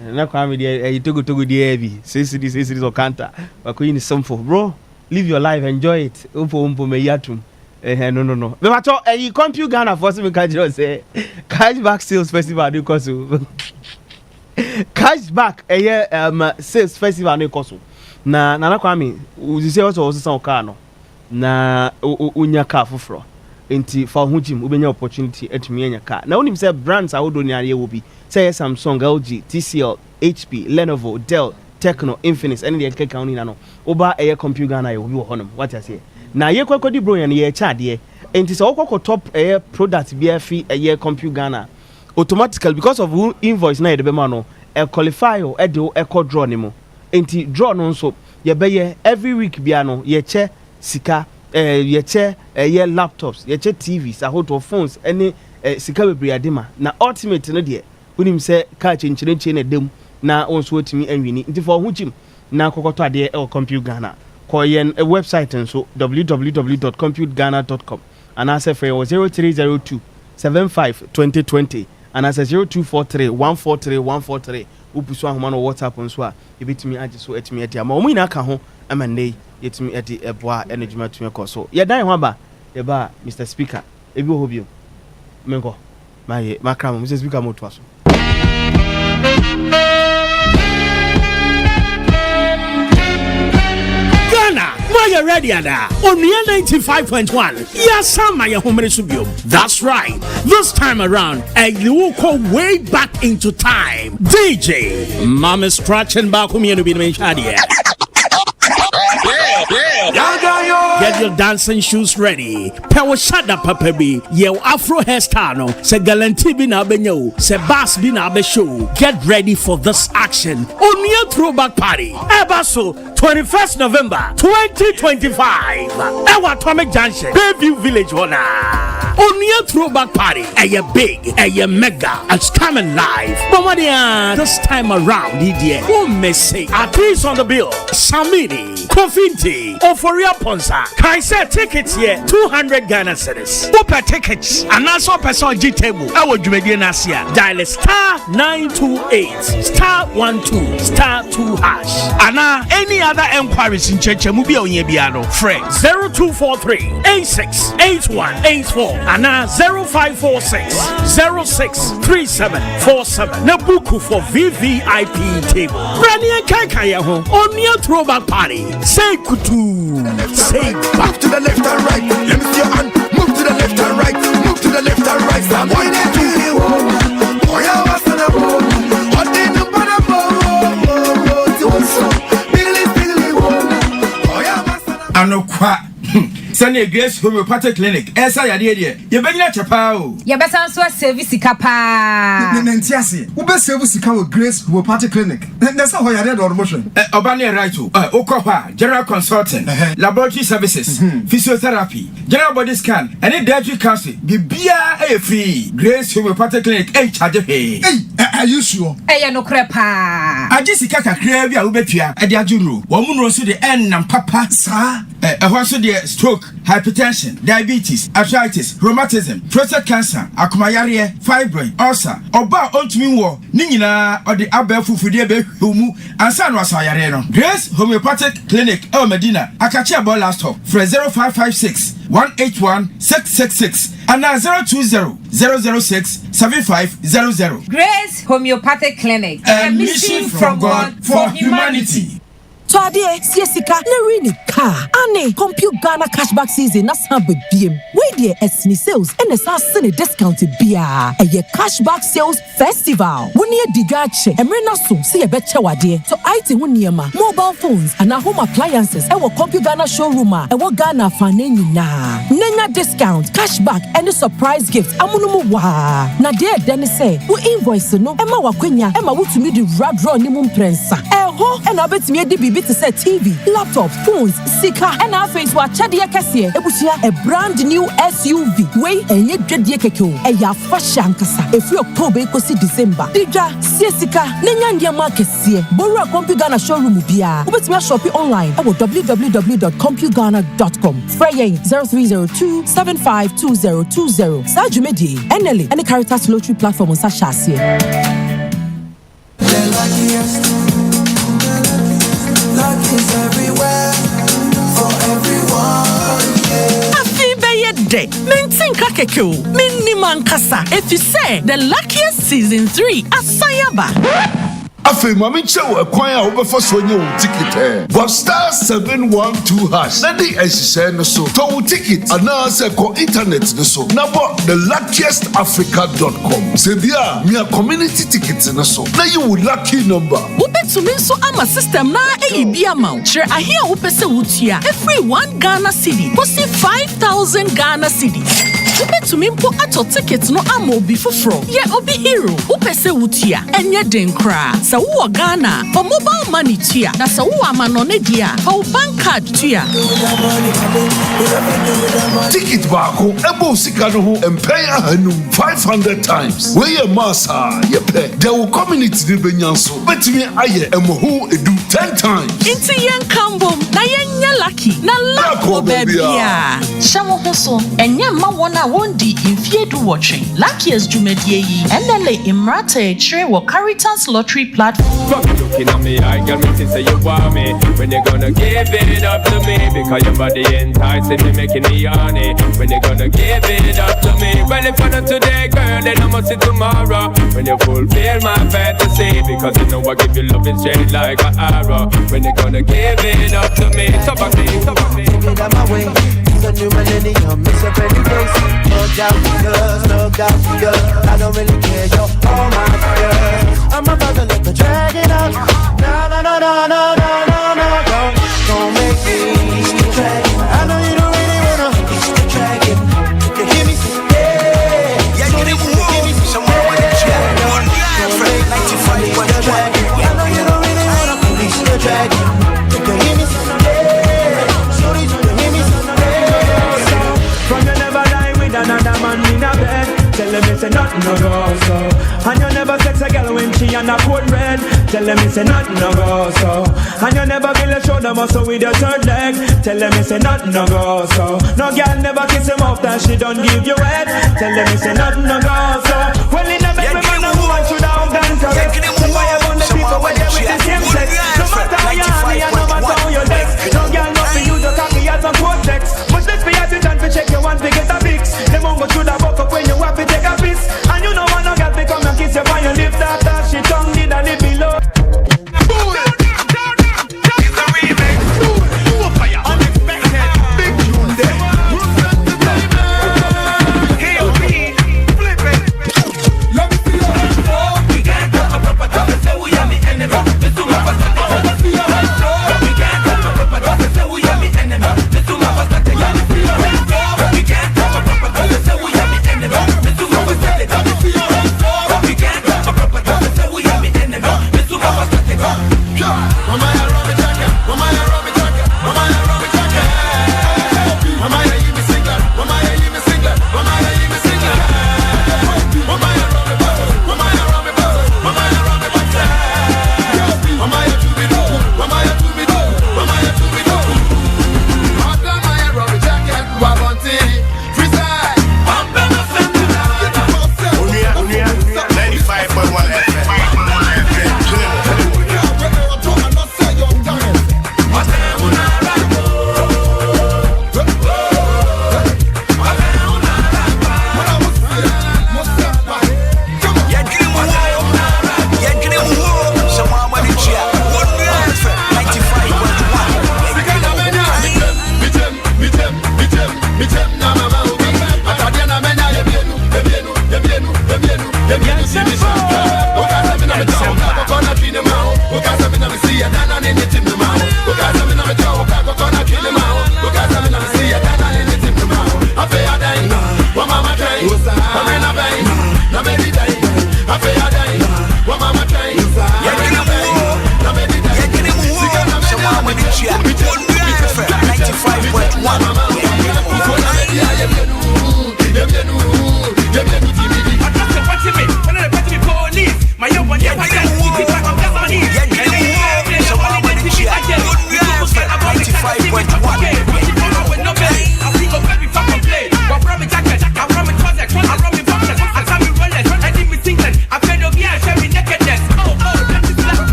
Na Kwame dey you togo dey heavy. Say this or counter. Bakoyi ni some for bro. Live your life, enjoy it. Umpo me yatum. No. Me macho you compute Ghana for me catch say cashback sales festival dey cause cashback sales festival dey cause. Na Kwame, you say also san car no. Na unya car foforo. Enti fa ho jim ubenya opportunity etumi enya car. Na onim say brands a wodo ni are wo bi. Say Samsung, LG, TCL, HP, Lenovo, Dell, Tecno, Infinix, any the cake counting no. Oba air computer Ghana you will honum. What I say. Na ye kwekodi bro yan ye cha de. Enti so okoko top air product BFE air computer Ghana. Automatically because of invoice na ye be ma no e qualify o e de e ko draw ni mo. Enti draw no so ye be ye every week bia no ye che sika ye che ye laptops, ye che TVs, a hot phones any sika bebre adema. Na ultimate no de unim say ka chenche na dem na onso otimi anwini nti for ho jim na kokoto ade e compute Ghana ko yen website nso www.computeghana.com and answer for 0302 75 2020 and answer 0243 143 143 upuso ahoma no WhatsApp nso a ebetimi age so etimi ade ama omu ina aka ho amane yetimi ade eboa enejuma tumi koso ye dan ho aba ye ba Mr. Speaker ebi ho bio menko maye makram Mr. Speaker mo to aso Ghana, why you ready ada? On 95.1. Yes, that's right. This time around, you will go way back into time. DJ, Mama scratching back home you be Get your dancing shoes ready. Power shut up, Papabi. Ye Afro hairstyle no. Se galanti bi na benyo. Se bass bi na be show. Get ready for this action. On your throwback party. Ebaso 21st November 2025. Ewa Atomic Junction, Bayview Village Hona. On your throwback party. Eye big, eye mega. It's coming live. Mamadia, this time around, Didier. Oh, Messi. Artists on the bill. Samini, Kofinti, Ophoria Ponsa. Kaisa tickets here, 200 Ghana cedis. Upa tickets, and also person G table. I would do Nasia. Dial star 928 star 12 star 2 hash. Ana any other enquiries in Cheche Mubio Yebiano. Fred 0243 868184. Ana 0546 063747. Nabuku for VVIP table. Brania Kakaya home on your throwback party. Say kutu. Say back to the left and right. Let me see your hand. Move to the left and right. Move to the left and right. Stand 1, 2, 3. Oh yeah, what's on the board? What did you put up? Anokwa Sani Grace Homeopathic Clinic. Esa ya die. Ye begina chapa o. Ye besa so service kapa. Nentiase. Wo be service ka wo Grace Homeopathic Clinic. Na sa ho ya de promotion. Obani right o. Okopa general consulting, laboratory services, physiotherapy, general body scan, any dietary counseling. Bibia e free. Grace Homeopathic Clinic e charge pay. Are you sure? Eh no krepa. Ajisika kakra bia wo betua. E de ajuru. Wo mu no so de en nam papa sa. Ho so de stroke, hypertension, diabetes, arthritis, rheumatism, prostate cancer, akumayare, fibroid, ulcer, oba ontumi wo ni nyina ode abafu fudie be humu ansa no asayare no. Grace Homeopathic Clinic Medina akachi abo last stop for 0556 181 666 and 020 006 7500. Grace Homeopathic Clinic, a mission from God for humanity. So adie siesika na rini car ane compute Ghana cashback season na san bebiem we dear esni sales and a sasene discount bia a ye cashback sales festival. When ye digache emrena so see a betcha wade so IT huniema mobile phones and home appliances e wo Compu Ghana showroom e wo Ghana faneni na nenya discount cashback and surprise gift amunumu wa na dear den say wo invoice no e ma wakwenya e ma wutumi di draw ni mu prensa ho and abetimi edi bibi to say TV laptop phones sika and our face wa chade kese ebusia a brand new SUV wey enye dwede keke e ya fashion kasa efi October kosi December dija sika nenya ndiama kese boru Compu Ghana showroom bia obetimi shop online at www.compugana.com Frey 0302 752020 Sajumedi NLA and the Caritas Lottery platform on Sashase. Luck is everywhere for everyone. Afi beye de mentin kakeke o minni mankasa if you say the luckiest season 3 asayaba. Afi mami chewo ekwan a obefa so nye wo ticket but star 712 hash na di ehise no so to wo ticket ana se ko internet no so na bo the luckiestafrica.com se bia mi community ticket no so na you lucky number wo betumi so ama system na bia ma chere ahia wo pese wutua every 1 Ghana cedi go see 5,000 Ghana cedi wo betumi mpo ato ticket no ama obi foforo ye obi hero wo pese wutua enye den kra sa wo Ghana for mobile money tua na sa wo amano ne dia for bank card tua ticket baako ebo sika no ho empay ahanum 500 times we ye massa ye pay there will community de benyanso betimi aye emoho edu 10 times inti yen kambom na yen nya lucky na luck bebia shawo ho so enye ma wona wondi infiedu watching luckiest jumedie yi enele imrata chire wo Caritas Lottery platform. Looking at me, I got me to say you want me. When you gonna give it up to me? Because your body enticing me, making me horny. When you gonna give it up to me? Well, if I not today, girl, then I must see tomorrow. When you fulfill my fantasy, because you know I give you love and straight like an arrow. When you gonna give it up to me? So back me. Take it out my way. It's a new millennium, it's a better place. No doubt, girls. I don't really care, you're all my girls. I'm about to let the dragon out. No, don't make me dragon. I know you don't really wanna dragon. You hear me say, yeah, give me someone with a dragon. Don't make me dragon. I know you don't really wanna release the dragon. You hear me say, sorry, you hear me say, from you never lie with another man in a bed. Tell them it's a nothing no go so. And you never sex a girl when she on a cold red. Tell them it's a nothing no go so. And you never feel a shoulder muscle with your third leg. Tell them it's a nothing no go so. No girl never kiss him off that she don't give you head. Tell them it's a nothing no go so. Well in the bed we man a woman should have done correct. So why you want the people where they with the same sex? No matter how you honey and no matter how you dex. No girl not for you to cocky as a cortex. But let's be hesitant to check your one to get a fix. Them won't go through the buck up when you have to take a piss. And you know when no girl become and kiss you when you lift after she tongue did a little below.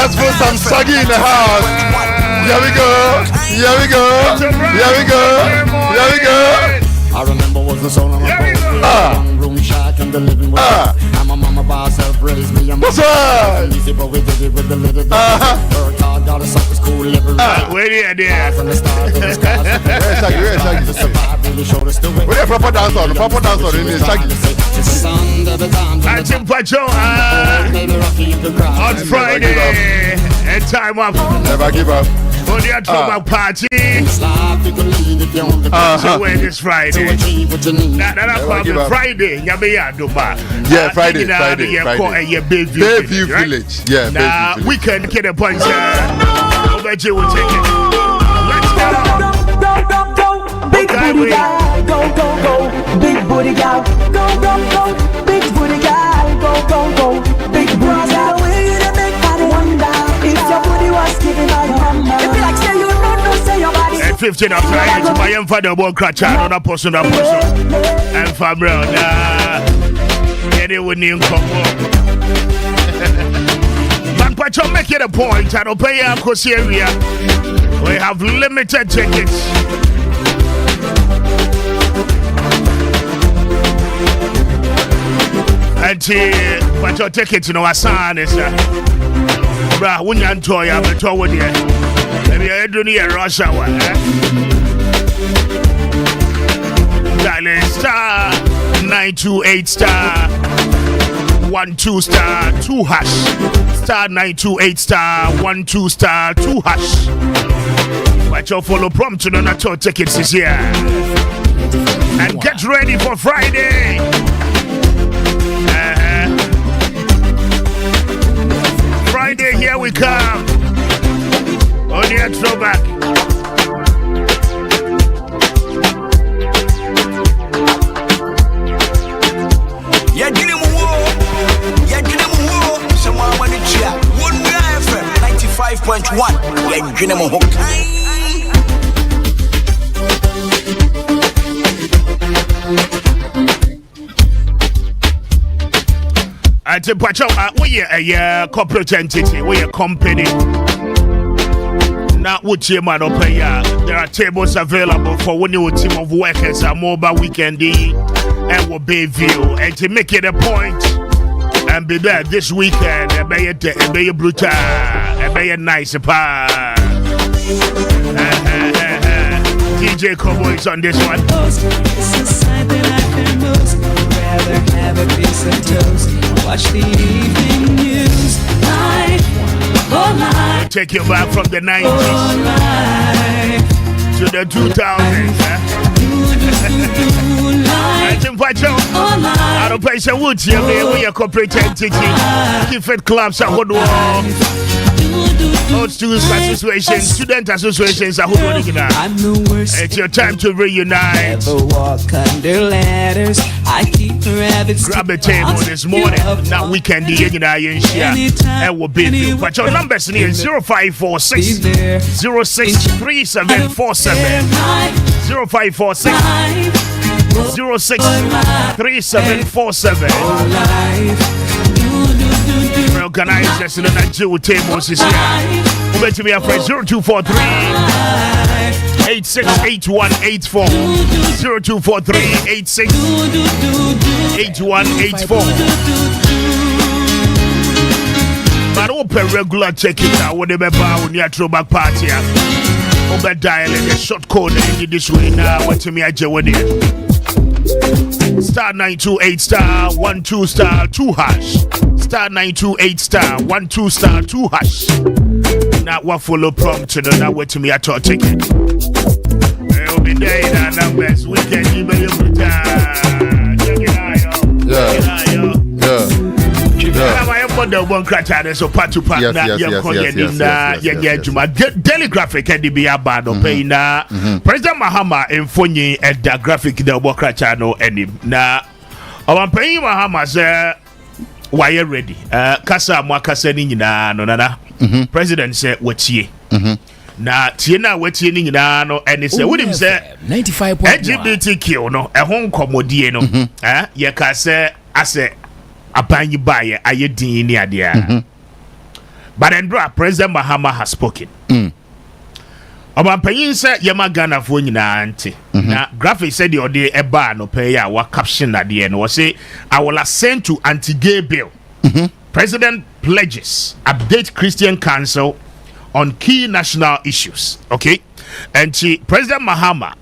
Let's put some saggy in the house. Here we go. Here we go. Here we go. Here we go. I remember was the soul of my room shack and the living room. And my mama by herself raised me. What's up? Easy, but we did it with the little work hard, got us up to school every where there? From the start to the scars. To survive, really showed us the way. Where proper dance on? Proper dance on in the saggy. On Friday, and time up. Never give up. For the throwback party. So when it's Friday. Friday. Yeah, Friday. Bayview Village. Yeah, now we can get a punch. Obey will take it. Let's go. Big booty guy, go, go, go. Big booty guy, go, go, go. Big booty guy, go, go, go. Big booty guy, way you make body wonder. If your booty was giving out mama, if you like say you don't say your body. At 15 of Friday, my young father won't crash out on a person, and from around. Anyone in Congo. But you make it a point. I don't pay a course area. We have limited tickets. But your tickets, you know, a son is bra, when you enjoy, I'm a tower with you. Maybe I don't need a rush hour. Dialing star 928 star 12 star 2 hash. Star 928 star 12 star 2 hash. But your follow prompt on not your tickets this year. And get ready for Friday. Friday, here we come. On the throwback. Yeah, get him war. Someone want to chat. 95.1. Yeah, get him At Pacho, we are a corporate entity, we are a company. Now, what you man up here? There are tables available for one new team of workers at mobile weekend and will Bayview. And to make it a point and be there this weekend, be brutal, be nice pa. DJ Kobo is on this one. Rather have a piece of toast. Watch the evening news. Life, oh life. Take you back from the 90s to the 2000s. I don't pay some wood here, we are corporate entity. Keep it clubs are good. Old students associations, student associations are holding it. It's your time to reunite. Walk under ladders. I keep rabbits. Grab a table this morning. Now we can do it. And we'll be you. But your numbers in 0546 063747 0546 063747. Organizers in the Nigeria tables is here. Bet to be a friend 0243 868184 0243 868184. But open regular check it out. Whatever on your throwback party. Over dialing the short code in this way now. What to me, I join it. Star 928 star 12 star 2 hash. Star 928 star 12 star 2 hash. Now what follow prompt to know what to me at your ticket. We'll be there in our numbers. We can even every time. Check it out, yo. Yeah. The one crash so part to part now. Daily graphic and the be bad or pay now. President Mahama in Fonyi at the graphic the work crash no any now. I'm paying Mahama say why you ready? Kasa Mwakasa Nina no nana. President said what ye. Na tiena wetie ni nyina no ene se wodim se 95.1 LGBTQ no e ho nkomodie no ye ka se ase apanyi baye aye din ni ade a But Andra, President Mahama has spoken. Obampanyin said Yama Ghana for auntie. Now, graphic said the other eba no pay ya wa caption at the end was say I will ascend to anti-gay bill. President pledges update Christian Council on key national issues. Okay, and President Mahama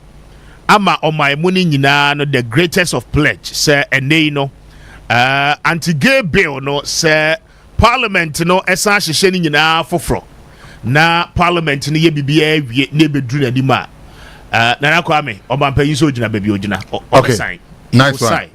ama on my money no the greatest of pledge say no anti-gay bill no say Parliament no esa hyehyɛ ni nyinaa foforo. Na Parliament ni ye bibia wie na bedru na di ma na Kwame Obampanyin so gyina baabi ogyina okay sign. Nice one.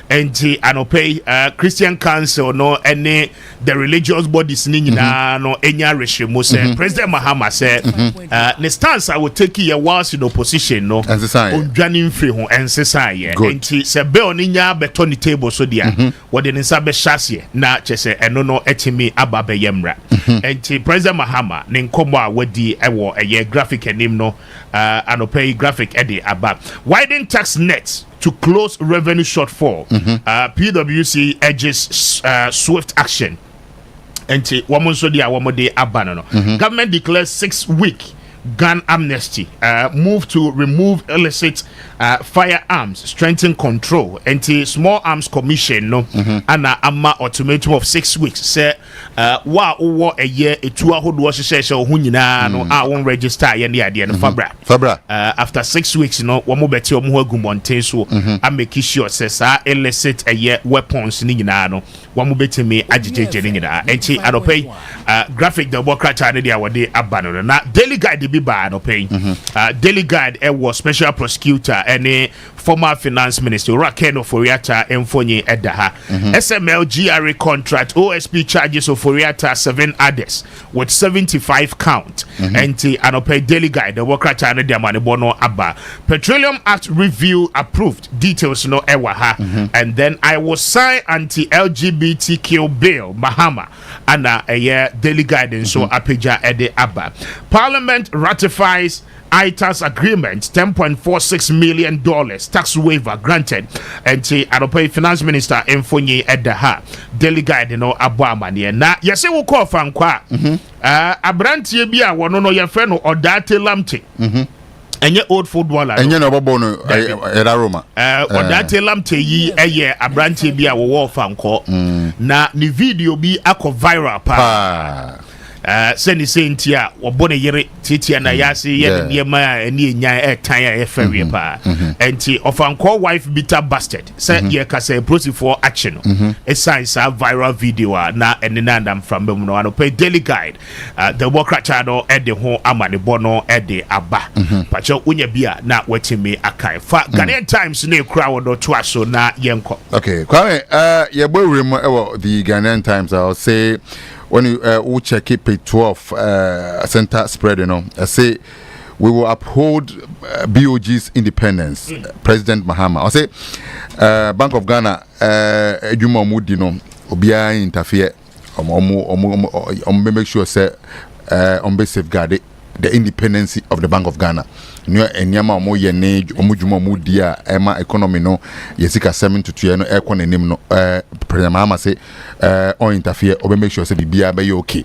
And anopay Christian Council no any the religious bodies ni nyinaa no enya rehwemo say President Mahama say the stance I will take here whilst in opposition no odwane mfiri ho ensesa ye enti se bill ni nya beto ni table so dia what the nsa be hyase na chese eno no etimi aba be yemra enti President Mahama ne nkomo a wadi ewo eye graphic enim no anopay graphic edi aba widen tax net to close revenue shortfall. PwC urges swift action. And government declares 6-week gun amnesty. Move to remove illicit firearms, strengthen control. And small arms commission no and amma ultimatum of 6 weeks. Say wa over a year a 2 hour was so hunina no I won't register any idea no fabra. After 6 weeks no one more better gumonte so I make sure says illicit a year weapons ni nyina no one more better me agitate ni nyina. Enti adopay graphic the worker channel dia wade abano na daily guide be bad paying daily guide was special prosecutor and former finance minister Rakeno Foriata Mfonye Edaha SML GRA contract OSP charges of Foriata 7 others with 75 count and anopay daily guide the worker channel dia manibono abba Petroleum Act review approved details no ewaha and then I was sign anti-LGBTQ bill Mahama and a year daily guide and so apeja ede abba Parliament ratifies ITAS agreement, $10.46 million tax waiver granted. And Adopay Finance Minister Mfonye Edaha daily guide no abamani na yese wo call fan kwa abrantie bia wono no ye fe no odate lamte enye old footballer enye no bobo no era Roma odate lamte yi eye abrantie bia wo fan ko na ni video bi akọ viral pa send sentia wobone yere titia na yase ye ma ani nya etan ya ferie pa enti ofanko wife bitter bastard say ye ka say proceed for action a signs a viral video na eninandam from them no pay daily guide the worker channel e de ho amane bono e de aba pacho unya bia na wetimi akai fa Ghanaian Times na ekura wodo to aso na yenko. Okay Kwame ye boy the Ghanaian Times I'll say when you check it page 12 center spread I say we will uphold BOG's independence. President Mahama I say Bank of Ghana Juma Mudi no obia interfere make sure say be safeguard the independence of the Bank of Ghana. No enyama omo ye ne omujuma mudi a ema economy no yesika 7 to 2 no ekon enim no President Mahama say on interfere obe make sure say bibia be okay.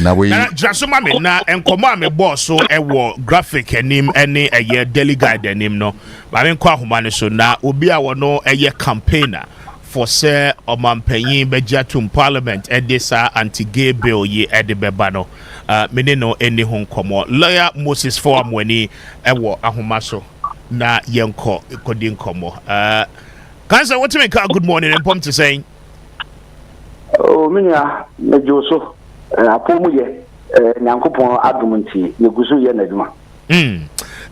Na we jasoma me na enkomo me boss so ewo graphic enim ene eye daily guide enim no ba me kwa homa ne so na obi a wo no eye campaigner for say omampanyin bejatum parliament edisa anti-gay bill ye edebeba no meneno eni ho nkomo lawyer Moses form weni ewo ahoma so na yenko ekodi nkomo kansa what make good morning and pom to saying oh minya mejoso apomu ye nyankopon adumunti negusu ye naduma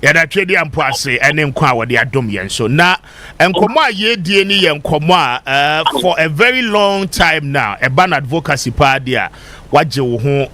yada twedi ampo ase ene nkwa wode adom yen so na enkomo a ye die ni yenkomo a for a very long time now a ban advocacy party a waje wo ho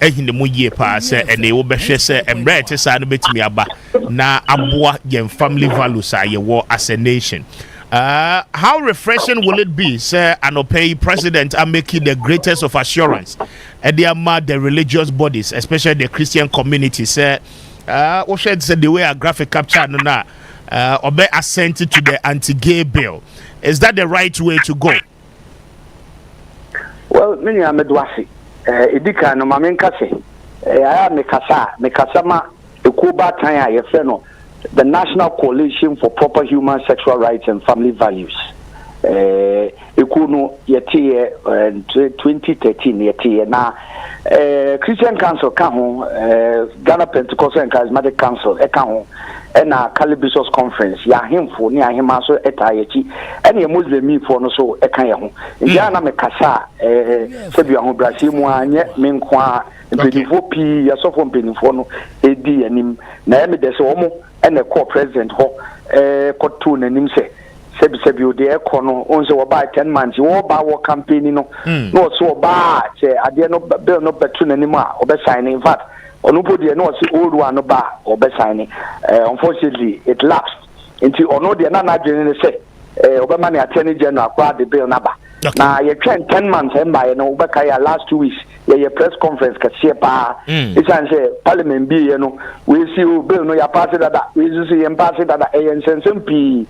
ehine mu ye pa se ene wo behwe se emre te sa no betimi aba na aboa yen family values a ye wo as a nation. How refreshing will it be, sir, Anopay president are making the greatest of assurance and they are the religious bodies, especially the Christian community, sir. What should say the way a graphic capture na obey assented to the anti-gay bill. Is that the right way to go? Well, many are medwasi. edika no mame nkase aya mekasa ma ekuba tan a ye fe no the National Coalition for Proper Human Sexual Rights and Family Values. Ekuno yete 2013 yete na Christian Council ka ho Ghana Pentecostal and Charismatic Council e ka ho na Calibistos Conference ya hemfo ni ahema so etayechi ene Muslim for no so e kan ye ho ya na me kasa sebi ho Brazil mu anye menkwa mpedifo pi ya sofo mpedifo no edi anim na me de se omo ene co president ho kotu nanim se sebi o de ekono onse wo ba 10 months wo ba wo campaign no no so ba che ade no bill no betu nanim a obe sign in fact onupo de no se old one no ba obe sign unfortunately it lapsed into ono de na adwene ne se obe man attorney general kwa the bill na ba na ye 10 months and by no obe kai last 2 weeks ye press conference ka se pa it say parliament bi ye no we see bill no ya pass that we see ye pass that Nsempa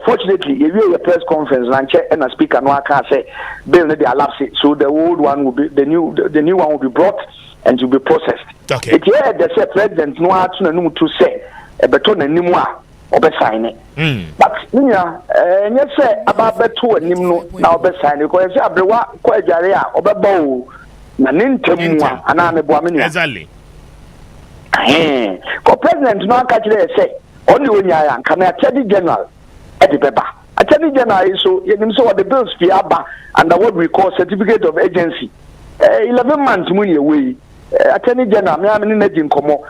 fortunately ye press conference na che na speaker no aka say bill no dey lapse so the old one will be the new one will be brought and to be processed. Okay. It yeah the president no atu na num to say e beto na nimu a obe sign it. But nya nye say aba beto anim no na obe sign it ko say abrewa ko adware a obe bawo na nintemu a ana me boa me nya. Exactly. Ko president no aka kire say only onya ya nka na attorney general e de beba. Attorney general is so yenim so what the bills fi aba under what we call certificate of agency. 11 months money away. Attorney General, me am in komo.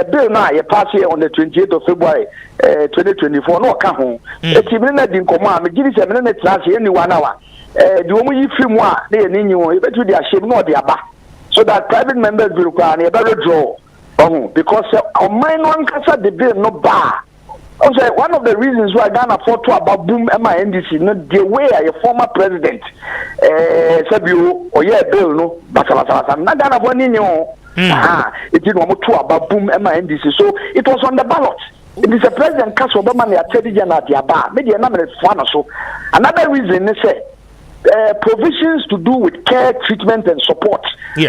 Bill na ye pass here on the 28th of February 2024. No ka ho. Eti me na din komo am giri se me na class any 1 hour. The omo yi film a na ye ninyi won. E betu dia shame no dia ba. So that private members will require e better draw. Because on my one kasa the bill no ba. Also, one of the reasons why Ghana fought to about boom MINDC, no the way a former president said you or yeah bill no but not Ghana for any it did want to about boom MINDC, so it was on the ballot. It is a president cast Obama and Attorney General at the bar, maybe a number of fun so. Another reason is provisions to do with care, treatment, and support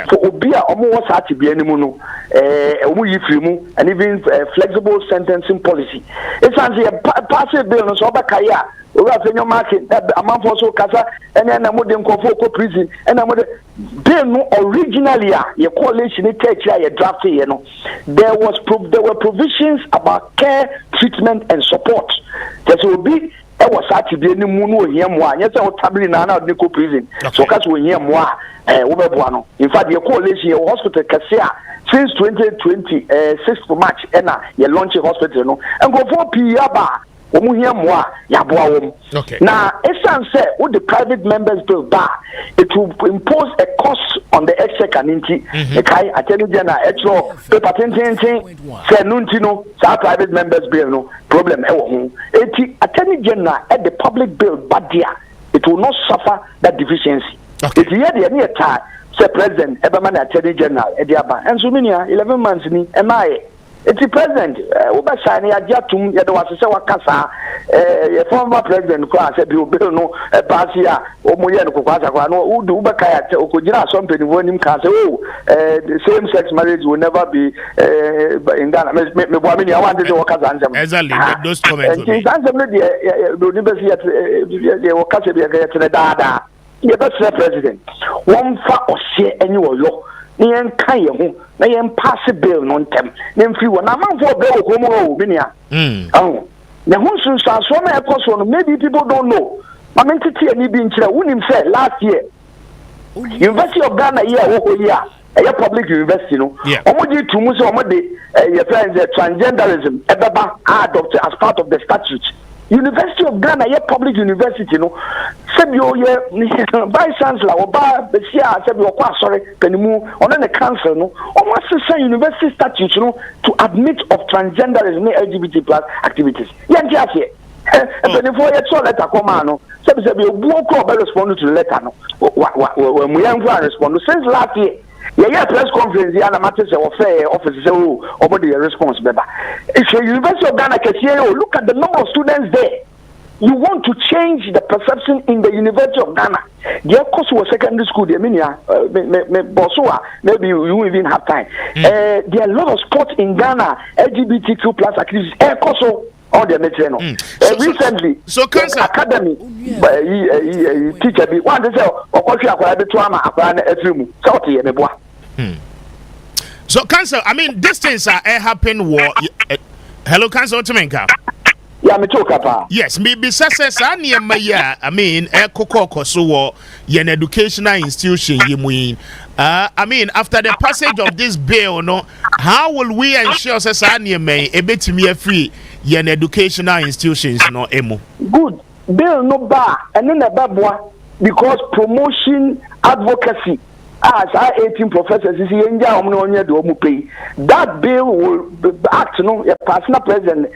for Obia almost had to be any mono, and even flexible sentencing policy. It's a passive bill, so Bakaya, we have in your market, a month or so, Casa, and then I'm modern Kofoko prison, and I'm bill originally, your coalition, your draft, there were provisions about care, treatment, and support. That will be. I was actually any moon here more. Yes, I was traveling now in Nico prison. So, because we hear more, in fact, your coalition, your hospital, Cassia, since 2020, 6th of March, and you launch a hospital, and go for Piaba. Okay. Now, Essan said, what the private members bill bar, it will impose a cost on the exchequer. Okay, Attorney General, paper say Nuntino, private members bill, no problem. Attorney General at the public bill, but it will not suffer that deficiency. If you had the near time, say President, Eberman Attorney General, and so many 11 months, am I? It's the president. Obasani Ajatum, Yadawasa Wakasa, former president, said you no Basia, Omoyan Kwasa, who Ubakaya, Okujina, something when him can say, the same sex marriage will never be in Ghana. I wanted to work as answer. Exactly, those comments. The university at the Wakasa Dada, the best president. One for or share annual law. Nian Kaya, Nian pass a bill non tem, then free one amount for bill homo binia. Oh, the Hunsun stars so many across maybe people don't know. My entity and he been wouldn't say last year. University of Ghana year, a public university, no. Omoji to Musa Omode, your friends, transgenderism, adopted as part of the statute. University of Ghana, ye public university, no. Said you by chancellor or by the Sia, said you are sorry, Penimu, on the council, no. Almost the same university statute, no, to admit of transgenderism, LGBT plus activities. Yeah, just here. And before you saw letter come on, said you won't call by responding to the letter, no. When we are responding since last year. Yeah, press conference, the other matters of fair officers, over the response, Beba. If the University of Ghana can see, look at the number of students there. you want to change the perception in the University of Ghana. Their course was secondary school. Maybe you won't even have time. There are a lot of sports in Ghana, LGBTQ plus activities. All the material. Recently, so cancer academy teacher be one say so cancer, I mean, these things are happen. Hello, cancer. Yeah, me talk about. Yes, maybe success. I mean, so an educational institution. I mean, after the passage of this bill, no, how will we ensure society may a bit me free an educational institutions no emo? Good bill no bar and then a babwa because promotion advocacy. As our 18 professors is that bill will act a personal president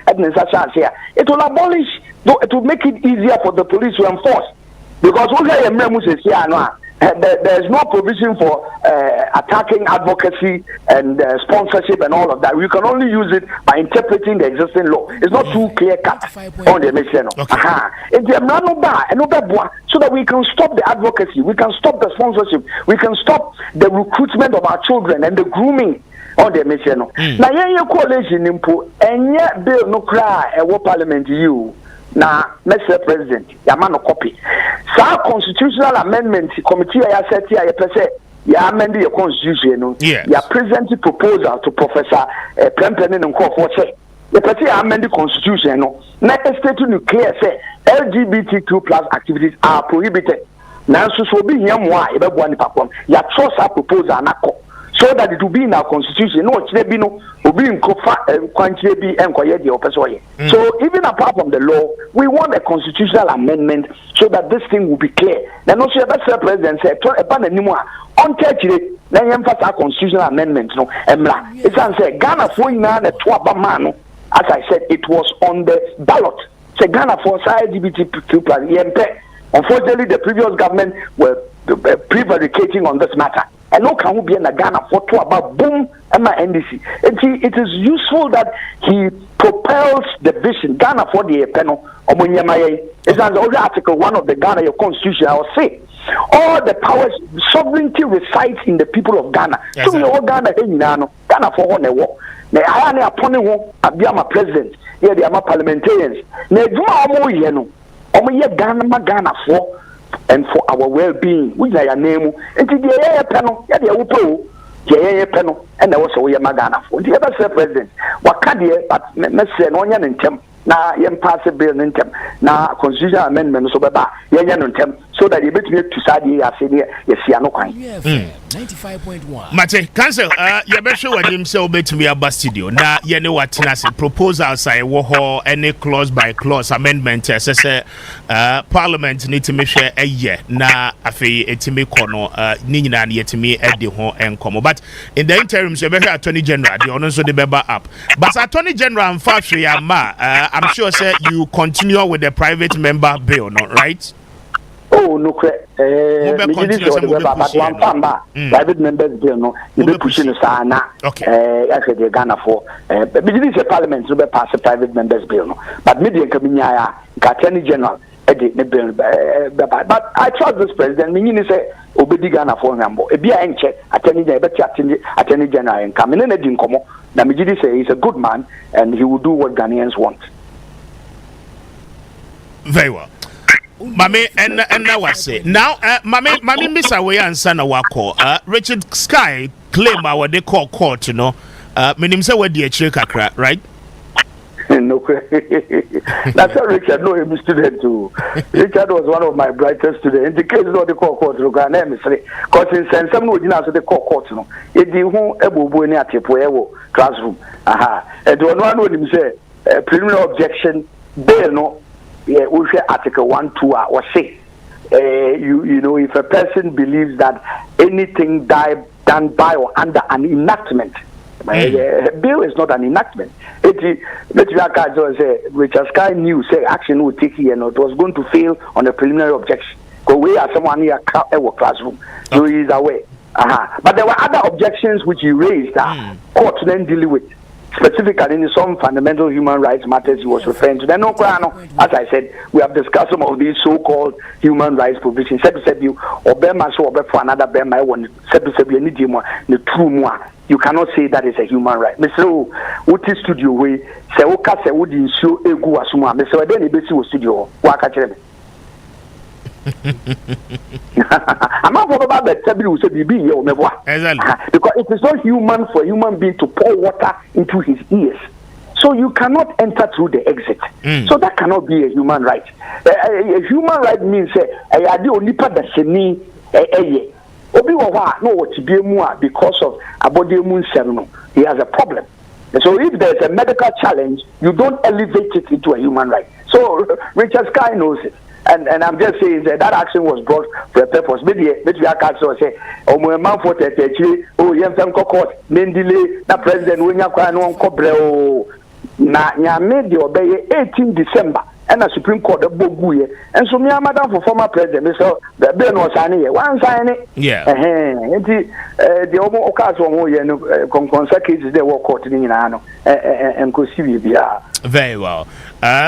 here. It will abolish, it will make it easier for the police to enforce. Because there is no provision for attacking advocacy and sponsorship and all of that. We can only use it by interpreting the existing law. It's not too clear cut on the mission. So that we can stop the advocacy, we can stop the sponsorship, we can stop the recruitment of our children and the grooming on the mission. Now, your coalition impo and yet bill no cry and what parliament you. Now, Mr. President, Yamano copy. So, constitutional amendment committee, I said here, you amend your constitution. You present a proposal to Professor Prempenen and Crawford. The party amend the constitution. Now, state to clear say LGBTQ plus activities are prohibited. Now, so be here more. You trust our proposal so that it will be in our constitution. No, it's be no. So even apart from the law, we want a constitutional amendment so that this thing will be clear. Then also the president said, then emphasize constitutional amendment. No, it's answer Ghana for the man. As I said, it was on the ballot. Say Ghana for LGBTQ plus. Unfortunately, the previous government were prevaricating on this matter. And no can be in Ghana for two about boom and my NDC. It is useful that he propels the vision. Ghana for the panel. It's an old article 1 of the Ghana your constitution. I will say all the powers, sovereignty resides in the people of Ghana. So we all Ghana Ghana for one war. Now I am upon a president. Here they are parliamentarians. Now do Ghana for. And for our well-being, which I name, and to the panel, panel, and there was a Magana for the other president. What can you, but Messi no yan in temp, now yan pass a bill in temp, now constitutional amendment so baba, yan in temp, so that you bet me to side here, yes, no kind. 95.1. Mate, cancel, you better show him so bet me a studio. Now, you know what Tinasi proposals I war any clause by clause amendment, as Parliament need to make sure a year. Now, I feel a Timmy Kono, Nina and Yetimi at the home and come. But in the interim, you better Attorney General, the honors of the Beba up. But Attorney General and Factory, I'm sure, sir, you continue with the private member bill, not right? Oh no, private members bill no, you be pushing the sana. Okay. I said the Ghana for. But this is a parliament to be pass a private members bill no. But media Kaminya, Attorney General, bill. But I trust this president. Meaning say obedi Ghana for number. E be a check Attorney General and come in and come. Now Mijidi say he's a good man and he will do what Ghanaians want. Very well. Mame and I was say now Mame miss away and son wako Richard Sky claim our they call court, you know. Meaning say where the kakra, right? No, that's how Richard know him student too. Richard was one of my brightest students. In the case of the court, look at name is because in some would not the court, no. It the who ebu ni atipo classroom. And one would him say preliminary objection bail no. Yeah, we share Article 1, 2, or 6. You know, if a person believes that anything done by or under an enactment, bill is not an enactment. Richard Sky knew say action would take here, and it was going to fail on a preliminary objection. Because we are someone here our classroom, so he is away. But there were other objections which he raised. Court then deal with. specifically in some fundamental human rights matters he was referring to. Then, as I said, we have discussed some of these so-called human rights provisions. You cannot say that is a human right. Mr. What is studio way? Say, okay, say, would you show a go asuma? Mr. Then the studio. I'm not about that. Because it is not human for a human being to pour water into his ears. So you cannot enter through the exit. So that cannot be a human right. A human right means because of he has a problem. So if there's a medical challenge, you don't elevate it into a human right. So Richard Sky knows it. And I'm just saying that action was brought for a purpose. Maybe I can't say, oh, my man for the court, Mendile, the president, when you're crying on Cobreo, made the obey 18 December, and the Supreme Court of Boguye. And so, me, madam, for former president, Mr. Ben was signing it. One signing it. Yeah. The Omo Okaso, cases they were caught in Inano and Kosivia. Very well.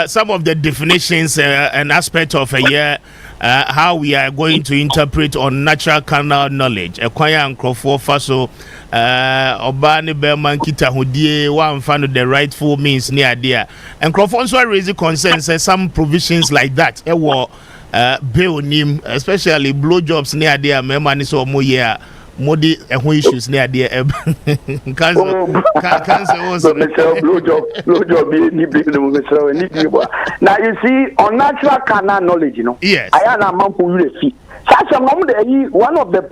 Some of the definitions and aspects of a year, how we are going to interpret on natural canal knowledge. Ekwaya and Crawford Faso, Obani Berman Kita Hudie, one found the rightful means near there. And Crawford also raised concerns some provisions like that. Bill Nim, especially blowjobs near there, Memani so Moya. Modi issues near the cancer was now you see on natural canal knowledge, yes, I am a man who fee. One of the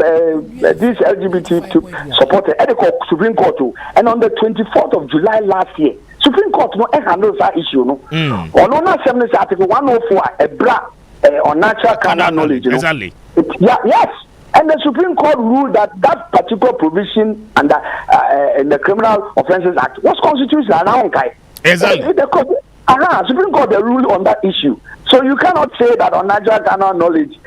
this LGBT supported the Supreme Court too, and on the 24th of July last year, Supreme Court handles that issue. On article 104 a bra on natural canal knowledge. Exactly. Yes. And the Supreme Court ruled that that particular provision under in the Criminal Offences Act was constitutional. Exactly. The Supreme Court ruled on that issue. So you cannot say that on natural canal knowledge,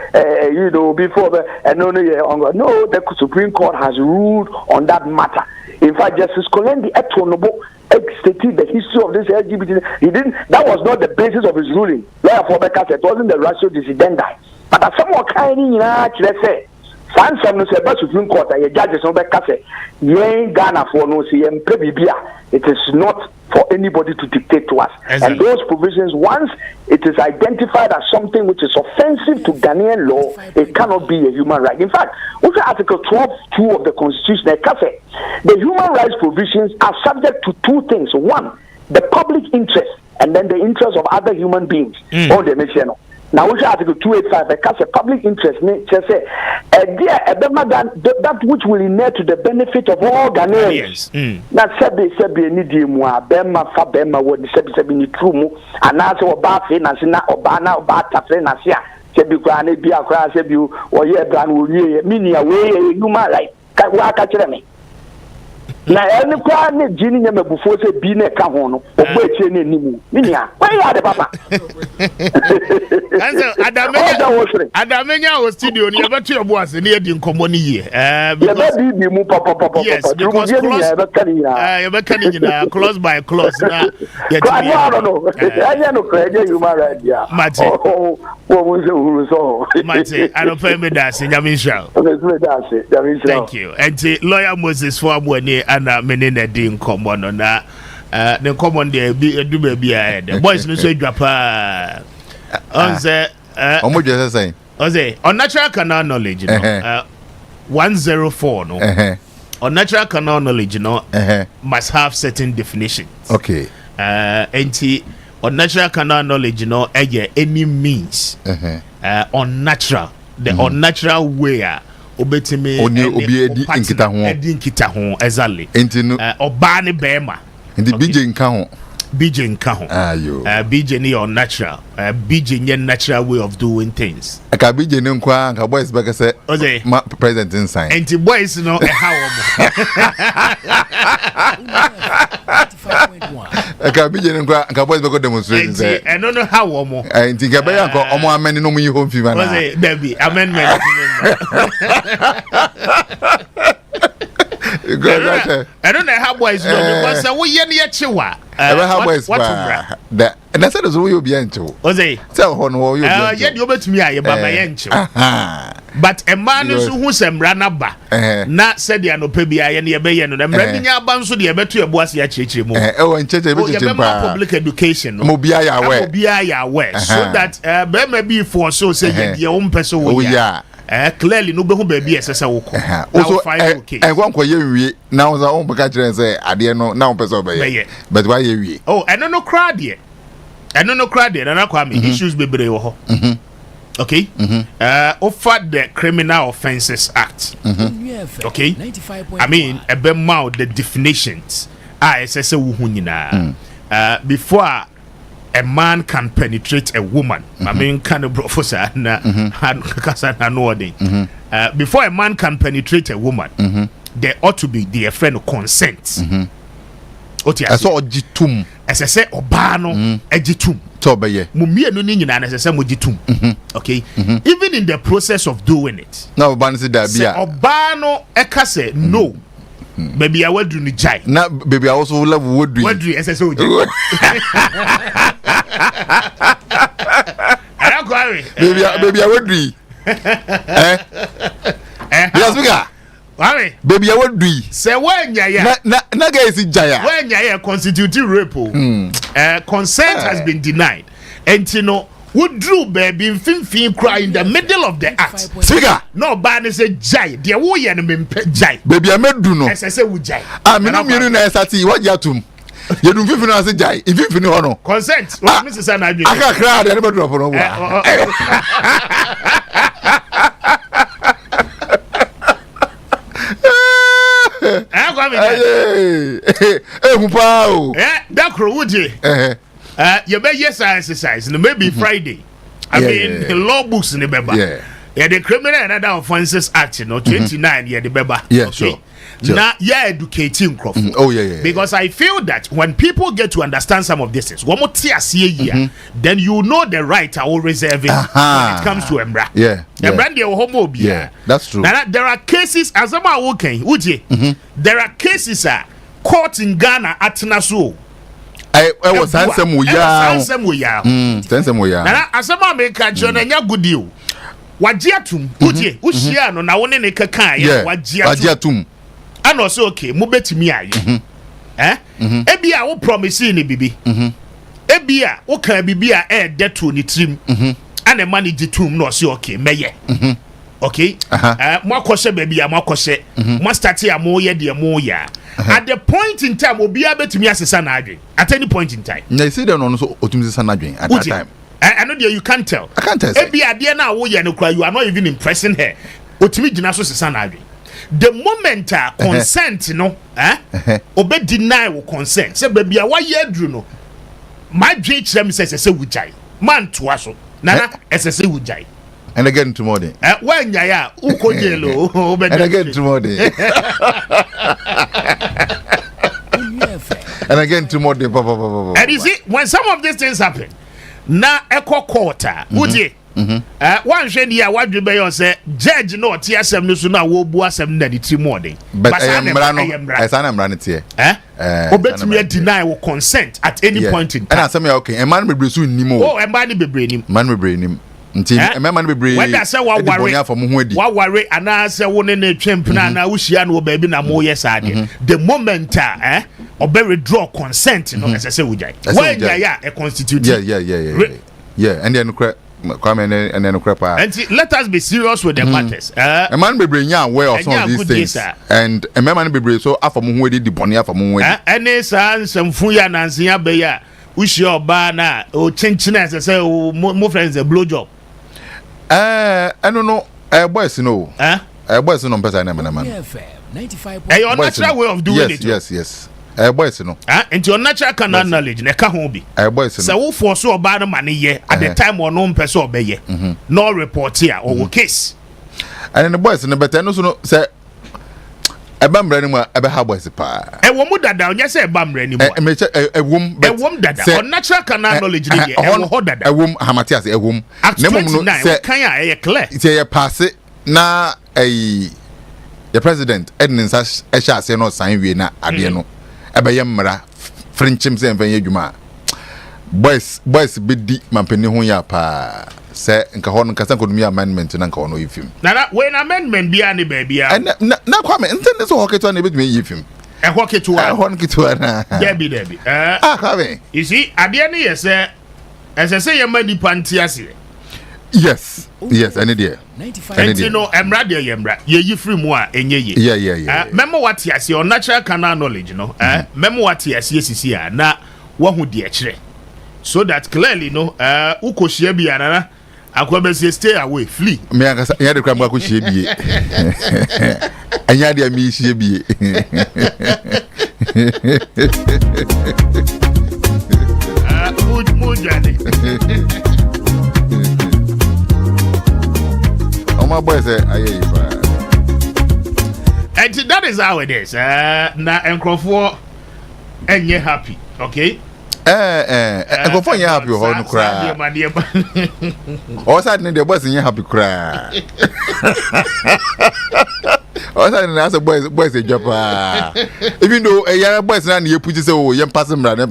before no, the Supreme Court has ruled on that matter. In fact, Justice Kolendi Etonobo stated the history of this LGBT. That was not the basis of his ruling. Therefore, because it wasn't the ratio decidendi. But as someone kind of say. Supreme Court, judges Ghana for no it is not for anybody to dictate to us. Exactly. And those provisions, once it is identified as something which is offensive to Ghanaian law, it cannot be a human right. In fact, also Article 12.2 of the Constitution, the human rights provisions are subject to two things. One, the public interest, and then the interest of other human beings. All the mention. Now, we Article 285, because a public interest, that which will inure to the benefit of all Ghanaians. Now, Sebi Nidimu, Bema Fabema, what the Sebi Trumu, and also about Finasina, Obana, Obata Frenasia, Sebi Grane, Biakra, Sebu, or Yebran, Minia, way, human right. Waka na any kwani jini nyame before say bi na ka ho no ogbechie na nimu minia why are the papa anso adamenya was studio ni abeto your boss na edi nkomo ni ye bi mu papa yes because close by close na I don't know human right yeah Mate, I don't pay me that thank you. And lawyer Moses for Abwani and Menina Dean Common on that. The common day be do baby. The boys no say drop on natural canal knowledge, 104 no. On natural canal knowledge, must have certain definitions. Okay. On natural canal knowledge, any means unnatural, the unnatural way obetime obi nkita ho exactly obani bema ndi bije nka ho ayo bije ni unnatural bije ni natural way of doing things aka bije ni nkwa nka boys beka say ma president inside enti boys no how aka bije ni nkwa nka boys beka demonstrate say eno no how omo enti ga be yanko omo ameni no mu yi home fever na Debbie amendment I don't know how boys know because we yen yechiwa. How boys that and I said as we be into. Oze. Tell hon wo you. Yet you bet me I ba my yencho. But a man who sem ranaba. Na said the anope bia ye ne be ye no. Dem reminya ban so de betu ebuase ya cheche mu. Cheche be cheche pa. Public education no. Mo bia ya aware. Mo bia ya aware so that be maybe for so say ye o mpese wo ya. Clearly no be hu baby esese wo ko. Also one ko ye wie na wo za on beka kire say ade no na on pese obeye. But why ye wie? Oh, eno no crowd ye. Eno no crowd ye na Kwame issues bebre wo ho. Okay? Offer the Criminal Offences Act. Okay? I mean, a bit more the definitions. Esese wo hu nyina. Before a man can penetrate a woman. I mean, kind of professor before a man can penetrate a woman, there ought to be the friend consent. I saw jitum. As I say, obano ejitum. Tobeye. Mumie no ni nyina as I say mojitum. Okay. Even in the process of doing it. No, obano say that bia. Obano eka say no. Baby, I will do the jai. Now, baby, I also love wood. What do you say? Baby, I would be. Yes, we got. Baby, I would be. Say when ya naga is jaya. When ya constitutive rape. Consent has been denied. And you know, would Drew baby fin cry in the middle of the act? Speaker, no ban is a jai. Dear woy and jai. Baby, I made do no. As I say, would jai. I mean, I'm hearing as I see what yatum. You don't feel as a jai. If you finish on consent, Mrs. Anadi. I can't cry. I never do for no one. That crow would you? You may yes exercise and maybe Friday. I mean the law books in the Beba. Yeah, the Criminal and Other Offences Act, you know, 29 the Beba. Yeah, sure. Now, educating Crawford. Oh yeah. Because I feel that when people get to understand some of this things, one more tier then you know the right I will reserve it when it comes to Embra. Yeah. Yeah, that's true. Now, there are cases as I'm working, would you? There are cases court in Ghana at Nassau. I was handsome we ya. Now, as I'm making John and ya good deal. Wajiatum, Uji, Ushiano, now one in a kakai, Wajiatum. And also, okay, mubeti mi aye. Ebia wo promise ni bibi. Ebia wo kan bibia debt to ni trim. And the money jitum no say okay, meye. Okay? Mo akose bibia mo akose. Mo start ya mo ye de mo ya. At the point in time obi abetumi asesa na adwen. At any point in time. Na see dem no so otumi asesa na adwen at that time. I know there you can't tell. I can't tell. Ebia de na wo ye no kra you are not even impressing her. Otumi gina so sesa na adwen. The moment consent no obe deny wo consent say baby a why adru no my dream them say wujai man to aso na say wujai and again tomorrow when ya uko jelo and again tomorrow and again tomorrow papa and you see when some of these things happen na echo quarter would one shady ya what you be say judge no tia asem no so na wo bu asem na di ti morning but I am running here obetumi deny wo consent at any point in time and asem ya okay e man bebre so nimo e man ni bebre nim man bebre nim nti e man bebre when that say wa worry ana say wo ne na twempna na wo hia no ba bi na mo yes ade the moment obe withdraw consent no say wo jai when ya e constitute yeah and then Kwame and then Krepa. And let us be serious with the matters. A man be bring ya aware of some of these things. And a man be bring so after mu wedi diponia for mu wedi. Any san some fuya nansia be ya. Wish your bana o chinchina say mo friends a blow job. I don't know. Boys no. Boys no person na man. 95. Your natural way of doing it. Yes. Boys no. And your natural can knowledge na ka ho bi. Boys no. So wo for so oba no mane ye at the time or no person obeye. No report here or case. And the boys no better no so no say ebamra ni mu ebe ha boys pa. Wo mu dada onya say ebamra ni mu. Me che ewom dada. On natural can knowledge ni ye ho dada. Ewom hamatias ewom. Na mum no say kan ya clear. Say ye pass na the president edness esha say no sign we na ade no ebeye mmara frenchim say mfa yedwuma boys be di mampeni ho ya pa say nka ho nka san kodumi amendment na nka ho no yifim na when amendment bia ne ba bia na Kwame ntende so hoketo na ebetumi yifim hoketo na debi Kwame you see ade ne yese say ye mani panti ase yes any there and no emra there yemra ye yifri mu a enye ye yeah memo what ase on natural canal knowledge no memo what ase sisi a na wahu de kire so that clearly no ukohia bia na akwabese stay away flee me akasa ya de kwa mwa kohia bie anya de mi hia bie mujane my boy say aye and that is how it is na enkrofo enye happy okay enkrofo enye happy ho no kra o sa ne de boys enye happy kra o sa ne as boys e japa even though ya boys na ye puji say o ye pass mra no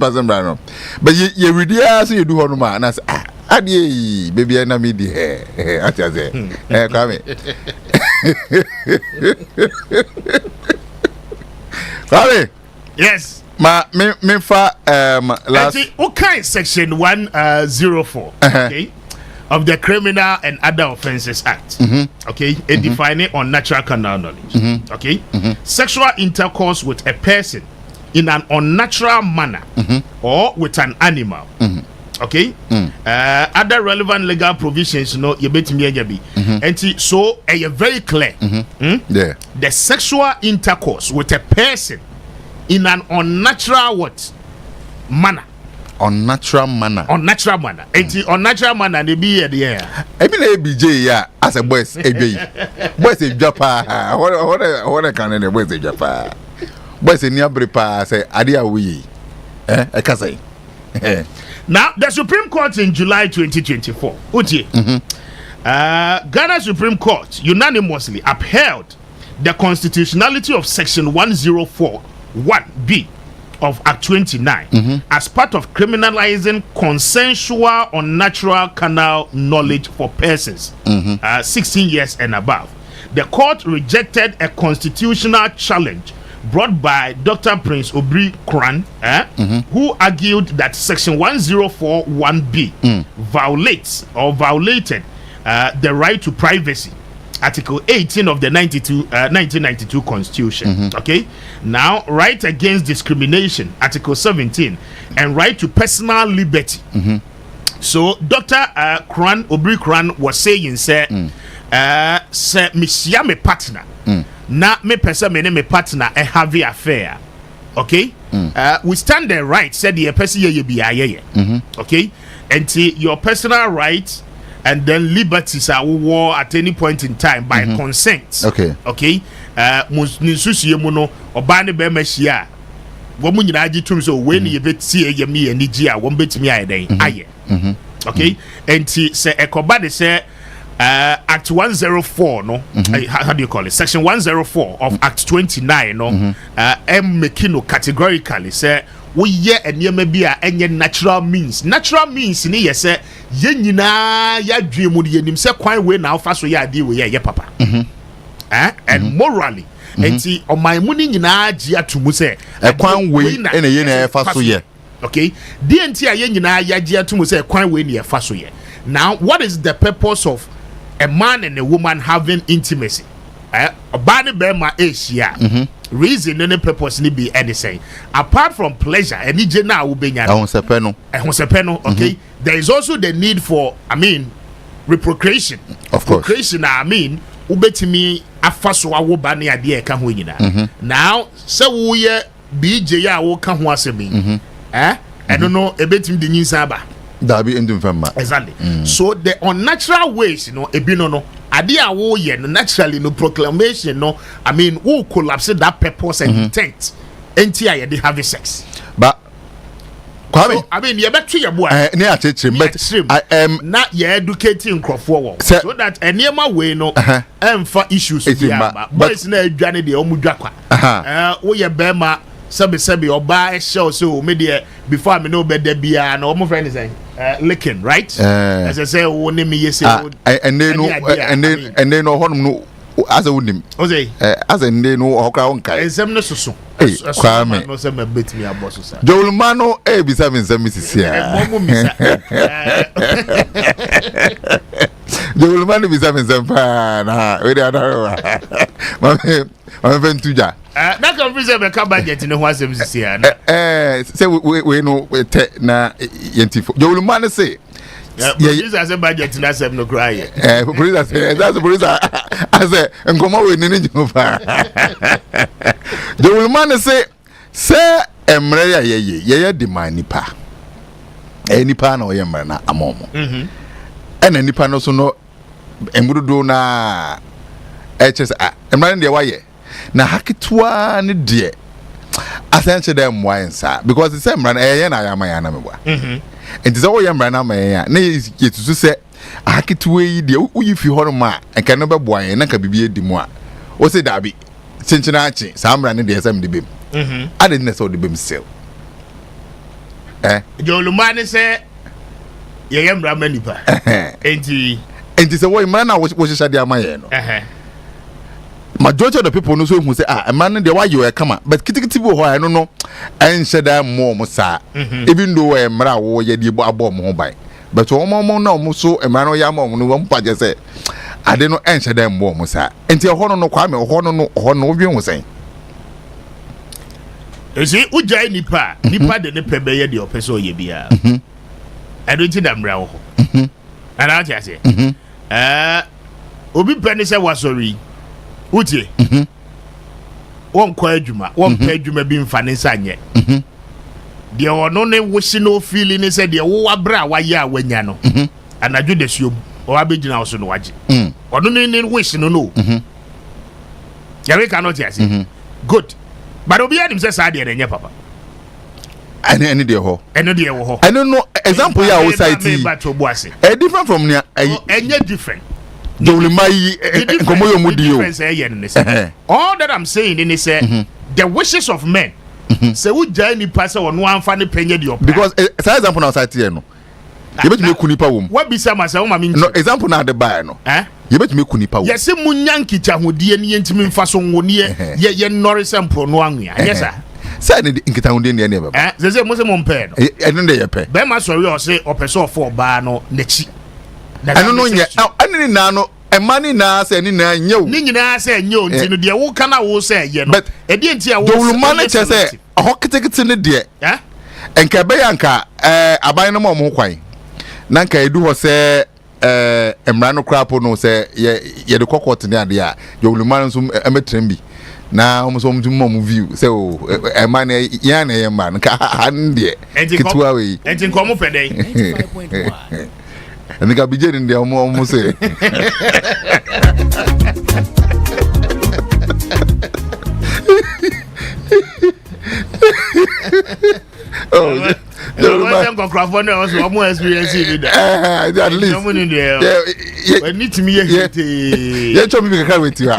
but ye ready as you do ho no ma na say Adi baby na me di acha ze Kwame Kwame yes me fa last okay section 104 okay of the Criminal and Other Offences Act okay it defining unnatural carnal knowledge okay sexual intercourse with a person in an unnatural manner or with an animal okay other relevant legal provisions no you bet me be and so you're very clear yeah the sexual intercourse with a person in an unnatural manner unnatural manner and unnatural manner they be there I mean ABJ yeah as a boys boys in Japan what can any boys in Japan boys in Yaa Brefo say adia we I can say now the Supreme Court in July 2024 Ghana Supreme Court unanimously upheld the constitutionality of section 104(1)(b) of Act 29 as part of criminalizing consensual unnatural carnal knowledge for persons 16 years and above. The court rejected a constitutional challenge brought by Dr. Prince Obri Kran, who argued that section 104(1)(b) violated the right to privacy, Article 18 of the 1992 Constitution. Okay, now right against discrimination, Article 17, and right to personal liberty. So Dr. Obri Kran was saying, say Mishia me partner, na me person me partner a have affair. Okay, we stand there right. Said the person ye be okay, and your personal rights and then liberties are war at any point in time by consent. Okay. Ninsusu muno obane be mashia. Womu nyina agi tum so when ye beti ye me ani gi a won betimi aye den aye. Okay, and say ekoba de say Act 104 no how do you call it, section 104 of Act 29 no mekino categorically say we ye enema bia enye natural means ni ye say ye nyina ya dwemu ye nim say kwan we na afa so ya ade we ye papa and morally enti oman ni nyina agi atumu say kwan we ene ye na afa so ye. Okay, DNT ye nyina ya agi atumu say kwan we na afa so ye. Now what is the purpose of a man and a woman having intimacy? Bani bema Asia. Reason any purpose ni be anything apart from pleasure. Any jena ubenya. Okay. There is also the need for, reprocreation. Of course. Procreation. Ubetimi afaso awo bani adie ka ho nyina. Now so we BJ ya wo ka ho asemi. I don't know ebetimi de nyinsa ba. Exactly. So the unnatural ways, ebino no ade a wo ye no naturally no proclamation no who collapse that purpose and intent enti a ye have sex. But Kwame, I mean, you better your boy. Near Chim, but I am not your educating Crawford. So that a near my way no for issues. But it's no Johnny the Omudakwa. We are Bema, Sabi or buy show so media before me know better be an almost friend is licking, right? As I say, only me yes, and they know, and they know how as a woman, as a they know how crown kai. Some no so. Kwame, no some bit me a boss. Joel Mano, be having some Mrs. Joel Mano be having some pan. Where they are, my friend Tuja. That can preserve a budget in the one service here. Say we know na yentifo. Joel Mano say. Police as a budget in that no cry. Police that's the police. I say, and come away, Nini Jova. The woman say, Emrea, ye demand nipa. Any pan or yamana, a momo. And any pan also no, and would do na HS. I'm running the way. Now, Hakitwa, ni dear. I sent to them wine, sir, because the same run a and I am my animal. And it's all yamana, my nay, yet to say. Akitwe de uyifi horoma enka no beboa na ka bibie di mu a o se dabi chinchinachi samra ne de esam de bem ade ne so de bem sel joluma ne se ye yamra manipa enti se wo imra na wo hihya de amaye no majority of the people no so hu say man de wa ye kama but kitikiti bo ho no no en hyeda mo sa even though emra wo ye de abo mo ho ban but omo na omo so emano ya ma omo no won paje se ade no enche dem bo omo sa enti ho no Kwame ho no odwen wo sen ezi ujai nipa de ne pebe ye de opeso ye bia ado nti da mra wo ana ati ase obi pene se wasori utie won kwa adwuma won pa adwuma bi mfa ne sanye de ono ne wosi no feeling ne se de wo wabra wa ya wanya no anadwo de suom o abegina wo so no waje ono ne wish no no yare cannot say good but obi anim say sa de enye papa any de ho I don't know example ya wo site different from near enye different all that I'm saying in is the wishes of men. Say who journey pass on one funny penny because for example now site here no you bet me kunipa wom what be some as no example now the buy no you bet me kunipa wom yes munyanki chahudie ni ntimi mfaso woni ye nori sample no anwa yes sir say ni nkita hunde ni baba say mo se mo mpe no eno de ye pe be ma sorry o say opeso for ba no nachi eno no nye eno ni na no emani na say ni na nyew ni nyina say nyew nti no de wo kana wo say ye no e de nti a wo do man che say ho ketekete ne de enka be yanka aban no mo kwan na nka edu ho say emra no krapo no say ye de kokot ne ade a yowluman so emetrem bi na omo so mo view say o emani ya na ye man ka ande kitwa we enti nkomo pede 95.1 and the bijere ndi omo say oh you go Crawford was more experience with that at least yeah need to me yeah show me can with you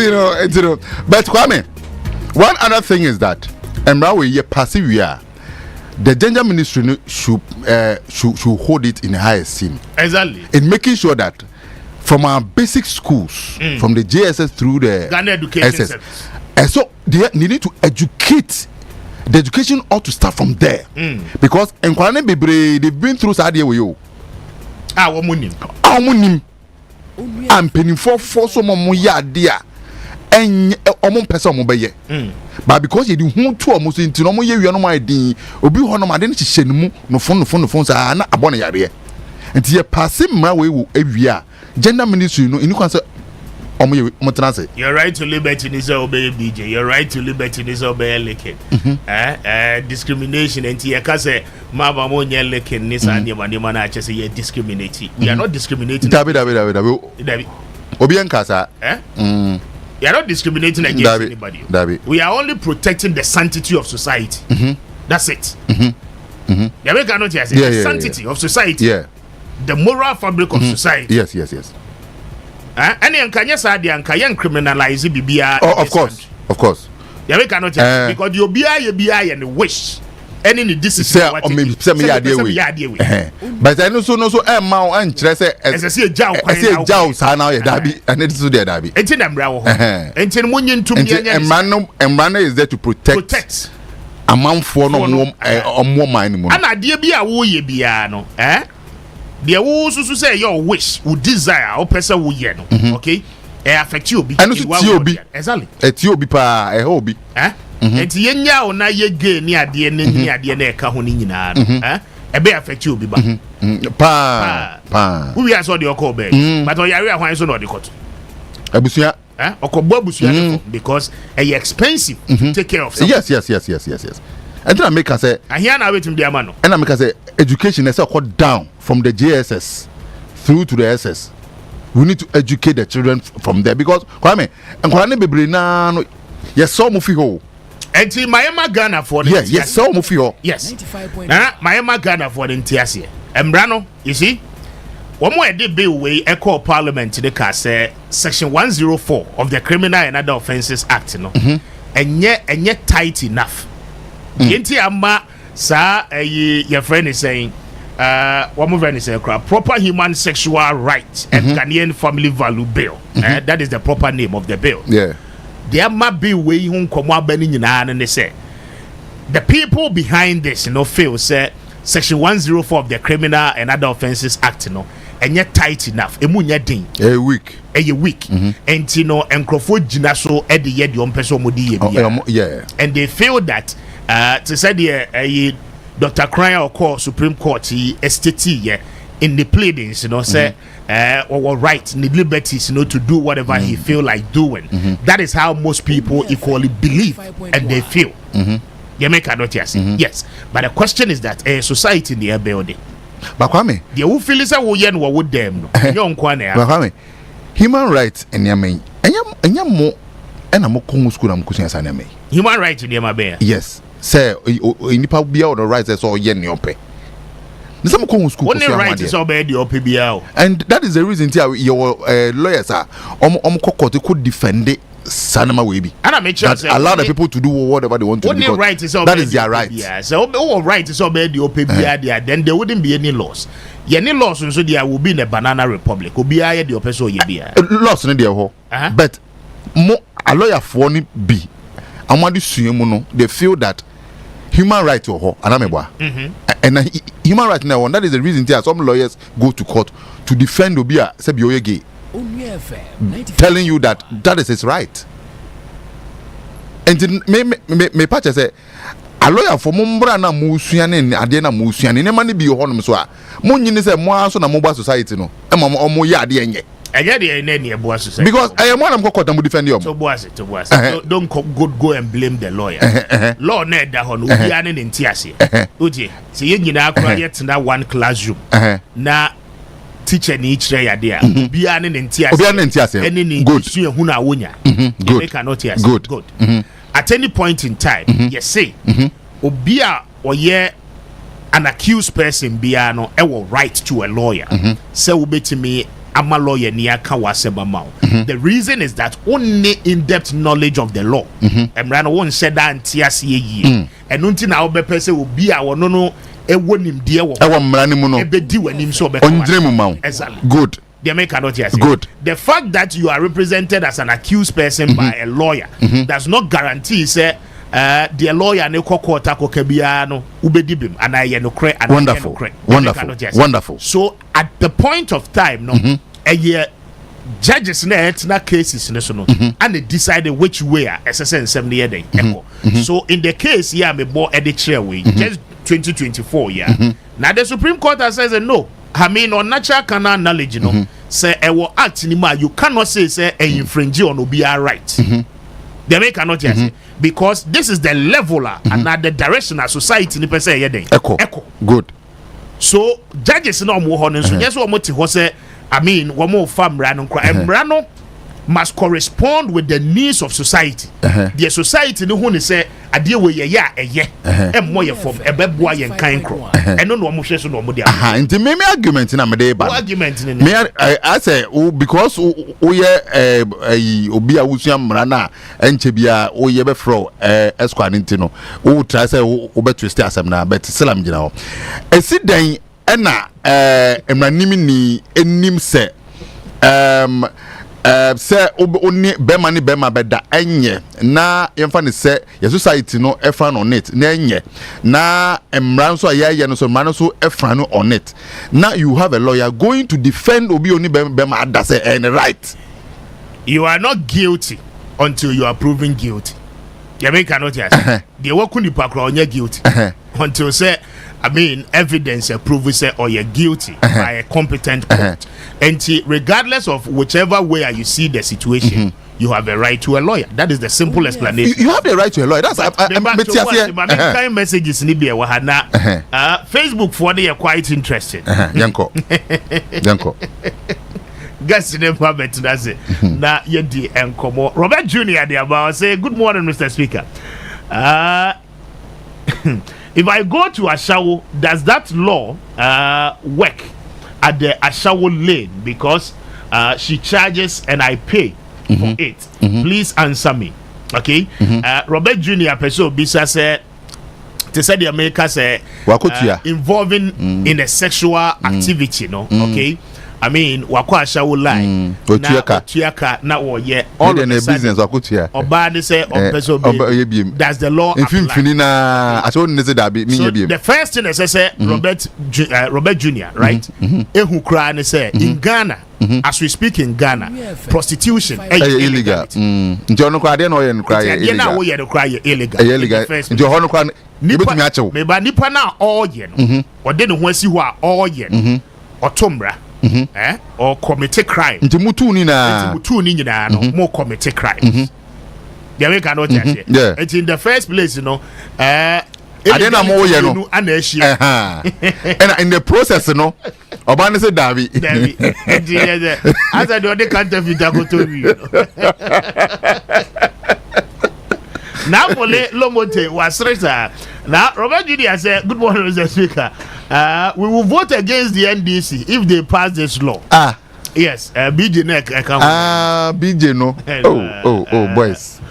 you know but Kwame one other thing is that Emrawe ye passive we are the gender ministry should hold it in high esteem exactly in making sure that from our basic schools from the JSS through the Ghana education service and so they need to educate the education ought to start from there because in Kwame Bebre they've been through Sadia with you amunim I'm penning for some more ya dear and almost person mo beye but because you do who to almost into no more you no my din obi ho no ma den hihye mu no phone sa na abona yare enti ye pass mra we wo awia gender ministry no inu kan say omo transit your right to liberty is obey BJ your right to liberty is obey leken discrimination enti ye ka say mama mo nye leken ni sa ne ma na ache say ye discriminate we are not discriminating dabi obi en kasa We are not discriminating against anybody. We are only protecting the sanctity of society. That's it. We cannot just say the sanctity of society. The moral fabric of society. Yes. And you can just add the criminalize BBI. Oh, of course. We cannot just because you be and wish. Any this is what maybe some but I know so amount and stress as I see a jow now dabi and it is there dabi entin amrawo entin munyin tum and man is there to protect amount for no more mind and ade bia wo ye bia no de wo susu say your wish wo desire or person wo ye no okay affect you be and so obi exactly etiobi pa obi enti yenya ona ye ge ni ade ni ade na eka ho ni nyina no ebe affect you bi ba pa we are so the okọ be but oyare ahwan so no de koto abusuya okọbo abusuya because e expensive to take care of something. Yes. And then I make us say here na wetin be ama no and I make us say education is cut down from the JSS through to the SS. We need to educate the children from there because Kwame and Kwame bebre na no yes so mu fi ho. Enti Miami Ghana for the yes so mu fi ho. Yes. Miami Ghana for the ntiase. Embrano, you see? One more de bill way echo parliament the car say section 104 of the Criminal and Other Offences Act no. And yet tight enough. Enti amma sa your friend is saying one more friend is saying proper human sexual rights and Ghanaian family value bill. That is the proper name of the bill. Yeah. There might be way home come up and they say the people behind this feel say section 104 of the Criminal and Other Offences Act and yet tight enough a week and encrofo gina so at the yet yon person and they feel that to say the Dr. Cryer or Supreme Court STT in the pleadings say or right in the liberties to do whatever he feel like doing. That is how most people equally believe and they feel. You make a note, yes. But the question is that a society in the building. But Kwame, the who feel is a woyen what would them young Kwame. Human rights and yamen and yam more and I'm a school I'm cushion saname. Human rights in the Mabe. Yes, sir, in the pub be out the rights as all yen yope. Some school only right is obey the OPBL. And that is the reason your lawyers are could defend it. Sanama Webi. And I make sure that allow the people to do whatever they want to do. Right is that is their right. So all right is obey the OPBL then there wouldn't be any laws. Any laws so there will be in a banana republic. Obiya the opeso yebia. Laws in there but more a lawyer for ni be. Amadi suyemo they feel that human rights or anamebwa. And human rights now that is the reason that some lawyers go to court to defend Obia Sebioye gay. Telling you that is his right. And me patch say a lawyer for mumbra na musuane ade na musuane ne mane bi ho no so a munyini say mo aso na mobile society no e ma mo ya ade enye enye de ene ne ebo society because I am one court am defend you to boase don't go and blame the lawyer. Law na da ho no obi ane ne ntiase oje say ye nyina akura yet na one classroom na teacher ni chire ya dia bia ne ntiase ene ni su ehu na wonya good at any point in time you say obia oye an accused person bia no e will right to a lawyer say obetimi ama lawyer ni aka waseba ma. The reason is that only in-depth knowledge of the law emra no won said that ntiase ye enu nti na obepe say obia wono no ewonim de wo mrani mu no ebedi wanim so be exactly good they make cannot hear good. The fact that you are represented as an accused person by a lawyer does not guarantee say the lawyer ne kokota kokabia no ubedibim and I no cre and wonderful. So at the point of time no a year judges na cases no and they decided which way SSN 70 day so in the case me more editorial way just 2024 now the Supreme Court has says no I mean on natural canal knowledge say will act anymore you cannot say infringe on obia right they make cannot because this is the leveler and not the direction of society ni per se echo good so judges no mo hono so yes wo mo ti ho say I mean one more farm rano must correspond with the needs of society. The society no who say adie we ye mo ye from ebeboa ye kan kro eno no mo hwe so no mo dia nti me argument na me dey ba argument ni me I say because o ye obi a wusua mra na enche bia o ye be fro esquad nti no o try say o be twist asem na but selam gina ho esi dan na emranimi ni enim se say oni bema ni bema beda enye na yemfa ne say your society no efran on it na enye na emran so aye no so man so efran no on it. Now you have a lawyer going to defend obi oni bema ada say any right. You are not guilty until you are proven guilty. You make cannot yes. The work on the pakro on guilty until say evidence proves say or you're guilty by a competent court. And regardless of whichever way you see the situation, you have a right to a lawyer. That is the simple explanation. You have the right to a lawyer. That's kind messages in Libya. Facebook for they are quite interested. Yanko. Guess in the that's it. Now you di enkomo. Robert Jr. there about say good morning, Mr. Speaker. If I go to Ashawo, does that law work at the Ashawo lane? Because she charges and I pay for it. Please answer me. Okay? Robert Jr. Peso Bisa said, to say the America say involving in a sexual activity, no? Okay? Wakwa Ashawo line. Otuaka na wo ye all the business wakutia. Oba say Peso that's the law. If na Ashawo nese dabi mi the first thing say Robert Jr. right? Ehu kra ne say in Ghana, as we speak in Ghana, prostitution is illegal. Nti ono kra de no ye no kra ye illegal. Na wo ye no kra ye illegal. Nti ono kra ebetumi achewo. Me ba nipa na all ye no. Ode no ho asi ho a all ye no. Otombra. Or commit crime. Nti mutu ni nyina no more commit crime. They make cannot say. It's in the first place, you know. Adena mo ye no. And in the process, you know. Obane say Davi. As I do the counterfeit go to you. Now for Lomote was resa. Now Robert Jr. said, good morning, Mr. Speaker. We will vote against the NDC if they pass this law. Yes, BJ neck. BJ no. Oh, boys.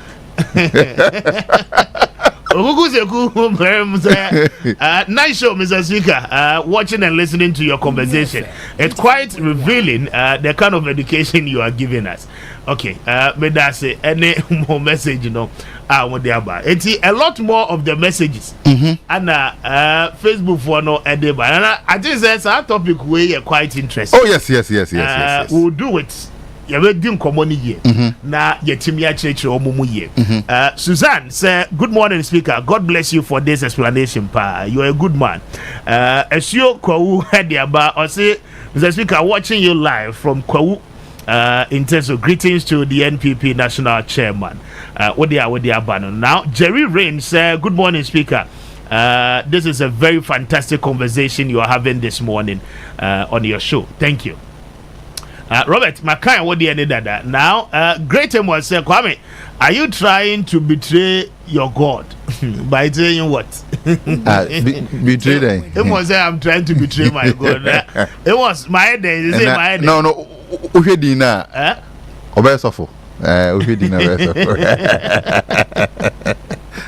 Nice show, Mr. Speaker. Watching and listening to your conversation. It's quite revealing the kind of education you are giving us. Okay, but that's it. Any more message, you know. It's a lot more of the messages. And Facebook for no edeba. And I think that's our topic we are quite interested. Oh yes. We'll do it. You're doing common year. Na yetimia church or mumu year. Suzanne say, good morning, Speaker. God bless you for this explanation, pa. You are a good man. Esio Kwawu had the about or say, Mr. Speaker, watching you live from Kwawu. In terms of greetings to the NPP National Chairman. Now, Jerry Rain said, good morning, Speaker. This is a very fantastic conversation you are having this morning on your show. Thank you. Robert, Makai, what do you need that? Now, Great was said, Kwame, are you trying to betray your God by saying what? Betray them. It was I'm trying to betray my God. It was my day. Is it my day? No. Uhedina. Obesofo. Uhedina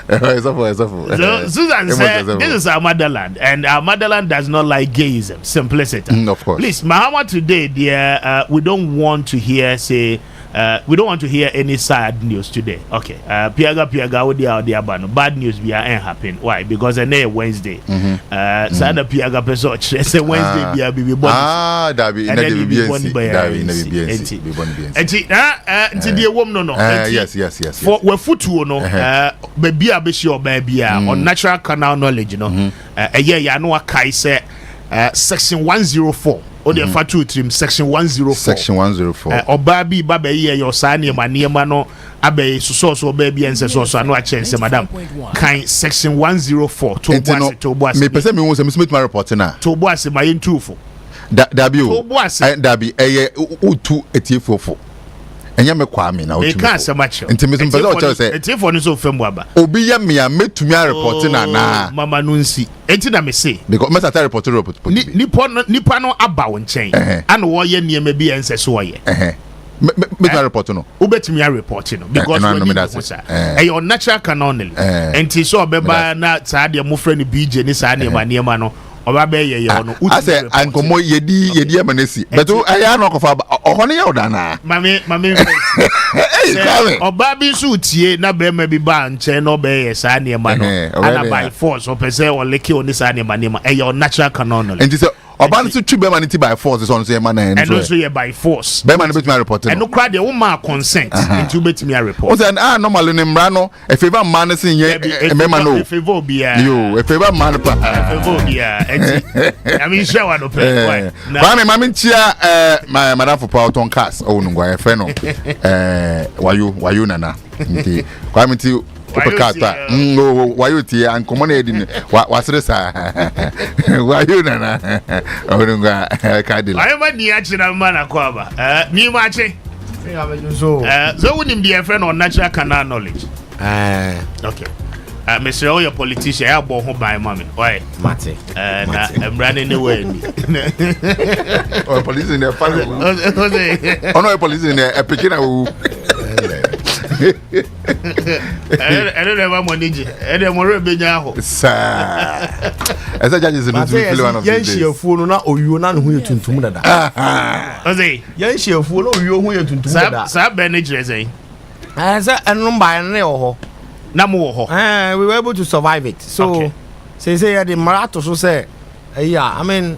Obesofo. So Susan said, this is our motherland, and our motherland does not like gayism. Simplicity. Of course. Please, Mahama, today, dear, we don't want to hear we don't want to hear any sad news today. Okay. Piaga bad news we are happen. Why? Because it's Wednesday. Sad Piaga person. It's a Wednesday. Be born. Dabi. Yes. For we futu no. Baby abesho baby on natural canal knowledge. You know. Ya no akai say section 104. O de fatu trim section 104. Section 104. Obabi baba ye your sani maniema no abe so baby and so no a chance madam. Kind section 104 to boas. Me pese me won se me my report na. To boas my intufo. Dabi o. Dabi utu etiefofo. enya me Kwame na otumi ka samacho ntimi mpeza o che say etifo no so fam aba obi ya me a metumi a report na mama no nsi enti na me say because must at report nipa no aba wo nchen ana wo ye niema bi ense so wo ye me report no ubetumi a report no because when your natural canonical enti so obeba na saa de mo frɛ no BJ ni saa niema no oba be ye no I say ankomo yedi amanesi but aya no kofa ohone ye odana mami oba bi so tie na be ma bi ba nche no be ye saa niema no ana by force o pese o leke oni saa niema your natural canonical enti so oba nso twi be man by force so nso ye man na and also ye by force be man betimi report and no crowd the woman consent into betimi report o say normally ne mra no e favor man sin ye me man no e favor bia yo e favor man pa e favor bia I mean share one of Kwame mama ntia my madam for power ton cars o ngwa e fe no wayo nana nti Kwame nti opekata wayo tie ankomo na edi wasere sa wayo nana onunga kadila ayo ma ni achira ma na kwa ba ni ma ache so wunim the friend on natural canal knowledge okay Mr. Oyo politician ya bo ho by mama why mate na emrane ne we ni o police in the family ono police in the pekina wu I never manage. I never benya ho. Sir. Esa judges no to feel one of these. Yen shefu no na oyo na hu yetuntum dada. Oze. Yen shefu no oyo hu yetuntum dada. Sa benejre say. Say enum ba ne ho. Na mo ho. We were able to survive it. So say the marato so say yeah, I mean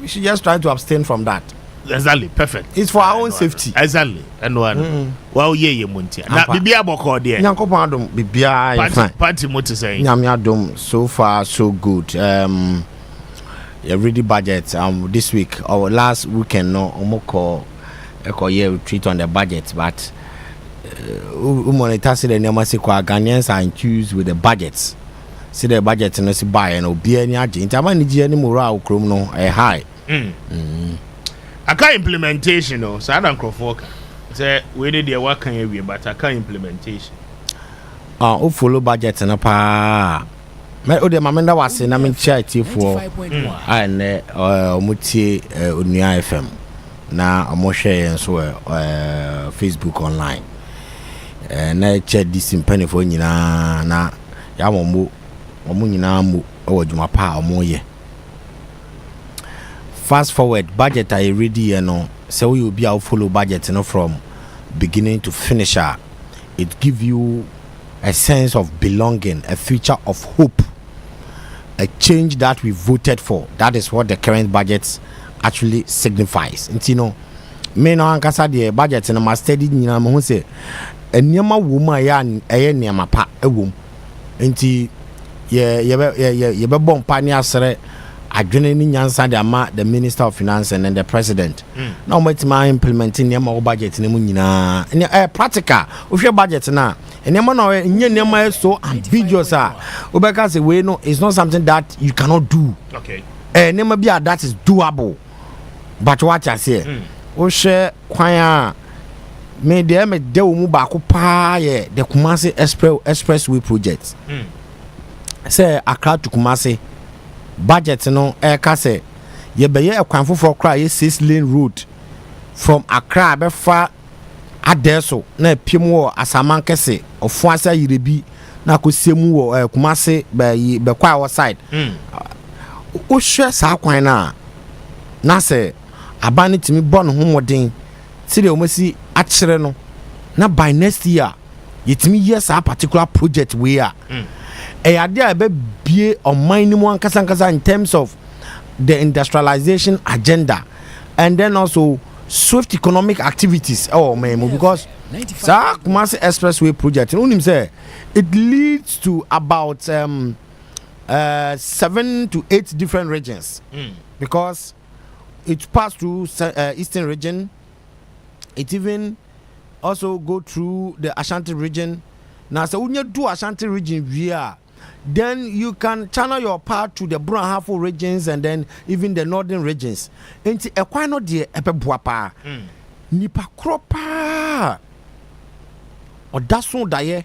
we should just try to abstain from that. Exactly, perfect. It's for our own safety. Exactly. And one. Well, ye muntia. Na bibia boko there. Nyankopon adom bibia fine. Party motor say. Nyame adom so far so good. Ready budget this week or last weekend no omoko year retreat on the budget but monitor say the nyama say kwa Ghanaians are infused with the budgets. See the budget no see buy and obi any agent. Amaniji any morale krom no high. Aka implementation no so adan crofok say we need the work can we but aka implementation o follow budget na pa me o de mamenda wase na me chia tifo and omutie onua FM na omohwe enso Facebook online na chia this mpani fo nyina na ya mo nyina mo o dwuma pa omoye. Fast forward budget I ready you know so we will be able follow budget you know from beginning to finisher. It give you a sense of belonging, a future of hope, a change that we voted for. That is what the current budget actually signifies. And you know me no ankasa the budget na ma study nyina mo say enema woman ya enema pa ewom enti ye be bom pa ni asere adwene ni nyansa de ama the Minister of Finance and then the President. Now wetin implementing the budget ne mu nyina practical we budget na enema na enema so ambiguous obeka say we no it's not something that you cannot do. Okay. Enema bia that is doable. But what I say we share kwan me de mu ba ko pa ye the Kumasi Expressway project. Say Accra to Kumasi budget no ka say ye be ye kwan foforo kra ye 6-lane road from Accra be fa adeso na piem wo Asaman kese ofuasa yirebi na kosiemu wo Kumasi be kwa wo side o hwe sa kwan na say abani timi bon ho modin ti de o masi akere no na by next year yetimi yes a particular project we are idea be bie on minimum ankasa in terms of the industrialization agenda and then also swift economic activities because Kumasi Expressway project unim say it leads to about 7 to 8 different regions because it passed through eastern region, it even also go through the Ashanti region. Now so when you do Ashanti region via then you can channel your power to the Brahafo regions and then even the northern regions. Enti ekwano de epebuapa. Nipa kropa odaso daye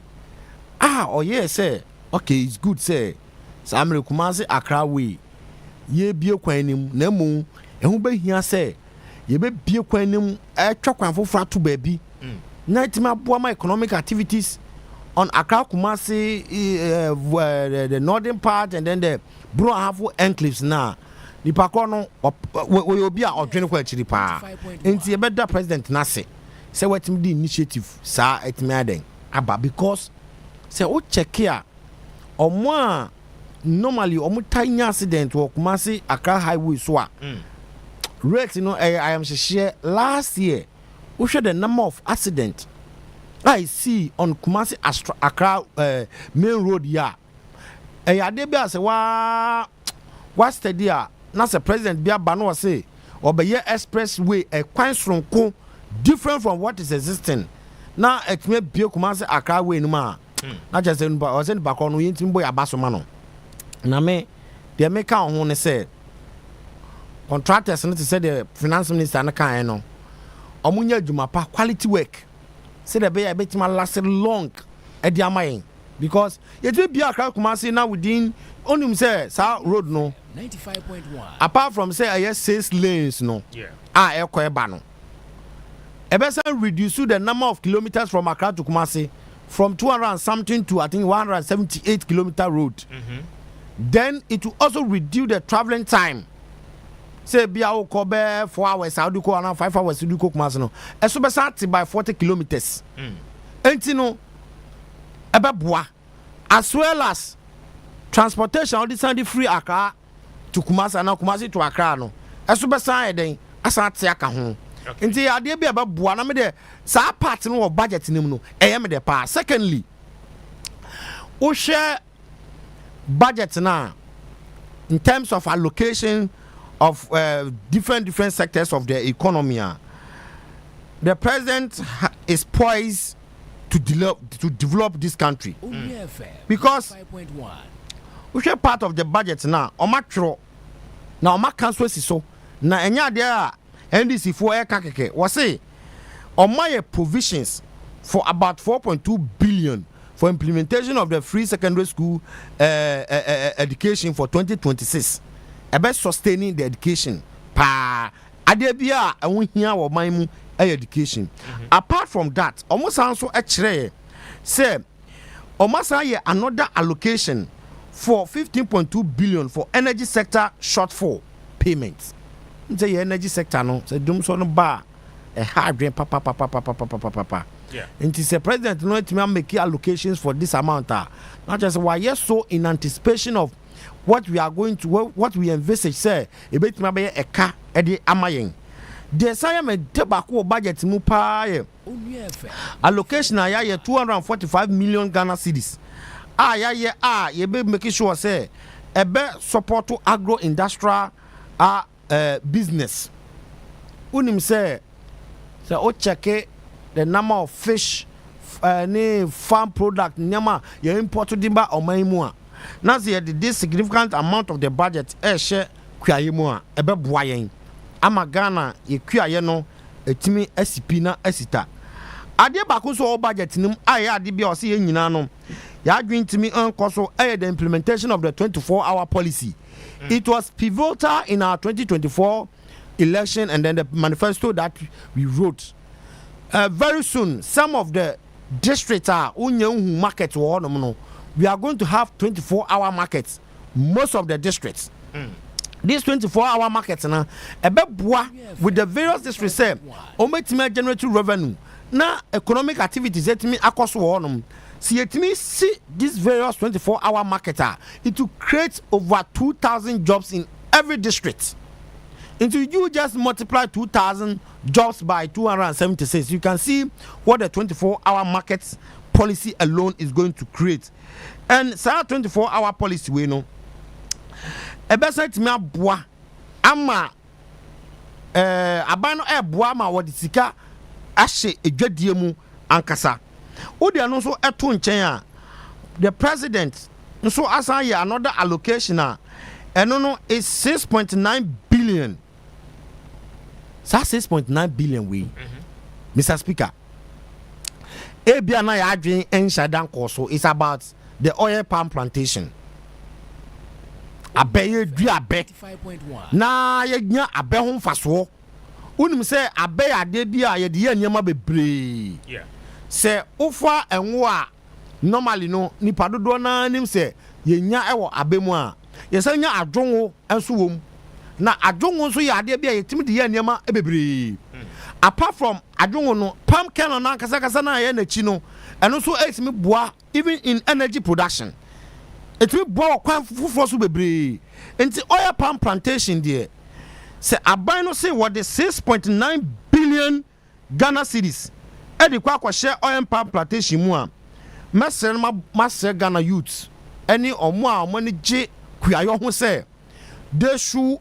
oye say okay it's good say Samre Kumasi Accra way ye bie kwan nim na mu ehu be hia say ye be bie kwan nim twa kwan foforo to baabi na itima boa my economic activities on Accra Kumasi the northern part and then the Bro Ahafo enclaves na nipa ko no we obi a odwene kwa chiri pa enti ye beda president na say wetim the initiative sa etimi aden aba because say o check here omo a normally omo tiny accident wo Kumasi Accra highway so a rate I am share last year we share the number of accident I see on Kumasi Accra main road ya ade bia say wa steady a na say president bia ba no say obeye expressway kwan sonko different from what is existing na etme bia Kumasi Accra way no ma na just say o say ba ko no yintim boy abasoma no na me de me ka ho ne say contractors no to say the finance minister na kan no omunya adwuma pa quality work say the be betima last long e di amayen because you do be Accra Kumasi now within only say sa road no 95.1 apart from say I 6 lanes no e ko e ba no e be say reduce the number of kilometers from Accra to Kumasi from 200 and something to I think 178 kilometer road. Then it will also reduce the traveling time. Say bia o ko be 4 hours how do ko around 5 hours do ko Kumasi no e so be start by 40 kilometers. Enti no ebe boa as well as transportation all this and free Accra to Kumasi and Kumasi to Accra no e so be san eden asate aka ho. Enti ade bia ebe boa na me de sa part no of budget nim no e me de pa. Secondly we share budget now in terms of allocation of different sectors of the economy. The president is poised to develop this country because we share part of the budget now omatro na oma council so na enya there NDC for kekeke we say omaye provisions for about 4.2 billion for implementation of the free secondary school education for 2026 about sustaining the education pa adebia ehun hia wo man mu education. Apart from that almost also a kire say almost another allocation for 15.2 billion for energy sector shortfall payments. Say energy sector no say dum so no ba a hard drain papa. Yeah. And it is a president no to make allocations for this amount. Not just why yes so in anticipation of what we are going to what we envisage say a bit maybe a car at the amayen. The same tobacco budget mu pa allocation ya 245 million Ghana cedis. You be making sure say a be support to agro industrial business. Unim say o check the number of fish farm product nyama you import to dimba omaimua. Now see this significant amount of the budget share kuayemua ebe boayen ama Ghana ye kuaye no etimi SCP na asita ade bako so budget nim aye ade bia o se nyina no ya adwintimi enko so the implementation of the 24-hour policy. It was pivotal in our 2024 election and then the manifesto that we wrote. Very soon some of the districts are market we are going to have 24-hour markets most of the districts. These 24-hour markets now with the various districts say generate revenue now economic activities see these various 24-hour markets it will create over 2,000 jobs in every district. Until you just multiply 2,000 jobs by 276, you can see what the 24-hour market policy alone is going to create. And so 24-hour policy we know e be say timi aboa ama abano eboa ma wodi sika ahye edwadie mu ankasa odi ano so eto nchen a the president so asan ye another allocation eno no is 6.9 billion. That's 6.9 billion we Mr. Speaker ebia na ya adwen enshadan koso is about the oil palm plantation. Abe ye dua abe na ye nya abe ho mfaso. Unim say abe ade bia ye de ye nyama bebre. Yeah. Say ufa enwo a normally no nipa dodo na nim say ye nya ewo abe mu a ye say nya adwonwo enso wom. Na adwonwo so ye ade bia ye timi de ye nyama bebre. Apart from adwonwo no palm kernel na kasa na ye na chi no eno so etimi boa even in energy production. It will bow quite full so bebre. Into oil palm plantation there. Say Abino say what the 6.9 billion Ghana cedis. Edi kwa share oil palm plantation mua. Master Ghana youths. Any or more money J kuyayo who say they should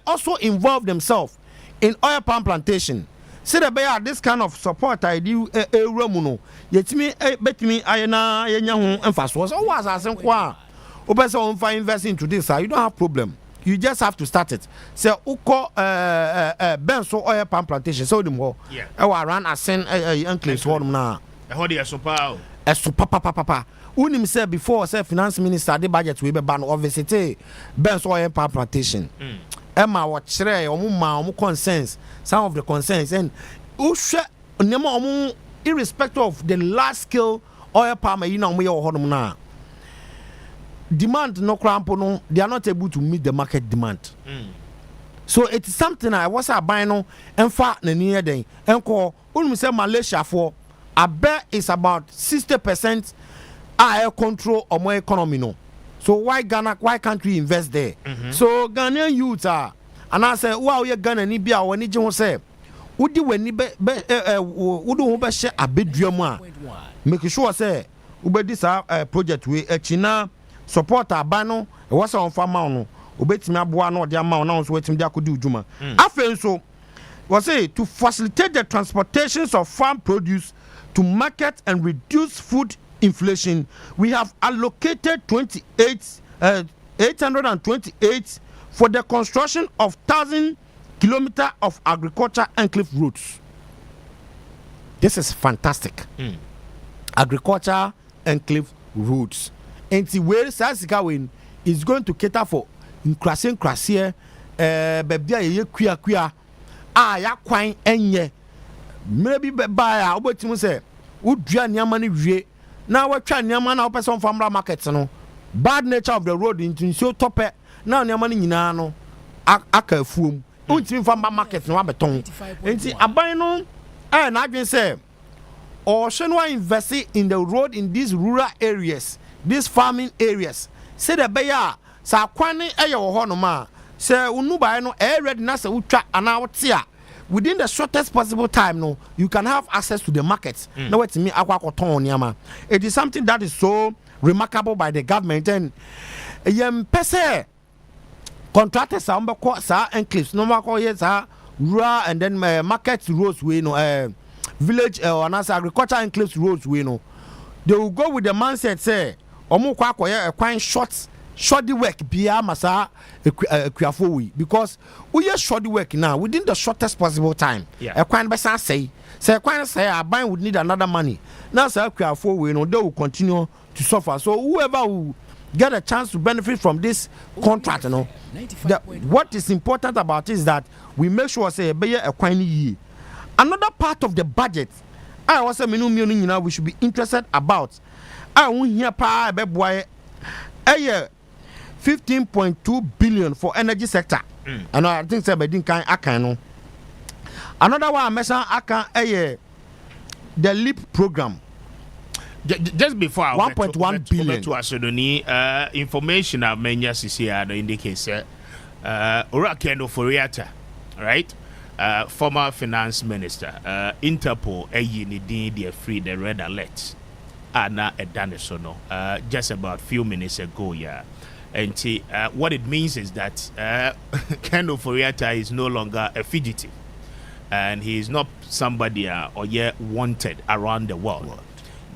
also involve themselves in oil palm plantation. Say the bear this kind of support I do Romuno. Yet me bet me ayana yenya ho emfaso. So was asem kwa. Obese on fa invest into this, you don't have problem. You just have to start it. Say uko benso oil palm plantation so dem ho. Yeah. E wa ran asen enclaves ho na. E ho de esopa. Esopa papa. Unim say before say finance minister the budget we be ban obviously benso oil palm plantation. Emma what chere omo concerns, some of the concerns and irrespective of the large scale oil palm na demand no crampo no, they are not able to meet the market demand. So it is something I was a buy no and far near day and call say Malaysia for a bet is about 60% air control or more economy no. So why can't we invest there? So Ghanaian youths are, and I say, wow, you're Ghana ni bia when you say, would you when you be share a bit drama? Make sure say, ube this project we China support our bano, was on farm no, ubet me abua no the amount now waiting there could do juma. After so was say to facilitate the transportations of farm produce to market and reduce food inflation, we have allocated 828 for the construction of 1,000 kilometers of agriculture enclave roads. This is fantastic. Agriculture enclave roads. And the way Sasika is going to cater for increasing crasier, bebia ye kuya ya kwine enye maybe buy a obotimu say udua niama ni wie. Now we're trying to person from markets no bad nature of the road into so top now niama ni nyina no aka fuom untimi from market no abeton enti aban no na adwen say or shenwa invest in the road in these rural areas, these farming areas. Say the beya sa kwani eye wo ho no ma say unu ba no ready na say utwa ana wotia within the shortest possible time no you can have access to the market. Now what me akwakoton niama. It is something that is so remarkable by the government and pese contractors are sa enclaves no ma yes rural and then market roads we no village or agriculture enclaves roads we no they will go with the mindset say omo kwa akoye quite short the work bia masa ekuafo we because we short the work now within the shortest possible time. Ekwan be say ekwan say aban would need another money now say ekuafo we no they will continue to suffer. So whoever will get a chance to benefit from this contract, you know, what is important about it is that we make sure say be ekwan yi. Another part of the budget I was say we should be interested about I won here pa be boy 15.2 billion for energy sector. And I think say be din kan akan no. Another one I mention akan the LEAP program. Just before 1.1 billion to Asodoni information I menya sisi indicate say Orakendo Foriata, right? Former finance minister, Interpol ni din free the red alert. Anna Edanisono, just about few minutes ago, and what it means is that Kendo Foriata is no longer a fugitive, and he is not somebody or wanted around the world.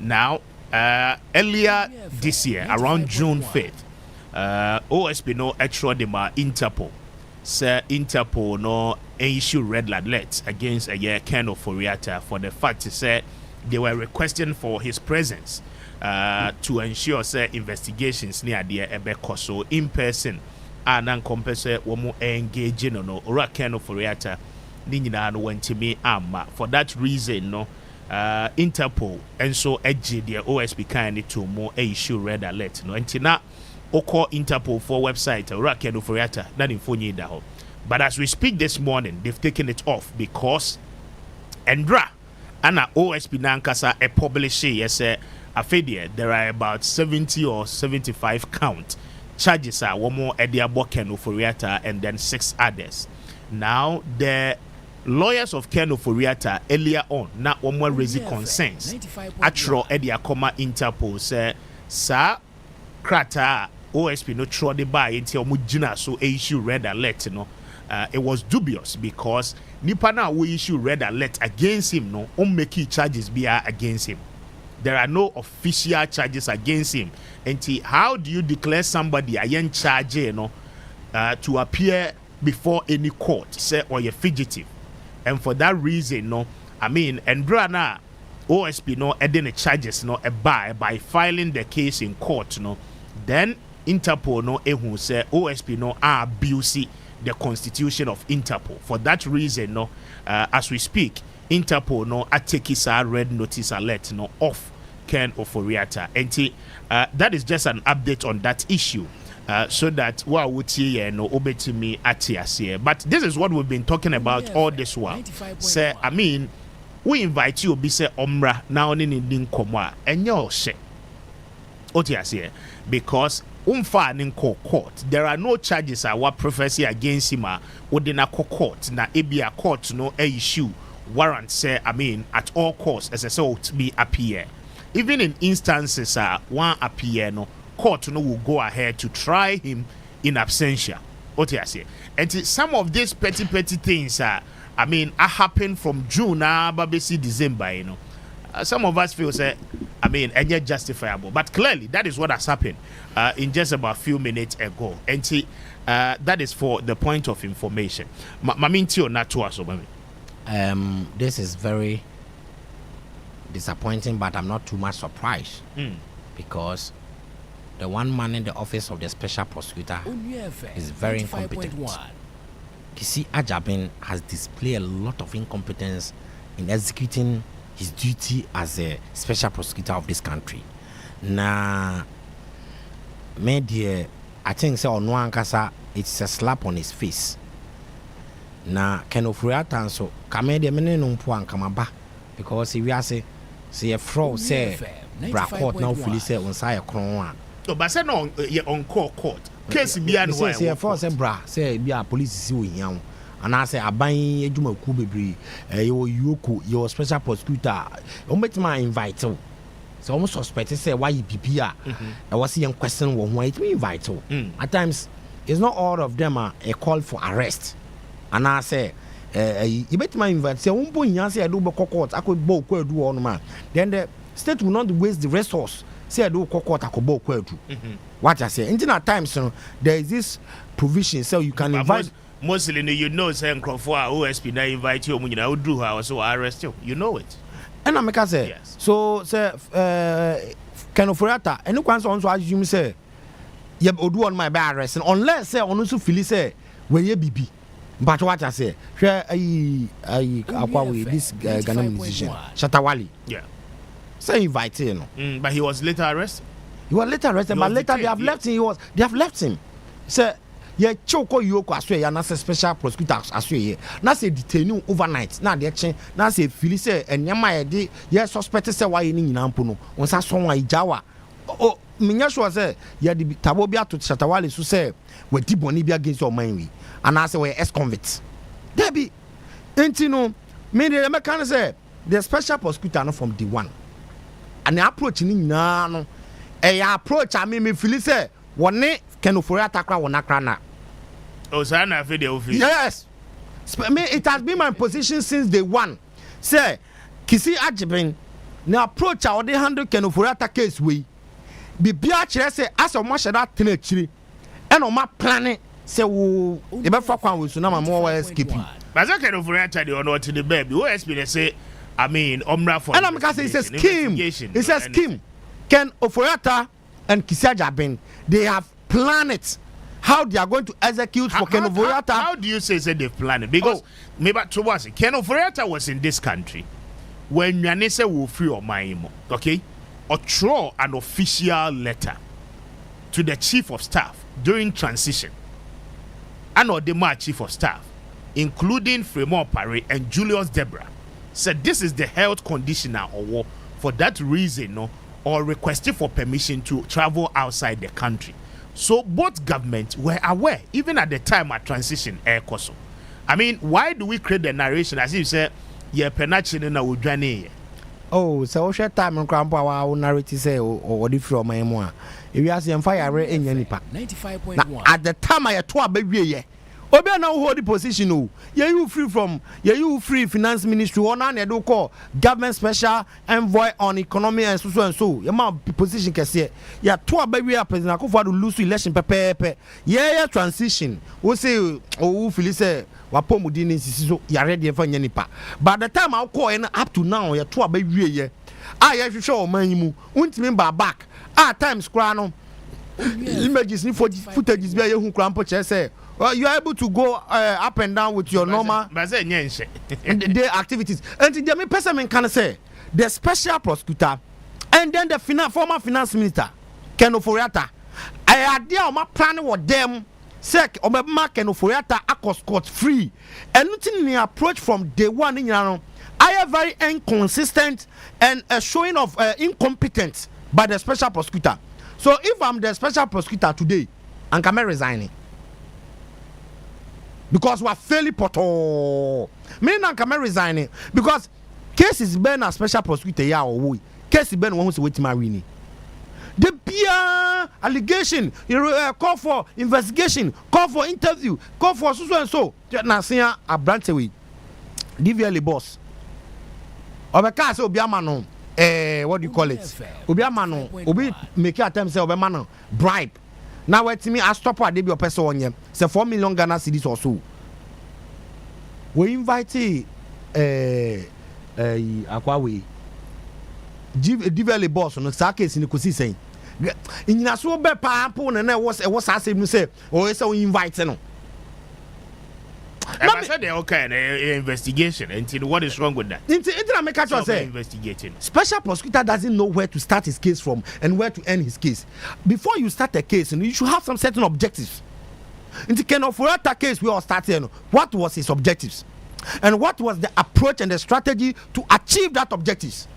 Now, earlier this year, around June 5th, OSP no extradima Interpol, Sir Interpol no issue red alert against Kendo Foriata for the fact he said they were requesting for his presence to ensure say investigations near the ebeko so in person and compensate womo engaging no ora Ken Ofori-Atta ni nyina no wantimi amma. For that reason no Interpol and so edge the OSP kind to more issue red alert no antina oko Interpol for website ora Ken Ofori-Atta na info nyida ho. But as we speak this morning, they've taken it off because Endra and OSP Nankasa a publish yes there are about 70 or 75 count charges are one more Ediabo Ken Ofori-Atta and then 6 others. Now the lawyers of Ken Ofori-Atta earlier on not one more raising concerns. Atro Ediakoma Interpol say sir krata OSP no tro the buy until mujina so issue red alert no. It was dubious because nipa na we issue red alert against him no make charges be against him. There are no official charges against him. And how do you declare somebody a young charge to appear before any court say or you're fugitive? And for that reason no Endra na OSP no adding charges no by filing the case in court no then Interpol no who say OSP no abuse the constitution of Interpol. For that reason no as we speak Interpol no atekisa red notice alert no off Ken Ofori-Atta. And that is just an update on that issue. So that what would see no obetimi atiase. But this is what we've been talking about all this while. Say we invite you be say omra now in komwa and your shit. Otiase because in court there are no charges what prophecy against him within a court na ebia court no issue warrant say at all costs as a sort to be appear. Even in instances one appear no court no will go ahead to try him in absentia. What I say, and some of these petty things happen from June babesi December, some of us feel say and yet justifiable, but clearly that is what has happened in just about a few minutes ago. And that is for the point of information. This is very disappointing, but I'm not too much surprised because the one man in the office of the special prosecutor is very incompetent. Kisi Ajabin has displayed a lot of incompetence in executing his duty as a special prosecutor of this country. Na media, I think say on one kasa it's a slap on his face. Na Ken Ofori-Atta so kamede mene no mpo ankamaba because if we are say a fraud say Brakot now fully say on say kron. No, but say no on court. Case be an say a fraud say bra say be a police see we yan. And I say aban edwuma ku bebre you your special prosecutor o metima invite you so almost suspect say why you PP I was young question who it me invite you at times it's not all of them are a call for arrest and I say you metima invite say umbo nya say do be court akobo ku adu on man then the state will not waste the resource say do court akobo ku adu what I say in at times there is this provision so you can invite mostly say Crawford OSP na invite you when you do how so arrest you. You know it. And I make say yes. So say Ken Ofori-Atta any kwan so assume say ye odu on my by arrest unless say on so feel say we ye bibi. But what I say share akwa we this Ghana musician Shatawali. Yeah. Say invite you but he was later arrested. He was later arrested but later they have left him they have left him. Say ye choko yoko aswe ya na special prosecutor aswe ye na say detain overnight na de chen na say feel say enyama ye de ye suspect say why ni nyina mpo no onsa so wa ijawa o menya sure say ye de tabo bia to Shatawale so say we di boni bia against your mind we and I say we ex convict there be enti no me de me kan say the special prosecutor no from the one and the approach ni nyina no approach me feel say woni Ken Ofori-Atta kra wona kra na Osana video. Yes. It has been my position since day one. Say, Kisi Ajibin, now approach how they handle Ken Ofori-Atta case we. Be biachre say as o masha that tenechiri. And on my planning say wo e be fa kwan we so na ma mo escape. But Ken Ofori-Atta dey on to the baby. OSP they say I mean, Omra for. And I'm gonna say it's a scheme. It's a scheme. Ken Oforiatta and Kisajabin, they have planned it. How they are going to execute for Ken Oforiatta? How do you say they've planned it? Because maybe to was Ken Oforiatta was in this country when Yanese will free or Maimo, okay, or throw an official letter to the chief of staff during transition, and or the chief of staff, including Fremont Parry and Julius Debra, said this is the health conditioner or for that reason, no, or requested for permission to travel outside the country. So both governments were aware, even at the time of transition, Air Koso. I mean, why do we create the narration as if you say, "Yeah, penachine na udwane"? Oh, so we share time and cramp our narrative say or different my moa. If you ask them fire in your nipa. 95.1. At the time I had 2 baby. Obi na hold the position o. You free finance ministry one and do call government special envoy on economy and so. Your man position kese. Ya 2 baby president Akufo do lose election pepe. Yeah transition. We say o feel say wapomudi ni sisi so ya ready for nipa. But the time I call up to now ya 2 baby ye. Ya show man mu. Untimi ba back. Times kra no. Images ni footages be you krampo che say. Well, you are able to go up and down with your normal day activities. And the person can say the special prosecutor and then the former finance minister Ken Oforiatta. I idea of my plan with them. Sec or my Ken Oforiatta across court free. And nothing in the approach from day one in I am very inconsistent and a showing of incompetence by the special prosecutor. So if I'm the special prosecutor today, and Kwame resigning. Because we are fairly poto. Me and Kwame resigning because case is been a special prosecutor ya or we. Case is been one who's waiting marini. The beer allegation, call for investigation, call for interview, call for so and so. Now see a branch away. DVL boss. Obeka say obiamano what do you call it? Obiamano obi make attempt say obemano bribe. Now wait me I stop what they be person on you. Say 4 million Ghana cedis or so. We invite Akwawe DVL boss on the case in the Kusi saying. In your so be pampo and was asking me say or so we invite no. I said they okay investigation until what is wrong with that? Until make catch say investigating. Special prosecutor doesn't know where to start his case from and where to end his case. Before you start a case, you should have some certain objectives. In the Ken Oforiatta case, we all started. What was his objectives, and what was the approach and the strategy to achieve that objectives?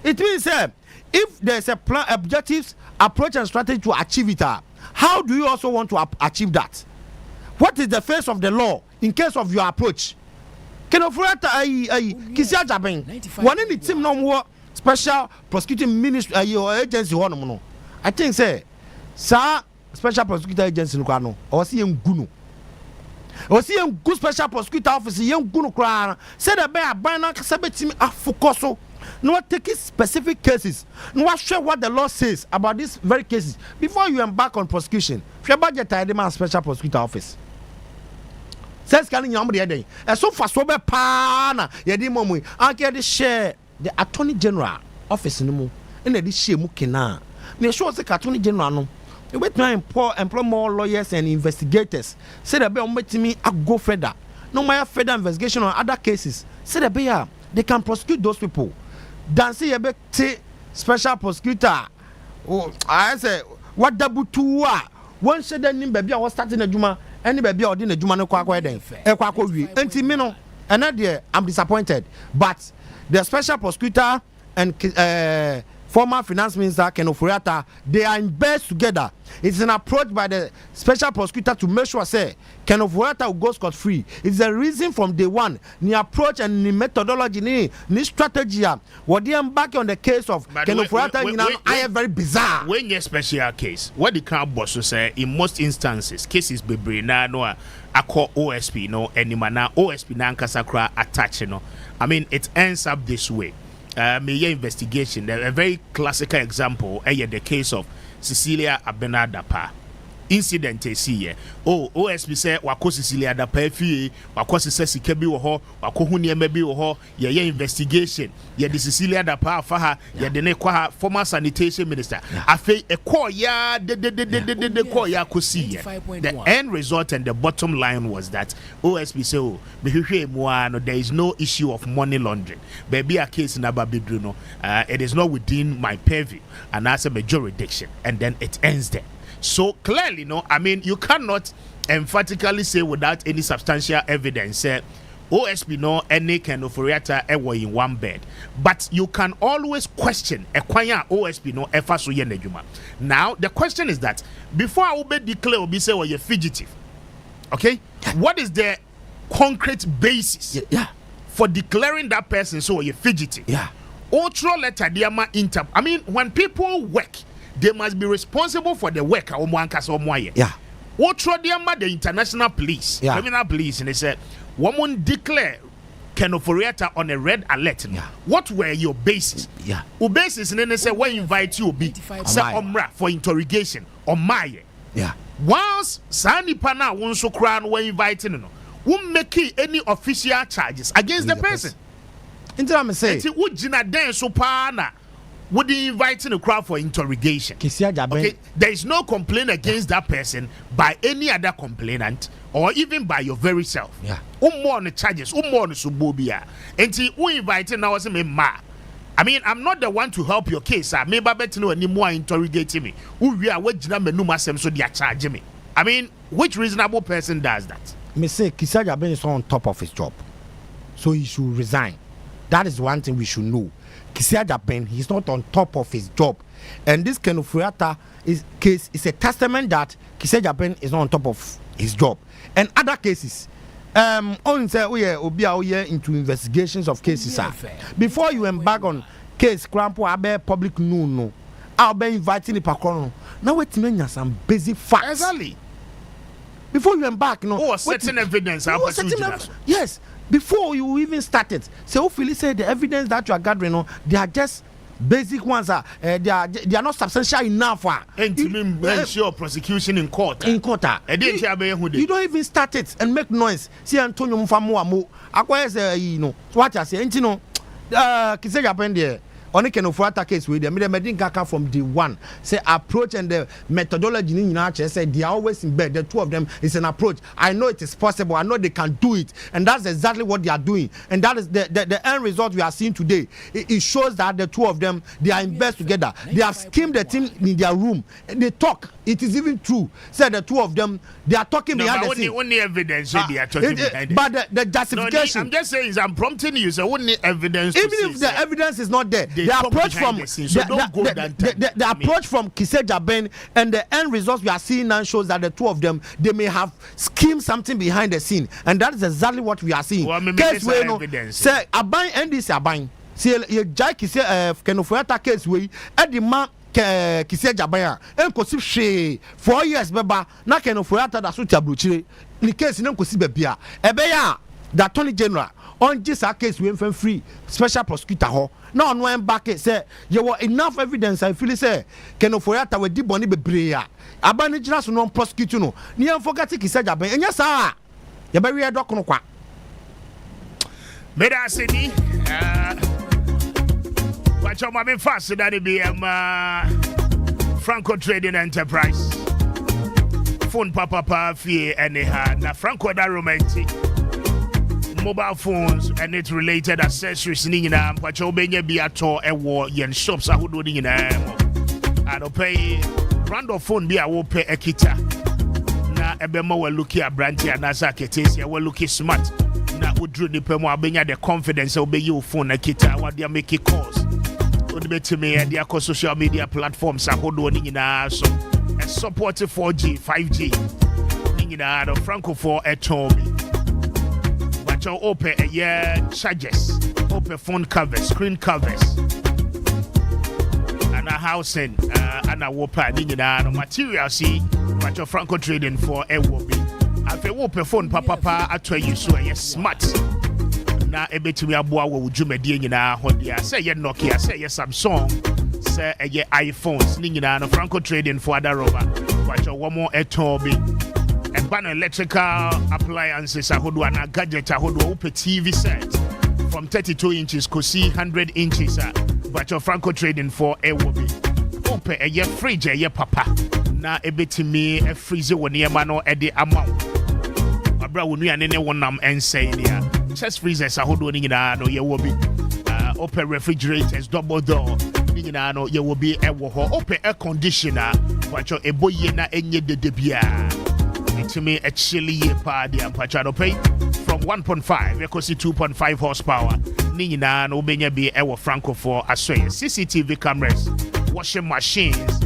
It means if there's a plan, objectives, approach, and strategy to achieve it, how do you also want to achieve that? What is the face of the law in case of your approach? Ken Oforiatta Kisia Jabin. One in the team no more special prosecuting ministry or agency one no. I think say sir special prosecutor agency no kwano or see ngunu. Or see good special prosecutor office yen ngunu kra. Say the bear bana kasabetimi afokoso. No take specific cases. No share what the law says about these very cases before you embark on prosecution. Share budget man special prosecutor office. Says can you the day? And so far so be pana yedi momu. Anke de share the attorney general office no mu. And the share mu kena. Me sure say attorney general no. You wait to employ more lawyers and investigators. Say the be me a go further. No more further investigation on other cases. Say the be they can prosecute those people. Dancy yebekte special prosecutor. Oh, I say what double two one said then baby I was starting a juma any baby or din a juma no kwa den e kwa wi enti me no and that I'm disappointed, but the special prosecutor and former finance minister Ken Oforiatta, they are in bed together. It's an approach by the special prosecutor to make sure say Ken Oforiatta will go scot free. It's a reason from day one. The approach and the methodology, the strategy. What they embark on the case of Ken Oforiatta, I am very bizarre. When your special case, what the crowd boss will say in most instances, cases be na no I call OSP no anymana OSP na nkasakra attach no. I mean it ends up this way. Media investigation, a very classical example, the case of Cecilia Abenadapa. incident see oh OSP say wako Sicilia da pafie wako sese sika bi wo ho wako hu niema bi wo ho ye investigation ye de Sicilia da pa fa ha ye de ne kwa former sanitation minister afei ekọ ya de ko ya ko see the end result and the bottom line was that OSP say oh behwehwe mu no there is no issue of money laundering baby a case na babedru no it is not within my purview and as a jurisdiction and then it ends there. So clearly, no, I mean, you cannot emphatically say without any substantial evidence, OSP no any kind of reactor ever in one bed. But you can always question a kwanya OSP no ever so yenejuma. Now the question is that before I will be declare or be say well, you're fugitive, okay? What is the concrete basis for declaring that person so you're fugitive? Ultra letter diama inter. I mean, when people work, they must be responsible for the work. Ultra diama the international police, criminal police, and they said, woman declare Kenoforiata on a red alert. What were your bases? Your basis, and then they said, when invite you be omra for interrogation on my. Once Sani Pana won't so crown when inviting no, won't make any official charges against the person. Say, would Jina then so pana would he invite in a crowd for interrogation? Okay, there is no complaint against that person by any other complainant or even by your very self. More on the charges, more on the subobia. And who invited now as a ma. I mean, I'm not the one to help your case. I may better know any more interrogating me. Who we are what Jina Menuma Sem so they are charging me. I mean, which reasonable person does that? Me say Kisaja Ben is on top of his job, so he should resign. That is one thing we should know. Kisiaja Ben, he's not on top of his job. And this Kenoforiata case is a testament that Kisiaja Ben is not on top of his job. And other cases, on say into investigations of cases. Before you embark on case, Crampo Abe public no. I'll be inviting the Pacono. Now wait to some basic facts. Exactly. Before you embark, certain evidence. Yes. Before you even started, so hopefully say the evidence that you are gathering, they are just basic ones. They are not substantial enough. And to ensure prosecution in court. You don't even start it and make noise. See Antonio Mfamu acquires what I say. And Kiseja Pendia. On Kenoforiata case with them, medicine kaka from the one say approach and the methodology in nature say they are always in bed. The two of them is an approach. I know it is possible. I know they can do it, and that's exactly what they are doing. And that is the end result we are seeing today. It shows that the two of them they are in bed together. They have schemed the team in their room. They talk. It is even true. Say the two of them they are talking behind the scene. Only evidence they are talking behind it. But the justification. I'm just saying, I'm prompting you. So only evidence. Even if the evidence is not there. The approach from the approach from Kiseja Ben and the end results we are seeing now shows that the two of them they may have schemed something behind the scene, and that is exactly what we are seeing. Case where say Aban and this Aban say you Jai Kise Kenoforiata case way at the man Kiseja Ben and Kosip 4 years beba na Kenoforiata da so tabruchire the case no kosi bebia ebeya the Attorney General on this case we free special prosecutor ho now on one back say you were enough evidence I feel say Kenoforiata we di boni bebre abani jina so no prosecute no ni am forget Kiseja Ben enya sa ya be we dok no kwa me da seni watch out my fast that be Franco Trading Enterprise phone papa fee anyhow na Franco da romantic mobile phones and its related accessories ni nyina mpacho benye bi ato ewo yen shops ahodo ni nyina ado pay brand of phone bi a wo pay ekita na ebema we look at brand ya na sa ketesi we look smart na wodru ni pemu abenya the confidence obe you phone ekita what they make calls on bet me and their social media platforms ahodo ni nyina so support 4G 5G ni nyina do Franco for etomi open charges, open phone covers, screen covers, and a housing, and a whopper, material. See, but your Franco Trading for a whoopee. If you open phone, papa, I tell you so, you're smart. Now, a bit to me, a boy would you make Honda, say your Nokia, say your Samsung, say your iPhones, Nina, Franco Trading for other rover. but your one more etobi. And ban electrical appliances ahodo and gadget ahodo open TV set from 32 inches could see 100 inches but your Franco trading for a wobi open a year fridge a year papa na ebetimi a freezer when near mano at the amount abra wonu ya nene wonam ense ya chest freezers ahodo ni nyina no ye wobi open refrigerators double door ni nyina no ye wobi ewo ho open air conditioner but your eboye na enye dedebia to me a chilly party and Pachado pay from 1.5 equals 2.5 horsepower. Nina no benya be our Franco for Australia. CCTV cameras, washing machines,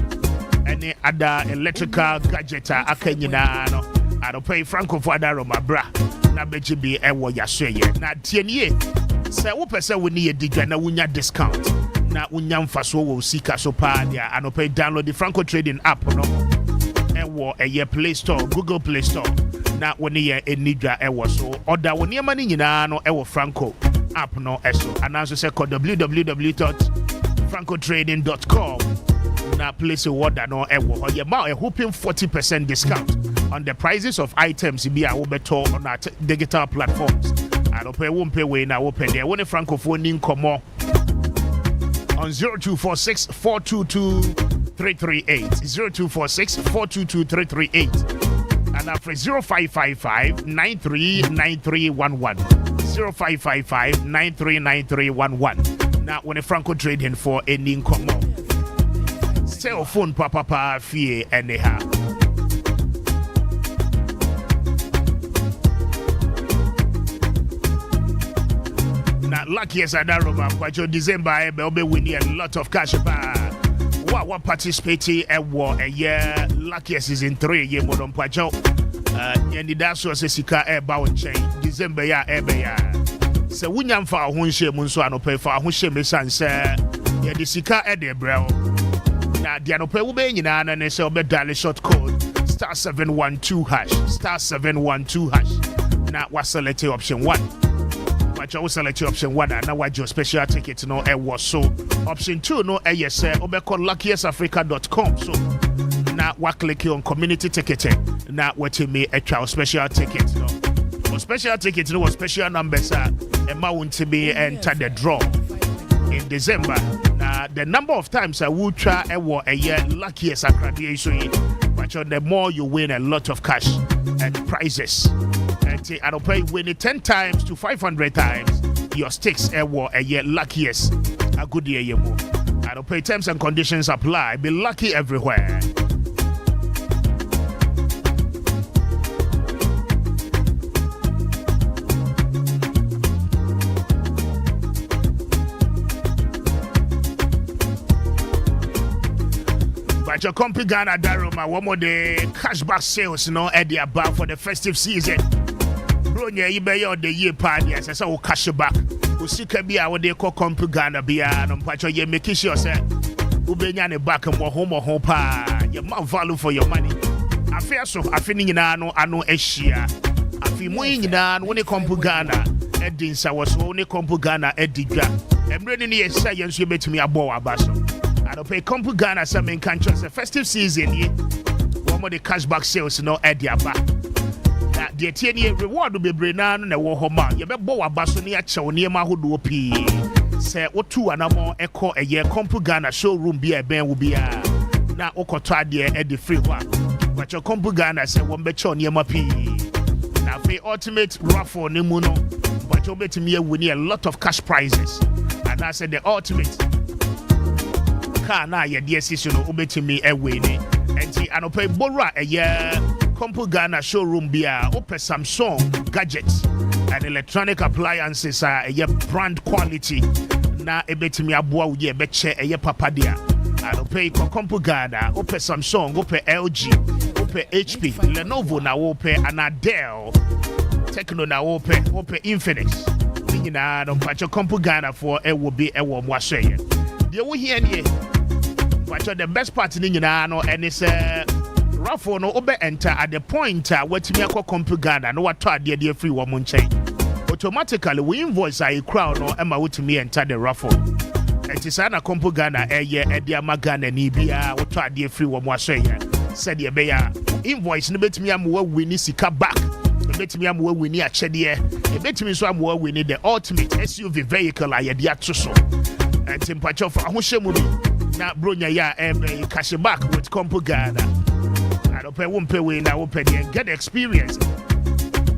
any other electrical gadget akanyina no. I don't pay Franco for Daroma bra. Na beji be our Australia. Na tienye. Say what person we need a digger na wunya discount. Na unyam faso wo sika so pa dia. I don't pay download the Franco trading app no. A year Play Store, Google Play Store. Now when you nidra ewo so order when you money nyina no ewo Franco app no eso. And also say call www.francotrading.com. Now place a order no ewo. Or you a whooping 40% discount on the prices of items be a better on our digital platforms. I don't pay won't pay way now open there. When a Francophone in come on 0246 422 338 0246 422 338 and after 0555 939311 0555 939311. Now when a Franco trading for any income cell phone papa fear anyhow. Now lucky as I don't but your December will be winning a lot of cash. What participating a war a year luckiest is in 3 year modern pacho and that's was a sika air bound chain December ya ebe so wunyam fa ho nhye mu nso anope fa ho hye mesan se ye de sika e de brel na de anope wo be nyina na ne se obedale short code *712# *712# na wa select option 1. You select option 1 and now what your special ticket no was so option 2 no yes obeko luckiestafrica.com so now what click on community ticket now what you me a child special ticket no special ticket no special numbers amount to be enter the draw in December. Now the number of times I will try a year luckiest accreditation but the more you win a lot of cash and prizes. I don't pay win it 10 times to 500 times. Your stakes a year luckiest. A good year you move. I don't pay terms and conditions apply. Be lucky everywhere. But your company Ghana Daruma, one more day cashback sales no at the above for the festive season. Bronya ibe the year party as I saw cash back. Usika be our day call company Ghana be and pacho ye make sure say ubenya ne back and more home pa. Your more value for your money. I fear so I feel no ano eshia. I feel more in when it come to Ghana. Edin was only come to Ghana Edidra. And ready near science you met me a bow abaso. I don't pay Compu Ghana some in countries a festive season. One more the cashback sales no at the back. That the 10-year reward will be Brennan and a war homa. You bet Boa Basonia Chow near Mahudu P. Say what 2 and more echo a year Compu Ghana showroom be a ben will be a now Okota dear at the free one. But your Compu Ghana say one bet near my P. Now pay ultimate raffle Nimuno, but you'll bet me winning a lot of cash prizes. And I said the ultimate. Na ye decision obeti me ewene enti anope bora eye Compu Ghana showroom bia ope Samsung gadgets and electronic appliances a brand quality na ebeti me aboa wo ye beche eye papa dia anope Compu Ghana ope Samsung ope LG ope HP Lenovo na ope Anadel Tecno na ope Infinix nyina no pacho Compu Ghana for e will be e wo mwaseye de wo hie nie. But the best part in no and it's raffle no obe enter at the point what me call Compu Ghana no what dear free woman chain. Automatically we invoice a crowd no emma with me enter the raffle. And it's ana Compu Ghana a year at the Magana Nibia what dear free woman say. said ye be ya invoice no betimi am wa wini sika back. Betimi am wa wini a chede. Betimi so am wa wini the ultimate SUV vehicle a ye dia to so. Nsempa chofa ahohyemu bi na bronya ya cash back with Kompo Ghana. I don't pay won't pay we na wo pay get experience.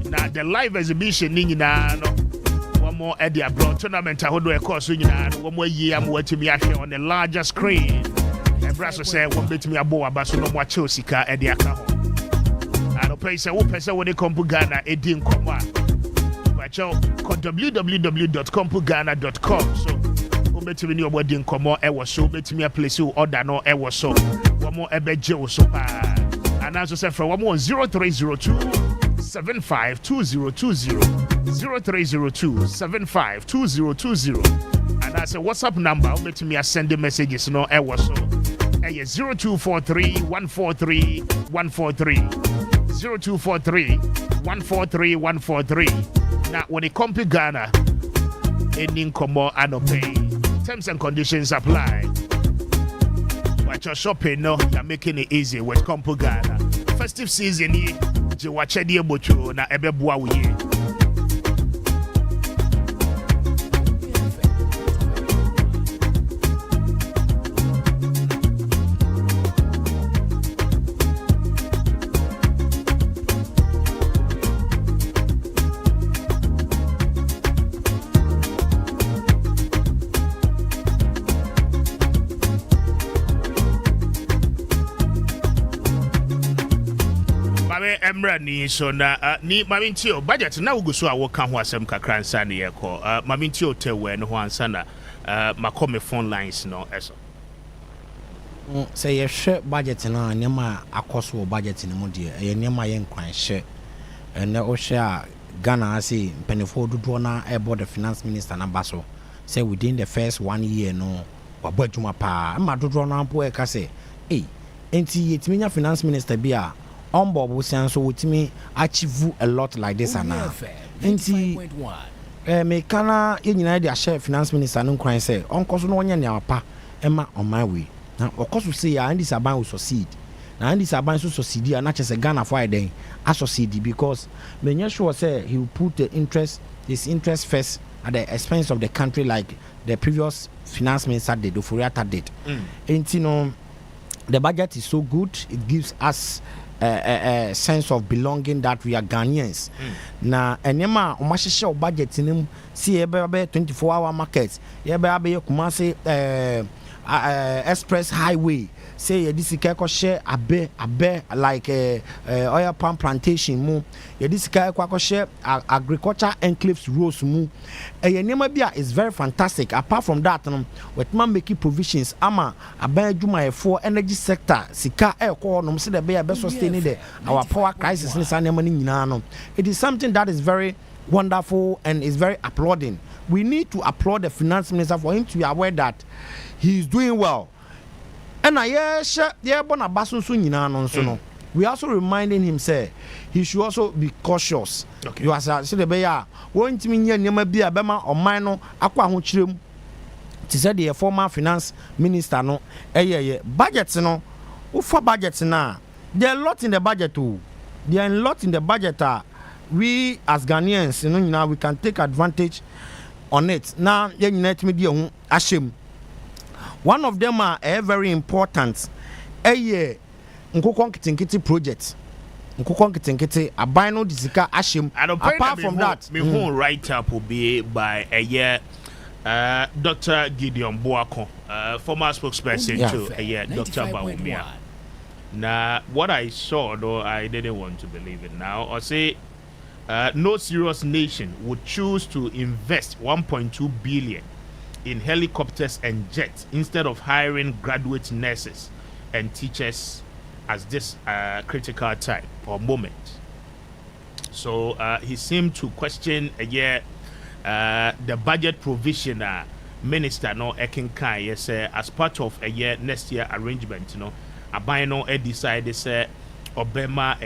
Na the live exhibition ni nyina no one more at the abroad tournament ahodo e course nyina no one more year am watimi ahwe on the larger screen. E braso say one betimi abo aba so no mo ache sika e de aka ho. I don't pay say wo pese wo de Kompo Ghana e di nkomo a. Wacho www.kompogana.com so betimi ni obo di nkomo e wo so betimi a place order no e wo so one more ebeje wo so pa and also say from 0302 752020 0302 752020 and that's a WhatsApp number betimi a send the messages no e wo so 0243 143 143 0243 143 143 now when it comes to Ghana ending Komo Anope terms and conditions apply. Watch your shopping, no, you're making it easy with Kompo Ghana. Festive season, you watch a dear butcher, na ebe buawi. Emra ni so na ni mamintio budget na uguso a wo kan ho asem kakra nsa ne ye ko mamintio tewe no ho ansa na makome phone lines no eso say ye hwe budget na nyama akoso budget ni mu de ye nyama ye nkwan hwe ene o hwe a Ghana ase mpenefo dodo na ebo the finance minister na baso say within the first 1 year no wabadwuma pa ma dodo na ampo e ka say enti yetimi nya finance minister bia on Bobo so with me achieve a lot like this and now. Me kana nyina dia share finance minister no kwan say on course no nya ne apa ema on my way. Now of course we say ya and this aban will succeed. Now and this aban so succeed and not just a Ghana for then succeed because me nya sure say he will put his interest first at the expense of the country like the previous finance minister did, Oforiatta did. And you know the budget is so good, it gives us a sense of belonging that we are Ghanaians. Na enema omasheshe budget nim see ebe 24-hour market. Ebe be Kumasi express highway. Say this is share abe like oil palm plantation mu. This is share agriculture enclaves roads mu. Enema bia is very fantastic. Apart from that, with man making provisions ama abe juma for energy sector sika ko no say the be sustain our power crisis ni sa nema ni nyina no. It is something that is very wonderful and is very applauding. We need to applaud the finance minister for him to be aware that he is doing well. And we also reminding him say he should also be cautious. Okay. You say the beya won timi nya nyama bia bema oman no akwa ho kirem. Ti say the former finance minister no budget no ufa budget na there are a lot in the budget too. There are a lot in the budget we as Ghanaians now we can take advantage on it. Now United Media ashem. One of them are very important. Nkukon Kitinkiti project. Nkukon Kitinkiti abino disika ashim. Apart from that, me who write up will be by a year Dr. Gideon Boako, former spokesperson to a year Dr. Baumia. Now what I saw though I didn't want to believe it now. I say no serious nation would choose to invest 1.2 billion in helicopters and jets instead of hiring graduate nurses and teachers as this critical time or moment. So he seemed to question the budget provision minister no Ekinkai yes as part of a year next year arrangement abino decided say Obama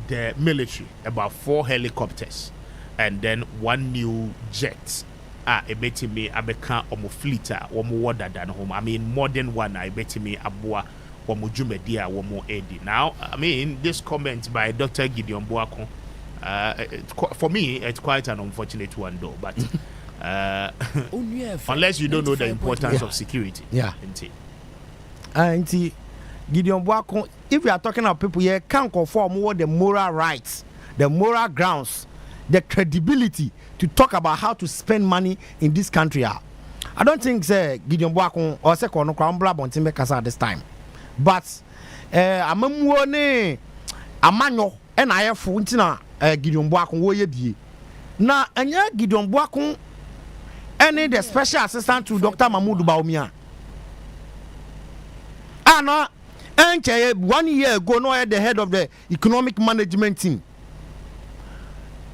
the military about 4 helicopters and then 1 new jet. A betting me abeka omo fleet omo water than home. I mean more than one I betting me abua womo dwumadi a womo edi. Now, I mean, this comment by Dr. Gideon Boakon, for me, it's quite an unfortunate one, though. But unless you don't know the importance of security, Gideon Boakon, if we are talking about people here, can't conform more the moral rights, the moral grounds, the credibility to talk about how to spend money in this country. I don't think Gideon Boakon or Sekono Crambla Bontimbe Kasa at this time. But Amamuone Amanyo and I have Funtina Gideon Boakon woye bi. Na anya Gideon Boakon any the special assistant to Dr. Mahmoud Bawumia. Anna and 1 year ago, no, at the head of the economic management team.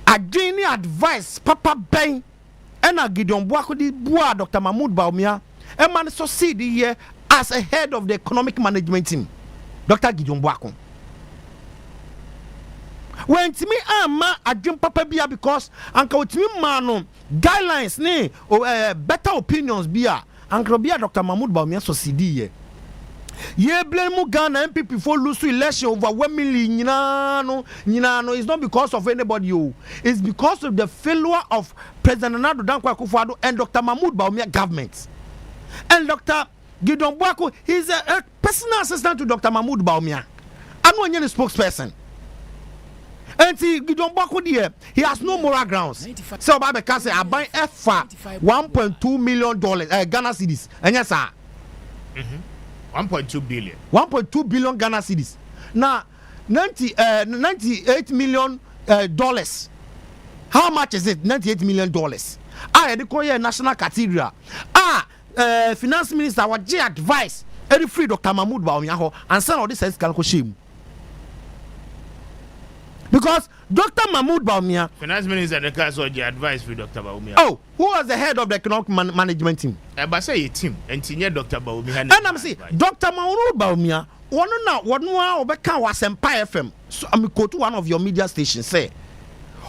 I gave advice, Papa Ben, and I Gideon Boakon di boa Dr. Mahmoud Bawumia, and man succeed here as a head of the economic management team. Dr. Gideon Boakon. When to me, I dream Papa Bia because Uncle to me, man, guidelines, better opinions, Bia, Uncle Bia, Dr. Mahmoud Bawumia succeed here. Ye blame Ghana MPP for lose election over 1 million. Nyinano. It's not because of anybody. It's because of the failure of President Nana Dankwa Akufo-Addo and Dr. Mahmoud Bawumia government. And Dr. Gideon Boakon, he's a personal assistant to Dr. Mahmoud Bawumia. I'm not a spokesperson. And see, Gideon Boakon here, he has no moral grounds. So Baba can say I buy FA $1.2 million Ghana cedis. And yes, sir. 1.2 billion. 1.2 billion Ghana cedis. Now, $98 million dollars. How much is it? $98 million. I had to National Cathedral. Finance Minister was J advice. Every free Dr. Mahmoud Bawumia and send all this calculation shame. Because Dr. Mahmoud Bawumia, Finance Minister, the case of the advice for Dr. Bawumia. Oh, who was the head of the economic management team? But say a team, and senior Dr. Bawumia. And I'm saying, Dr. Mahmoud Bawumia, one was Nsempa FM. So I'm go to one of your media stations. Say,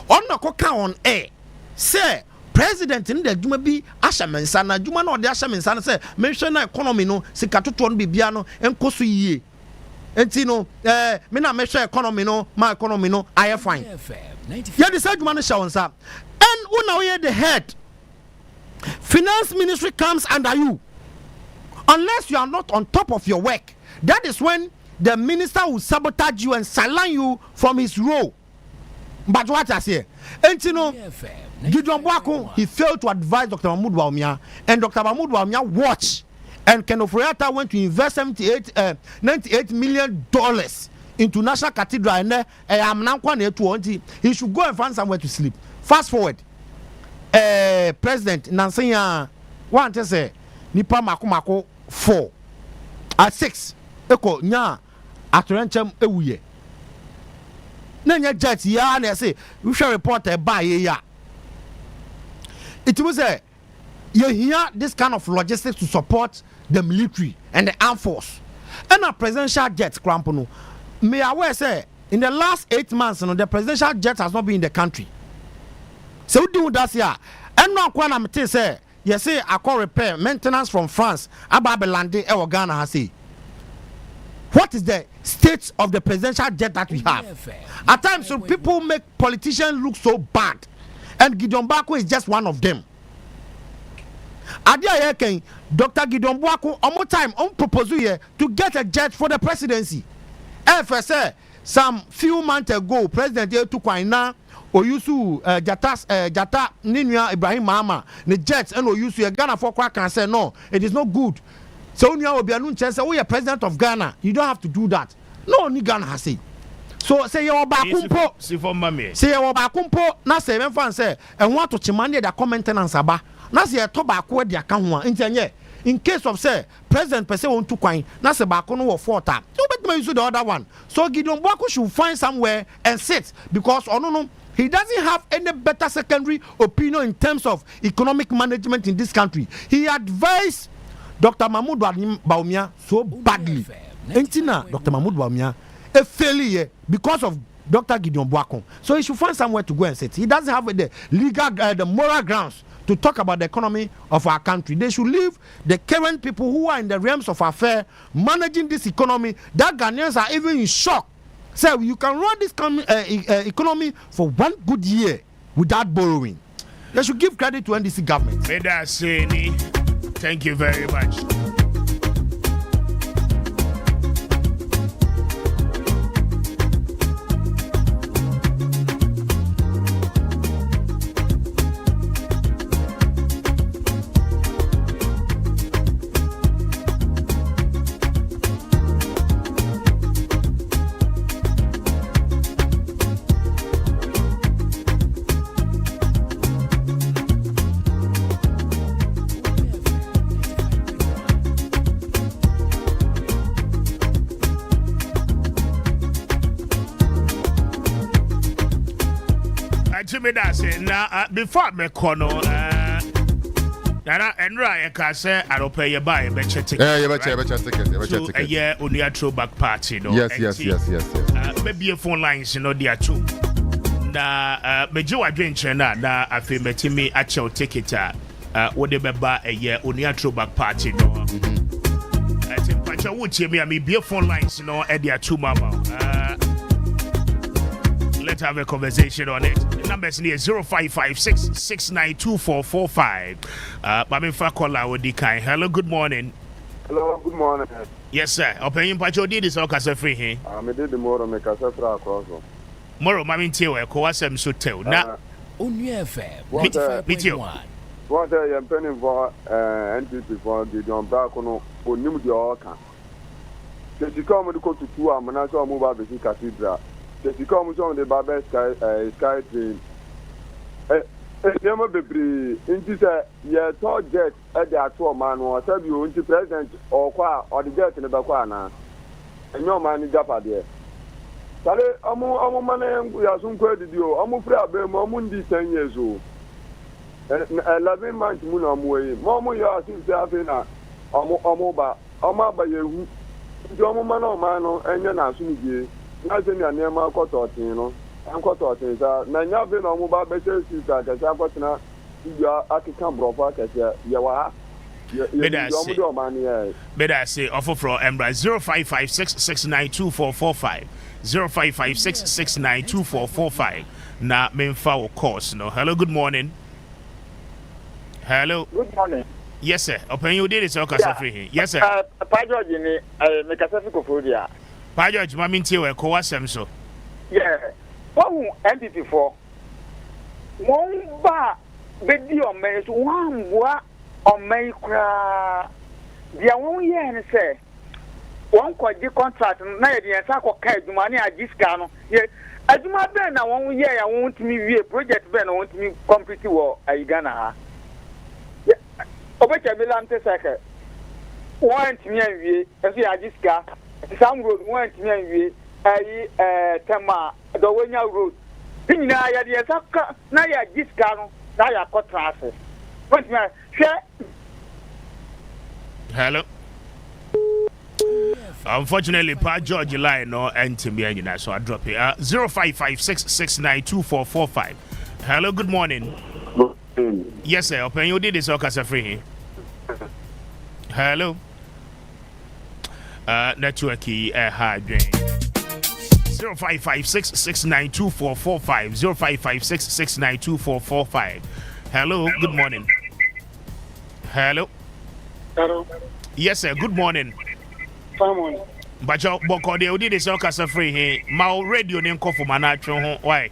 on air. Say, President in the Juma be Ashamansana, Juma no the Ashamansana say, mention economy no, Sikatuton Bibiano, and Kosuye. And you know, me na measure economy no, my economy no, I am fine. Yeah, the side man show sir. And when now hear the head, finance ministry comes under you. Unless you are not on top of your work, that is when the minister will sabotage you and silence you from his role. But what I say, and you know, Gideon Boakon, he failed to advise Dr. Mahmoud Bawumia, and Dr. Mahmoud Bawumia watched. And Ken Oforiatta went to invest $98 million into National Cathedral, and I'm now going to he should go and find somewhere to sleep. Fast forward, President Nansenya want to say Nipa Makumako 4 at 6 Eko nya atorenchem ewuye. Nanya jet ya na say we shall report by ya. It was you hear this kind of logistics to support the military and the armed force. And a presidential jet, Krampono. May I well say, in the last 8 months, the presidential jet has not been in the country. So, do that here. And now, when I'm say, you say, I call repair, maintenance from France, Ababelande, or Ghana, has say. What is the state of the presidential jet that we have? At times, so people make politicians look so bad. And Gideon Boakon is just one of them. Adia Yeken, Dr. Gideon Boakon, one time on propose here to get a jet for the presidency. FSA, some few months ago, President Tukwaina, Oyusu Jata Ninua Ibrahim Mahama, the jets and Oyusu Ghana for Kwak and say no, it is not good. So Nya Obianun says, oh, you're president of Ghana, you don't have to do that. No, ni Ghana has say. So say your bakumpo, say your bakumpo, na say when fan say, and want to chimande the comment and saba. Na say tobacco de akanwa intenye in case of say president per se want to coin na say back no for tap so bet me use the other one. So Gideon Boakon should find somewhere and sit because no he doesn't have any better secondary opinion in terms of economic management in this country. He advised Dr. Mahmoud Bawumia so badly. Entina Dr. Mahmoud Bawumia a failure because of Dr. Gideon Boakon. So he should find somewhere to go and sit. He doesn't have the legal the moral grounds to talk about the economy of our country. They should leave the current people who are in the realms of affairs managing this economy. That Ghanaians are even in shock. So you can run this economy for 1 good year without borrowing. They should give credit to NDC government. Thank you very much. Now, before me kono, Nana and Ryan can say I don't pay you buy a better ticket. Yeah, you better ticket. A year on your throwback party, no? Yes. Maybe your phone lines, you know, they are two. Na Mejo adventure na I feel me at your ticket. What they buy a year on your throwback party, no? I think Pacha would tell me I may be a phone lines, you know, at their two mama. Let's have a conversation on it. The number's near 0556-692-445. Mami Fakola Odikai. Hello, good morning. Hello, good morning. Yes, sir. Open Pacho did this all casa free here. I did the more make a separate across. Moro, Mami Tewa, Coasem Sutel. Now, Only FM. What a penny for entity for the John Bracono or New York. She come to go to 2 hours and I saw move up the cathedral. She comes on the Babel sky train. Yama Bebri, into the year tall jet at the actual man or serve you into president or qua or the jet in the Bakwana. And your man is up there. Sale, Amo man, we are soon credit you. Amo Fra Mundi 10 years old. 11 months moon on way. Momo, you are since Afina. Omoba, Omaba, you. Jomo Mano, and you're not soon. Nothing your name, I got Tortino. I'm got Tortino. Now, been on mobile better sister, because I've got now. You are Akikan Brofa, because you are. Better say, offer from Embra 0556-692-445. 0556-692-445. Now, main foul course. No, hello, good morning. Hello. Good morning. Yes, sir. Open you did it, so free. Yes, sir. Pajo, you make a certificate for you. Pajo, Mammy Tewa, Coasem so. Yeah. One entity for one bar, baby on May, one what on May cry. The only year and say one quite the contract, and maybe a sack of cash money at this cano. Yes, as my ben, I 1 year, I want me be a project ben, I want me complete war, I gonna. Over Vilante Sacker. One to me, as we are this car. Some road went to me, Tama, the Wenya road. Pina, I had the Saka, Naya Giscano, Naya Cotras. What me, share. Hello. Unfortunately, Pa George line no NTB, so I drop it. 0556-692-445. Hello, good morning. Yes, sir. Open you did this all free. Hello. Networky hard drain. 0556-692-445. 0556-692-445. Hello, good morning. Hello. Hello. Yes, sir. Good morning. Fine morning. But your Boko de did this all free here. My radio name call for my natural. Why?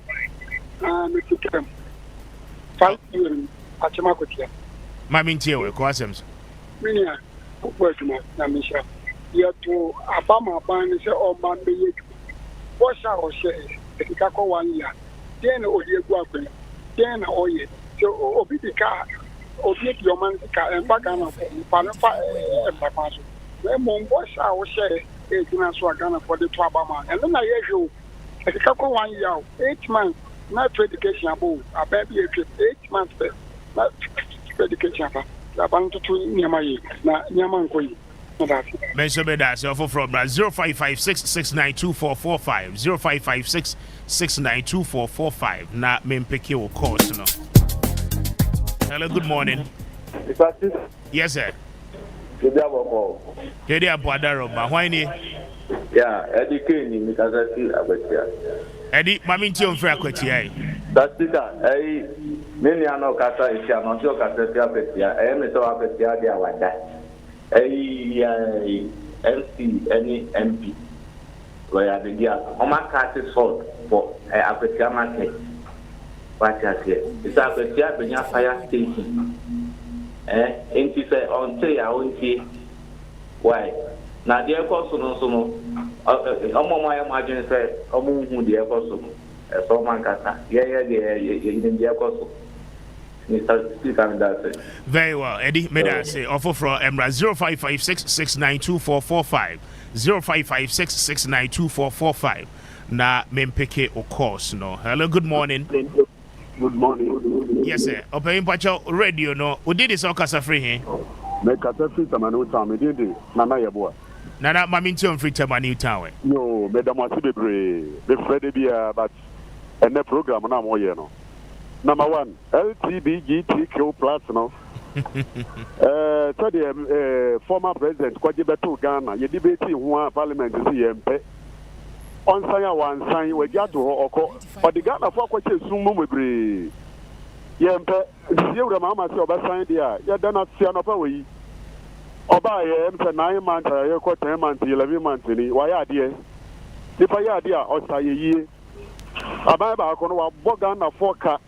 Mr. 5 years at Chamakotia. Mammy Tewa, Quasams. Minia, work na Misha. You to Abama Ban is all man be what shall say? The Kako 1 year. Then Odia Guapen, then Oye. So Obidika, Obiet your man's car and Bagana for Panafa and Papaso. Then what shall say? 8 months were gonna for the Trabama. And then I hear you. The Kako 1 year, 8 months, not education above. A baby 8 months, not education. About to Yamai, Yaman. Mention that offer from 0556-692-445. 0556-692-445. Not main pick your course, no. Hello, good morning. Yes, sir. Kedi Abuadaro, why ni? Yeah, Eddie Kane, Mikazaki, Abatia. Eddie, Maminti on Fair Quetia. That's it. Many are no Casa, if you are not your Casa, Abatia, I am so Abatia, they are like that. MC, any MP. Where the gear, Oma Cassis fault for Abatia market. What I say, it's Abatia, when you fire station. And she said, on say, I won't see why. Now, the airport, no, my imagine say, who the airport, a so man cata. Yeah, in the airport. Very well, Eddie. May I say, offer from Emra 0556692445, 0556692445. Na mempeke of course no. Hello, good morning. Good morning. Yes, sir. Open Pacho radio no. We did this all casa free here. Make a free tamanu time. Did it? Nana Yabua. Nana Maminti on free tamanu tower. No, Madam Wasibre. The Freddy Bia, but and the program now more you know. Number 1, LTBGTQ plus no. Former President Kwajibetu Ghana. You debating who Parliament is CMP. On sign one sign we got to oko or the Ghana for kwache sumu mebre yempe die wura mama se oba sign dia ya dana sia no pa we oba ye empe 9 months ye ko 10 months 11 months ni wa ya die nipa ya dia o sa ye yi aba ba ko no wa bo Ghana for ka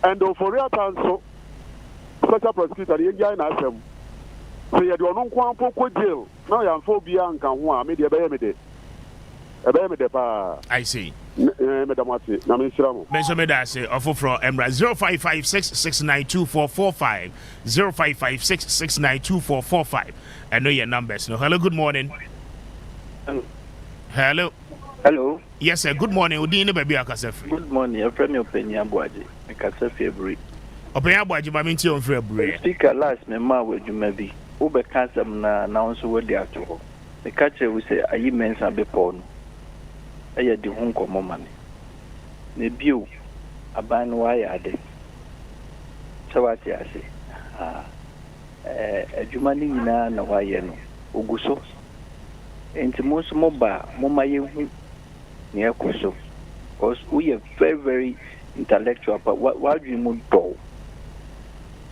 and for real so special prosecutor ye ngai na asem se ye de onu nkwan poko jail na ya mfo bia nka ho a me de be ye me de I see. Mention me that say offer from Emra 0556692445, 0556692445. I know your numbers. No, hello, good morning. Hello. Hello. Yes, sir. Good morning. Udini baby akasefi. Good morning. Your friend Openya Boaji. Akasefi Ebri. Openya Boaji maminti on free Ebri. Speaker last me ma we jumabi. Ube kansam na onso we di ato. The catcher we say ayi mensa be pon. Aya di ho nkomo mane ne bio aban no waya ade sawati ase adwuma ni nyina na waya no oguso enti monso moba momaye hu ne ekoso because we are very very intellectual but what we mu do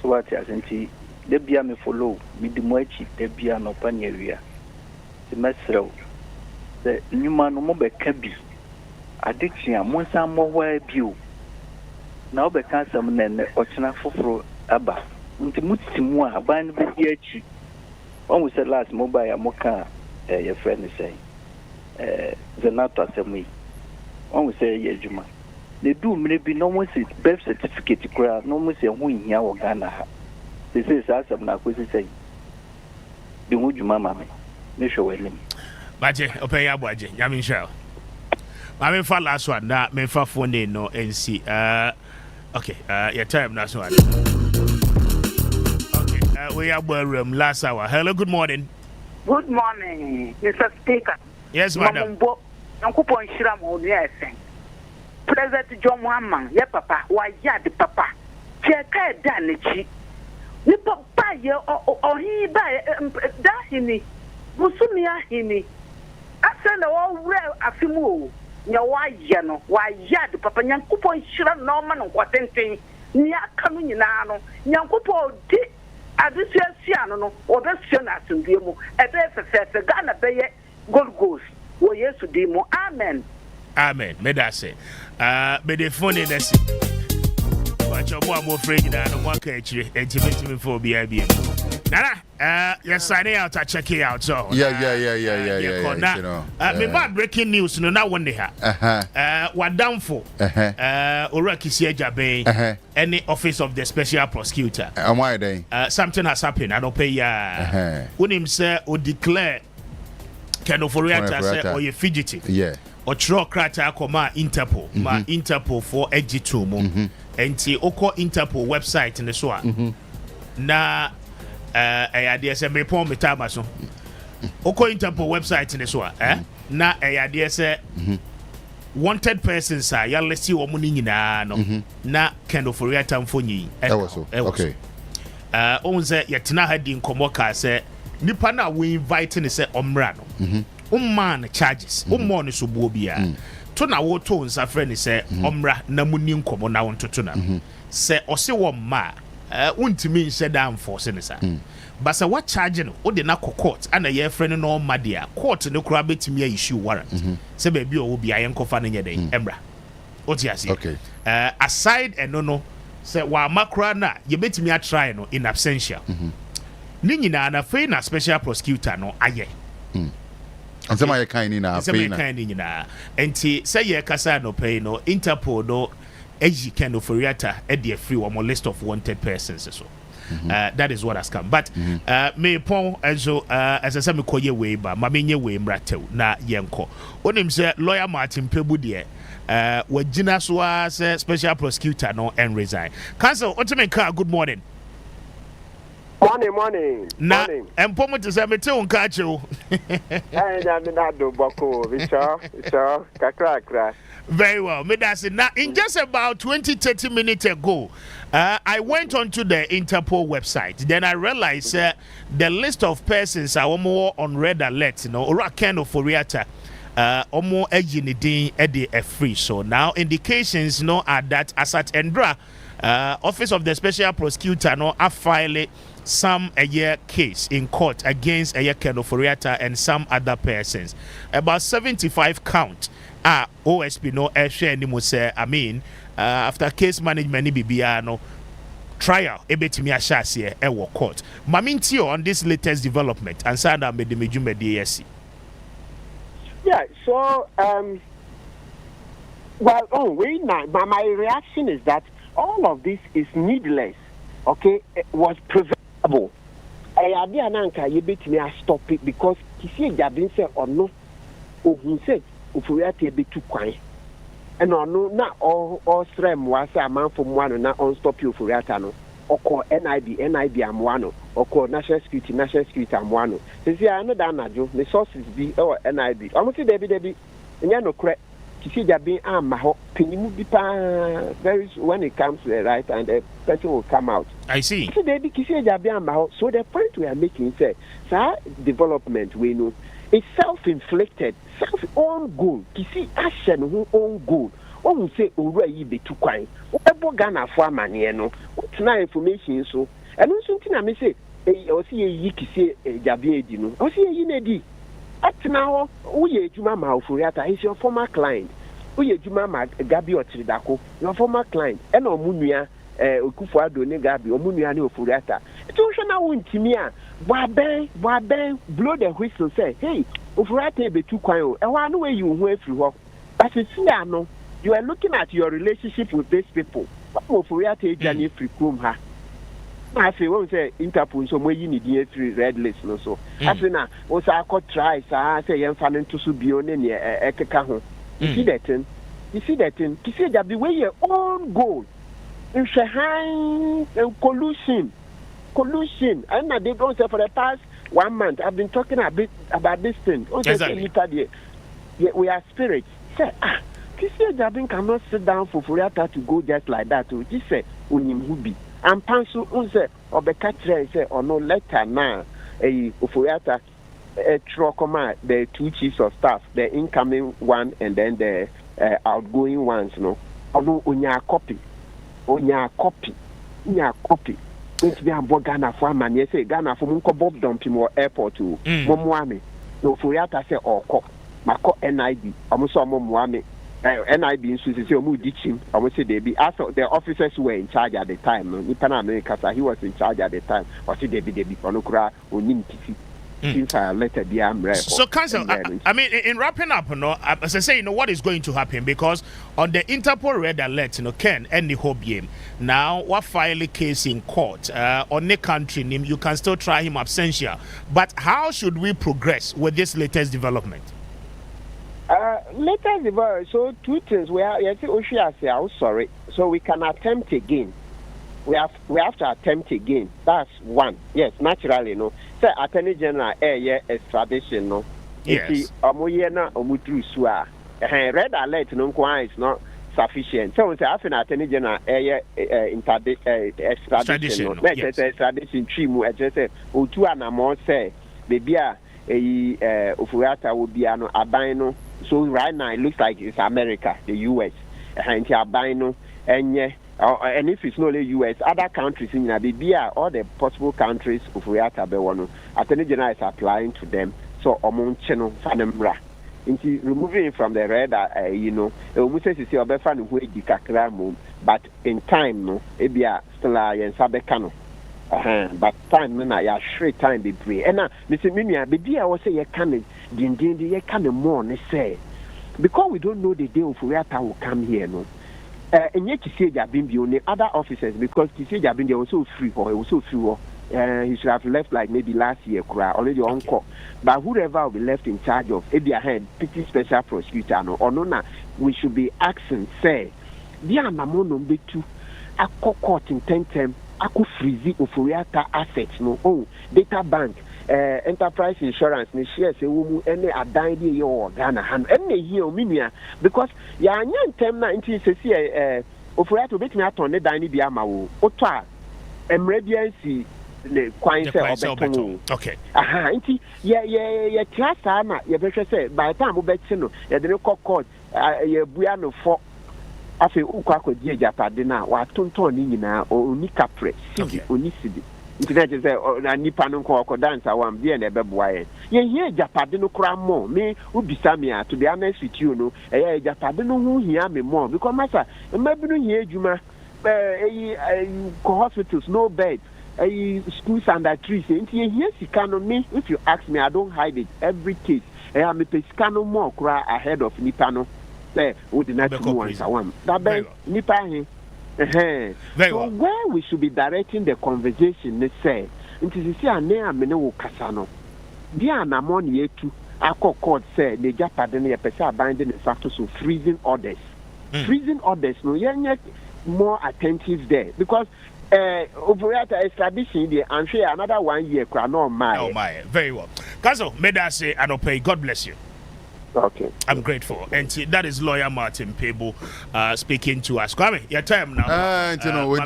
sawati ase enti de bia me follow me di mo achi de bia no pa ne awia ti mesrew the nyuma no mo be ka bi addiction mo san mo wa bio na obe ka sam nene ochina foforo aba nti mutimu a ban be di achi on we said last mobile mo ka your friend say the not asemi on we say ye juma they do me bi no mo say birth certificate kura no mo say ho hia wo Ghana ha they say asem na kwesi say bi ho juma mama me show welim Baje, open ya boaje. Yamin shall. I mean, for last one, that me for phone no NC. Okay, your time last one. Okay, we are room last hour. Hello, good morning. Good morning, Mr. Speaker. Yes, madam. Yankupon Shiram Odiasen. President John Wamman, ya papa, why yard papa. Cheka Danichi. Ni papa ye or he by Dahini. Musumia hini. Asana wa real afimu nya wa no wa yad papa nyankupo nhira no ma no kwatenten ni aka no nyina no nyankupo di adisuasia no obesua na asundue mu ebe fefefe Ghana beye gold wo Yesu di mu amen me da say me the phone this watch your boy mo free na no one ka chire entimetime for BIB Nana, you're signing out to check it out. So yeah. You know, me bad breaking news. No, now one day what down for? Oraki Siajabe, any office of the special prosecutor. Why they? Something has happened. I don't pay when him say or declare kind of or you fugitive. Yeah. Or Trokrata Koma Interpol, ma Interpol for Edgitumo, and Oko Interpol website in the SWA. Na idea say me pon metama so Oko Interpol website in the SWA, na idea say wanted persons are ya lesi wo muni nyina no na kendo for your time for nyi okay onze yetena ha di nkomo ka se nipa na we invite ne se omra no man charges no so buo bia to na wo to nsa frɛ ne se omra na muni nkomo na wontoto na se ose wo ma untimi nhyɛ da enforce ne sa basa what charge no o de na court ana ye frɛ no ma dia court ne kura betimi issue warrant se ba bi o wo bia yen kofa no nye den emra o ti ase okay aside no se wa makra na ye betimi a try no in absentia ni nyina na fe na special prosecutor no aye ansema ye kan ni na fe na kan ni nyina enti se ye kasa no pay no Interpol no eji kind of Foriata at the free one more list of wanted persons so that is what has come but me pon also as I say me koye way ba ma menye way mratew na yenko onim say lawyer Martin Pebu de wagina so as special prosecutor no and resign counsel otimenka good morning morning na empomo to say me te on ka chew na do boko sure kakra very well. Now, in just about 20-30 minutes ago, I went onto the Interpol website. Then I realized the list of persons are more on red alert. You know, or kind of Foriata, more edgy a free. So now indications are that Asat Endra, Office of the Special Prosecutor, are filing some a year case in court against a year kind of Foriata and some other persons. About 75 count. OSP no share ni mo say after case management ni bibia no trial ebetimi ahase e wo court maminti on this latest development and say na medemedwuma DSC so my reaction is that all of this is needless, okay? It was preventable. I idea nanka yebetimi stop it because kisi jabin say or no ohun say Ufuriate be too quiet. And no, not all strem was a man from one na on stop you Furiatano, or call NIB Amwano, or call National Security Amwano. They say, I know that Najo, the sources be or NIB. Almost Debbie, and you know, correct. To see that being Maho, Pinimu Bipa, very when it comes to the right and the person will come out. I see. So, Debbie, so the point we are making is that development we know. It's self-inflicted, self-own goal. You see, action who own goal. One say, already be too quiet. What Ghana for money, no? What's now information so? And also, I may say, I see a yiki say a Jabi, you know. I see a Yinedi. Up now, we Juma Maufuriata is your former client. We Juma Gabi or Tridako, your former client. And Omunia, Ukufuado Negabi, Omunia Furiata. It's also now in Timia. Wabe, blow the whistle, say, hey, Ufurate be too quiet. And one way you went through work. But you see, you are looking at your relationship with these people. Ufurate Jani free room her. I say, when say Interpol, so when you need the 3 red list, no so. I say, now, also I could try, so I say, I'm fanning to Subion and Ekekaho. You see that thing? You see that the way your own goal. In Shahai collusion. And they don't say for the past 1 month, I've been talking a bit about this thing. Exactly. We are spirits. Say, Kisi Jabin cannot sit down for Furiata to go just like that. Just say, Unim Hubi. And Pansu Unse, or Becatre say, or no letter now, a Furiata, a Trocoma, the 2 chiefs of staff, the incoming one and then the outgoing ones, no. Although unya copy. It's be about Ghana for man. Yes, Ghana for Munko Bob dumping more airport to Momuame. No, Furiata say or cop. Mako NIB. Almost Momuame. NIB in Susie Mudichim. I would say they be after the officers who were in charge at the time. Nipan America, he was in charge at the time. Or see they be Onokura or Nimtifi. Since I later be so, Council, I mean, in wrapping up, as I say, what is going to happen? Because on the Interpol red alert, Ken and the whole game. Now, what file a case in court on the country name, you can still try him absentia. But how should we progress with this latest development? Latest development. So 2 things. We are sorry. So we can attempt again. We have to attempt again. That's one. Yes, naturally, no. Say Attorney General extradition, no. Yes. Omoyena omutru sua. red alert no is not sufficient. So say after Attorney General extradition no extradition tree mu say otu anamo say baby Ofuriata will be an abino. So right now it looks like it's America, the US. And abino and if it's not the US, other countries in Namibia, all the possible countries Ofuriata Bewano, Attorney General is applying to them. So among channel Fanemra. Into removing it from the radar, almost says you see Obefan who kakra, but in time, no, Ebia Stella and Sabekano. But time, no, I sure time be free. And now, Mr. Minia, baby, I was say you can't, you can't more, say, because we don't know the day of Furiata will come here, no. And yet, you say that been the other officers because you say that been there was so free or it was so free. He should have left like maybe last year, already on call. But whoever will be left in charge of Ebia Head, pretty special prosecutor, or no, we should be asking, say, dear Mamono Betu, a court in 10 Aku freeze Ofuriata assets, no, data bank, enterprise insurance, ni shares, any a dying year Ghana, and any year, Minia, because Yan Tem 1960, Ofuriata bet me out on the dining Biamao, Otta, emergency. The coin okay. Yeah, class armor, you better say, by the time we bet you, you didn't call court, you buiano for after Ukako Japadina, or Tontonina, or Nicapre, Unicidi. Internet is a Nippon call dance, I want be an ebeboy. Yeah, Japadino cramo, me, Ubisamia, to be honest with you, no, Japadino who hear me more, because master, maybe here, Juma, hospitals, no bed. Schools under trees. Yes, you can me. If you ask me, I don't hide it. Every case, I am a pescano more cry ahead of Nipano. Say, would the next one? That be Nipa. So where we should be directing the conversation, let's say, into the near Meno Casano. Dear Namon yetu, I call court say the Japadene Pesa binding the factors of freezing orders. Freezing orders, no, yet more attentive there because. Operator extradition there and share another 1 year. No, my. Very well. Kazo, may I say, and pay. God bless you. Okay. I'm grateful. And that is lawyer Martin Pebo speaking to us. Kwame, your time now. You know, we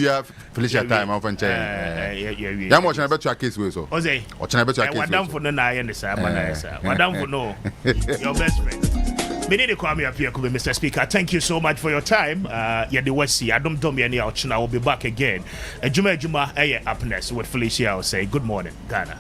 are Felicia time. I'm from China. Yeah, I'm watching a better case with so. Jose, watching a better case. We're down for the night and the Sabbath. We're down for no. Your best friend. Kwame Appiah Kubi, Mr. Speaker, thank you so much for your time. The West Sea, I don't me any out. I will be back again. Juma up next with Felicia. I'll say good morning, Ghana.